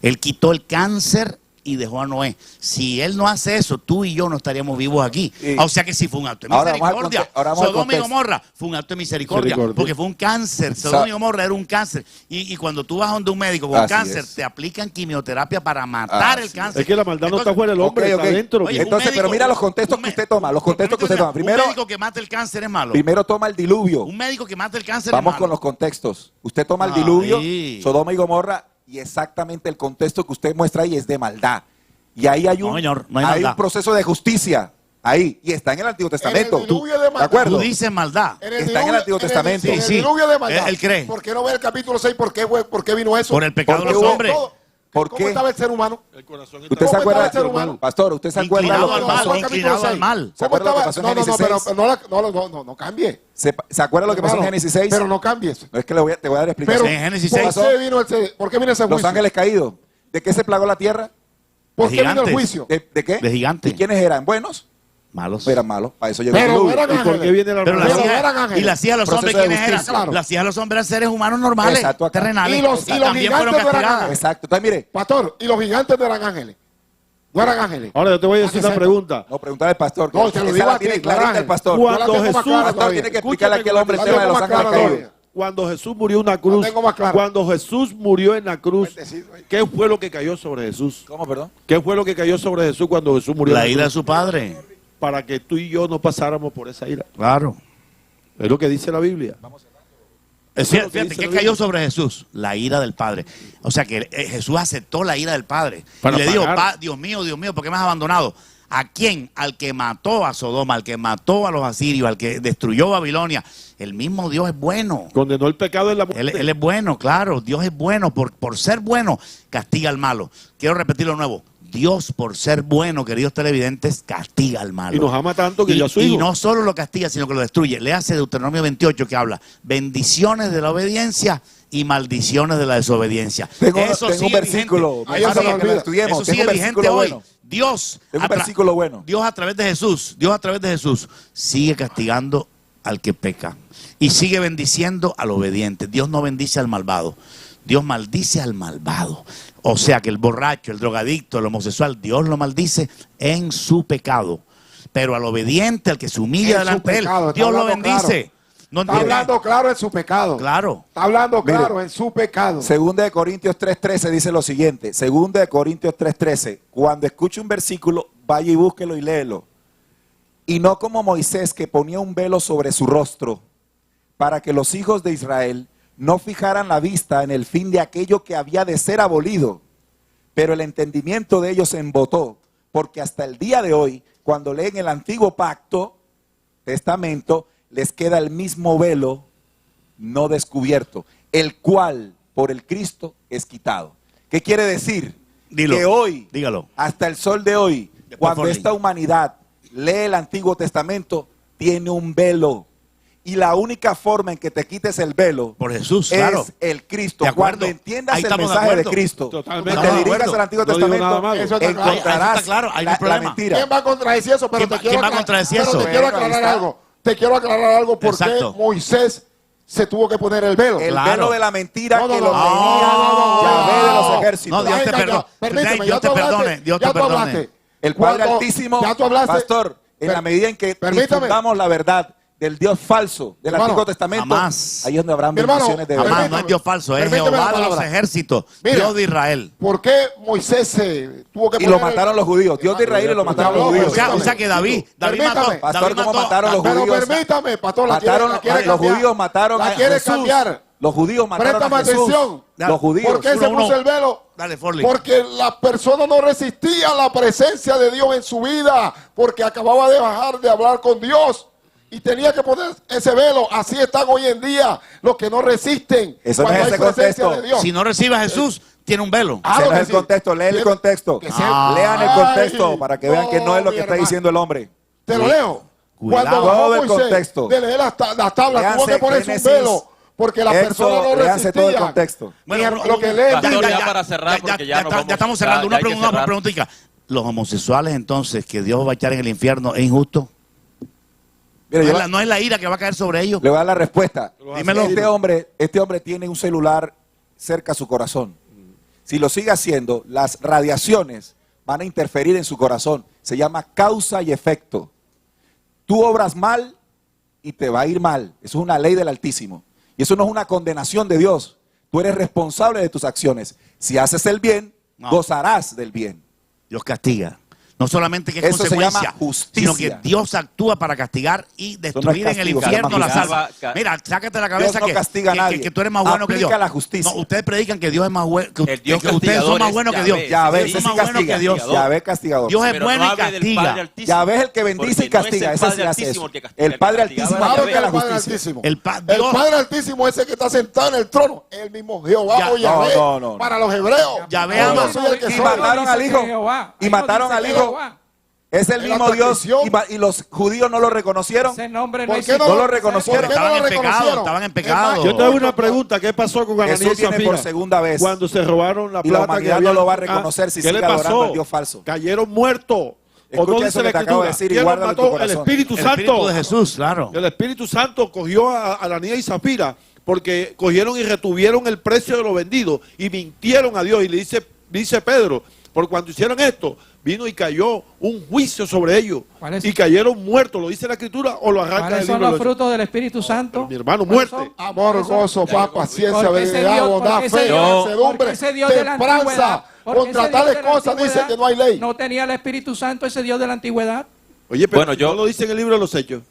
Él quitó el cáncer y dejó a Noé. Si él no hace eso, tú y yo no estaríamos vivos aquí. Sí. O sea que sí fue un acto de misericordia. Sodoma y Gomorra fue un acto de misericordia, porque fue un cáncer. Sodoma y Gomorra era un cáncer. Y cuando tú vas a donde un médico con cáncer, te aplican quimioterapia para matar el cáncer. Es que la maldad no está fuera del hombre, está dentro. Oye, entonces, pero mira los contextos que usted toma. Los contextos que usted toma. Primero, un médico que mata el cáncer es malo. Primero toma el diluvio. Un médico que mata el cáncer Vamos es malo. con los contextos. Usted toma el diluvio, Sodoma y Gomorra, y exactamente el contexto que usted muestra ahí es de maldad. Y ahí hay un, hay un proceso de justicia. Ahí. Y está en el Antiguo Testamento. En el diluvio de maldad. ¿De acuerdo? Tú dices maldad. Está en el Antiguo Testamento. En el diluvio de maldad. Él cree. ¿Por qué no ve el capítulo 6? ¿Por qué vino eso? Por el pecado de los hombres. ¿Por ¿Cómo qué? estaba el ser humano? ¿Usted se acuerda, el ser humano? Pastor, usted se acuerda lo que pasó? Inclinado al mal. ¿Se acuerda lo que pasó en Génesis 6? No cambie. ¿Se acuerda lo que pasó en Génesis 6? Pero no cambies. No es que te voy a dar explicación. En Génesis ¿Por 6. ¿Por qué vino ese juicio? Los ángeles caídos. ¿De qué se plagó la tierra? ¿Por qué vino el juicio? ¿De qué? De gigantes. ¿Y quiénes eran? ¿Buenos? Malos. Eran malos. Para eso llegó el Pero diluvio. eran ¿Y por qué viene la Pero ángeles. y las hijas de los hombres, Proceso de ¿quiénes eran? justicia. Claro. Las hijas de los hombres eran seres humanos normales, Exacto, acá. terrenales. Y los también gigantes fueron no eran castigados. ángeles. Exacto. Entonces, mire. Pastor, y los gigantes no eran ángeles. No eran ángeles. Ahora yo te voy a decir una pregunta. No, preguntar al pastor. No, te lo Esa digo la a ti, tiene claro, clarita el pastor. Cuando Jesús, pastor tiene que explicarle a aquel hombre el tema de los ángeles caídos. Cuando Jesús murió en la cruz, cuando Jesús murió en la cruz, ¿qué fue lo que cayó sobre Jesús? ¿Cómo, perdón? ¿Qué fue lo que cayó sobre Jesús cuando Jesús murió? La en ira la de cruz? su padre. Para que tú y yo no pasáramos por esa ira. Claro. Es lo que dice la Biblia. Fíjate, ¿qué cayó sobre Jesús? La ira del Padre. O sea que Jesús aceptó la ira del Padre. Para y le dijo, pagar. Dios mío, ¿por qué me has abandonado? ¿A quién? Al que mató a Sodoma, al que mató a los asirios, al que destruyó Babilonia. El mismo Dios es bueno. Condenó el pecado en la muerte. Él es bueno, claro. Dios es bueno. Por ser bueno, castiga al malo. Quiero repetirlo de nuevo. Dios, por ser bueno, queridos televidentes, castiga al malo. Y nos ama tanto que dio a su hijo. Y no solo lo castiga, sino que lo destruye. Léase Deuteronomio 28 que habla bendiciones de la obediencia y maldiciones de la desobediencia. Tengo Eso un versículo. Ahí se lo olvida. Eso sigue vigente hoy. Dios, Tengo un versículo bueno. Dios a través de Jesús sigue castigando al que peca y sigue bendiciendo al obediente. Dios no bendice al malvado. Dios maldice al malvado. O sea que el borracho, el drogadicto, el homosexual, Dios lo maldice en su pecado. Pero al obediente, al que se humilla delante de él, Dios lo bendice. ¿No está hablando claro en su pecado. Claro. Está hablando claro en su pecado. Segunda de Corintios 3:13 dice lo siguiente. Segunda de Corintios 3:13. Cuando escuche un versículo, vaya y búsquelo y léelo. Y no como Moisés, que ponía un velo sobre su rostro, para que los hijos de Israel no fijaran la vista en el fin de aquello que había de ser abolido. Pero el entendimiento de ellos se embotó, porque hasta el día de hoy, cuando leen el antiguo pacto, testamento, les queda el mismo velo no descubierto, el cual por el Cristo es quitado. ¿Qué quiere decir? Dilo, que hoy, dígalo. hasta el sol de hoy, Después cuando Forley. esta humanidad lee el Antiguo Testamento, tiene un velo. Y la única forma en que te quites el velo por Jesús, es claro. el Cristo. De acuerdo. Cuando entiendas Ahí el estamos de mensaje de acuerdo. Cristo Totalmente. y te Estamos de dirigas acuerdo. al Antiguo No digo nada Testamento, malo. Eso está claro. encontrarás Ahí está claro, hay un la problema. mentira. ¿Quién va a contradecir eso? Pero ¿Quién va a contradecir eso? Pero te quiero aclarar algo. te quiero aclarar algo. ¿Por qué Exacto. Moisés se tuvo que poner el velo? El Claro. velo de la mentira No, no, que no, lo no, tenía no, Yahvé de los no. ejércitos. No, Dios te Venga, perdone. permíteme, Dios ya te tú hablaste, perdone. Dios ya te tú perdone. hablaste. El Padre Cuando- Altísimo, ya tú hablaste. pastor, en la medida en que Permítame. difundamos la verdad del Dios falso del Hermano, Antiguo Testamento, jamás. ahí es donde habrán Mi hermano, bendiciones de Jamás, verdad. permítame. no es Dios falso, es Permíteme Jehová la de los palabra. ejércitos, Mira. Dios de Israel. ¿Por qué Moisés se tuvo que Y poner lo mataron los judíos. Dios de Israel y lo mataron los No, judíos. O sea que David Permítame. mató. Pastor, David ¿cómo mató- mataron los Pero judíos? permítame, pastor, la Mataron, quiere los cambiar. judíos mataron La a quiere Jesús. cambiar. Los judíos mataron Préstame a Jesús. atención. Los judíos. ¿Por qué se Uno, puso uno. el velo? Dale, Forley. Porque la persona no resistía la presencia de Dios en su vida, porque acababa de bajar de hablar con Dios y tenía que poner ese velo. Así están hoy en día los que no resisten Eso no cuando es hay ese presencia contexto. de Dios. Si no recibe a Jesús, tiene un velo. Ah, Ese lo no que es el sí. contexto, lee el Tiene- contexto. que se- Lean el Ay, contexto para que vean que no es lo mi que está hermano. diciendo el hombre. Te lo leo. Cuidado. Cuando bajó Todo el Moisés contexto. de leer las tablas, tuvo Léanse que ponerse Génesis, un velo, porque la persona no léanse todo el resistía. contexto. Bueno, lo que lee Pastor, ya para cerrar, porque ya nos vamos. ya estamos Ya- cerrando. ya hay que Una cerrar. preguntita. ¿Los homosexuales entonces que Dios va a echar en el infierno es injusto? Mire, yo ¿No es la ira que va a caer sobre ellos? le voy a dar la respuesta. Dímelo. Este hombre tiene un celular cerca a su corazón. Si lo sigue haciendo, las radiaciones van a interferir en su corazón. Se llama causa y efecto. Tú obras mal y te va a ir mal. Eso es una ley del Altísimo. Y eso no es una condenación de Dios. Tú eres responsable de tus acciones. Si haces el bien, No. gozarás del bien. Dios castiga. No solamente que es Eso se consecuencia, llama justicia. sino que Dios actúa para castigar y destruir en el castigo, se infierno llama las justicia. almas. Mira, sácate la cabeza Dios no castiga a nadie. que tú eres más bueno que Dios. Aplica la justicia. No, ustedes predican que Dios es más bueno, que El Dios ustedes son castigador más es buenos que Yahvé. Dios. Ya ves, Ustedes ese son sí más buenos que castiga. Dios. Ya ves castigador. Dios es Pero bueno no y hable del castiga. Padre Altísimo, Ya ves el que bendice y porque no es castiga. el Ese Padre sí hace Altísimo eso. el que castiga, El Padre el que Altísimo castigaba Claro aplica que la el Padre justicia. Altísimo. El Dios- Padre Altísimo ese que está sentado en el trono, el mismo Jehová Ya, o Yahvé no. para los hebreos. Ya No, veamos. yo soy el que Y soy. mataron al hijo. Ahí Y no mataron dice al que hijo. Jehová. Es el En mismo la Dios transmisión. y los judíos no lo reconocieron. Ese nombre no ¿Por qué existe. no lo reconocieron? ¿Por qué no Estaban lo en pecado, reconocieron? estaban en pecado. Es Yo más, te hago una pregunta, ¿qué pasó con Ananías y Jesús viene Zafira? por segunda vez. Cuando se robaron la Y la plata humanidad que no había- lo va a reconocer si ¿qué sigue le adorando pasó? al Dios falso. Cayeron muertos. Escucha ¿O no eso dice la que te acabo de Escritura? decir y ¿Quién los guárdalo en tu mató? El corazón. Espíritu El Espíritu Santo. de Jesús, claro. El Espíritu Santo cogió a Ananías y Zafira porque cogieron y retuvieron el precio de lo vendido y mintieron a Dios. Y le dice Pedro, por cuando hicieron esto, vino y cayó un juicio sobre ellos. ¿Cuál es? Y cayeron muertos. ¿Lo dice la Escritura o lo arranca ¿Cuáles del son libro? los frutos del Espíritu Santo? Mi hermano, ¿Cuáles muerte. son? Amor, gozo, paz, paciencia, Porque ese benignidad, Dios- bondad, porque ese fe, Dios- mansedumbre, porque ese Dios de la antigüedad- templanza. porque Contra ese Dios tales de la cosas dice antigüedad que no hay ley. ¿No tenía el Espíritu Santo ese Dios de la antigüedad? Oye, pero Bueno, si yo- no lo dice en el libro de los Hechos.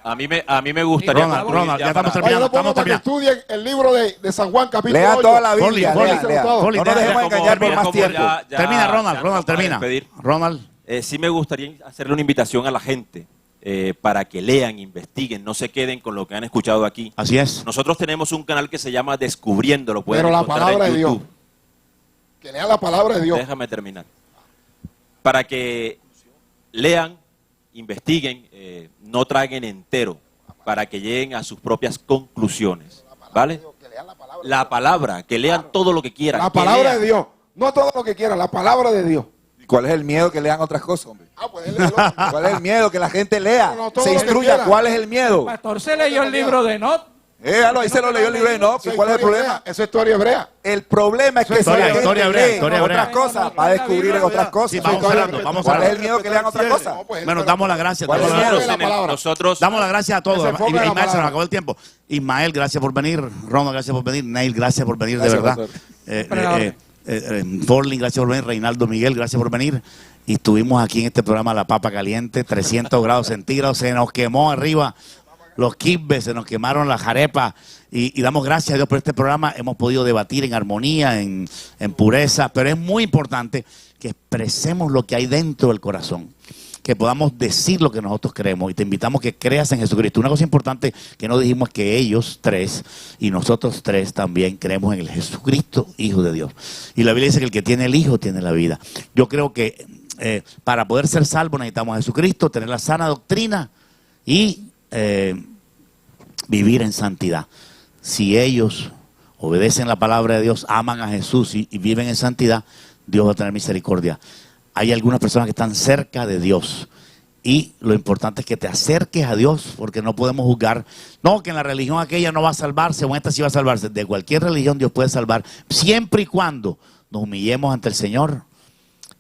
A mí me gustaría Ronald, concluir Ronald, ya estamos para- terminando. Vaya, lo pongo estamos para que terminando. estudien el libro de San Juan, capítulo Lean 8. toda la Biblia. Foley, lean, Foley, lean. todo. Foley, No nos deja dejemos como- engañar por más como tiempo. ya- Termina, Ronald, ya Ronald, vamos a termina. despedir. Ronald. Sí me gustaría hacerle una invitación a la gente para que lean, investiguen, no se queden con lo que han escuchado aquí. Así es. Nosotros tenemos un canal que se llama Descubriendo, lo pueden Pero la encontrar palabra en de Dios. YouTube. Que lean la palabra de Dios. Déjame terminar. Para que lean, investiguen, no traguen entero, para que lleguen a sus propias conclusiones. ¿Vale? Que lean la palabra. La palabra, que lean todo lo que quieran. La que palabra lean. de Dios. No todo lo que quieran, la palabra de Dios. ¿Cuál es el miedo que lean otras cosas, hombre? Ah, pues él leerlo. ¿Cuál es el miedo? Que la gente lea, No, todo se lo que instruya. quiera. ¿Cuál es el miedo? El pastor se leyó el libro de Not. Ahí se lo leyó el libro de Enoch. ¿Y Esa cuál es el historia problema? hebrea, esa historia hebrea. El problema es que si Historia, la gente historia hebrea, lee historia otras hebrea. cosas, va a descubrir en otras cosas. Sí, vamos cerrando, vamos ¿Cuál es cerrando. el miedo que lean otras cosas? No, pues, Bueno, damos las gracias. ¿Cuál es damos el las miedo? gracias. la palabra. Nosotros Damos las gracias a todos. Que se enfoque en la Ismael, se nos palabra. acabó el tiempo. Ismael, gracias por venir. Ronald, gracias por venir. Neil, gracias por venir, Gracias, de verdad. pastor. Forlin, gracias por venir. Reinaldo Miguel, gracias por venir. Y estuvimos aquí en este programa La Papa Caliente, 300 grados centígrados. Se nos quemó arriba los kibbes, se nos quemaron las arepas. Y damos gracias a Dios por este programa. Hemos podido debatir en armonía, en pureza. Pero es muy importante que expresemos lo que hay dentro del corazón, que podamos decir lo que nosotros creemos, y te invitamos que creas en Jesucristo. Una cosa importante que no dijimos es que ellos tres y nosotros tres también creemos en el Jesucristo, Hijo de Dios. Y la Biblia dice que el que tiene el Hijo tiene la vida. Yo creo que para poder ser salvos necesitamos a Jesucristo, tener la sana doctrina y vivir en santidad. Si ellos obedecen la palabra de Dios, aman a Jesús y viven en santidad, Dios va a tener misericordia. Hay algunas personas que están cerca de Dios Y lo importante es que te acerques a Dios, porque no podemos juzgar. No, que en la religión aquella no va a salvarse, o en esta sí va a salvarse. De cualquier religión Dios puede salvar, siempre y cuando nos humillemos ante el Señor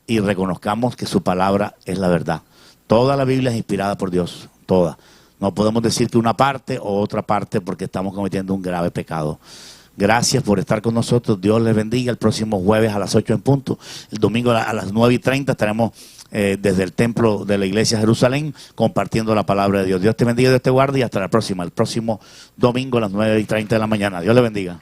y reconozcamos que su palabra es la verdad. Toda la Biblia es inspirada por Dios, toda. No podemos decir que una parte o otra parte, porque estamos cometiendo un grave pecado. Gracias por estar con nosotros. Dios les bendiga. El próximo jueves a las 8 en punto. El domingo a las 9:30 estaremos desde el templo de la iglesia de Jerusalén compartiendo la palabra de Dios. Dios te bendiga, Dios te guarde y hasta la próxima. El próximo domingo a las 9:30 de la mañana. Dios les bendiga.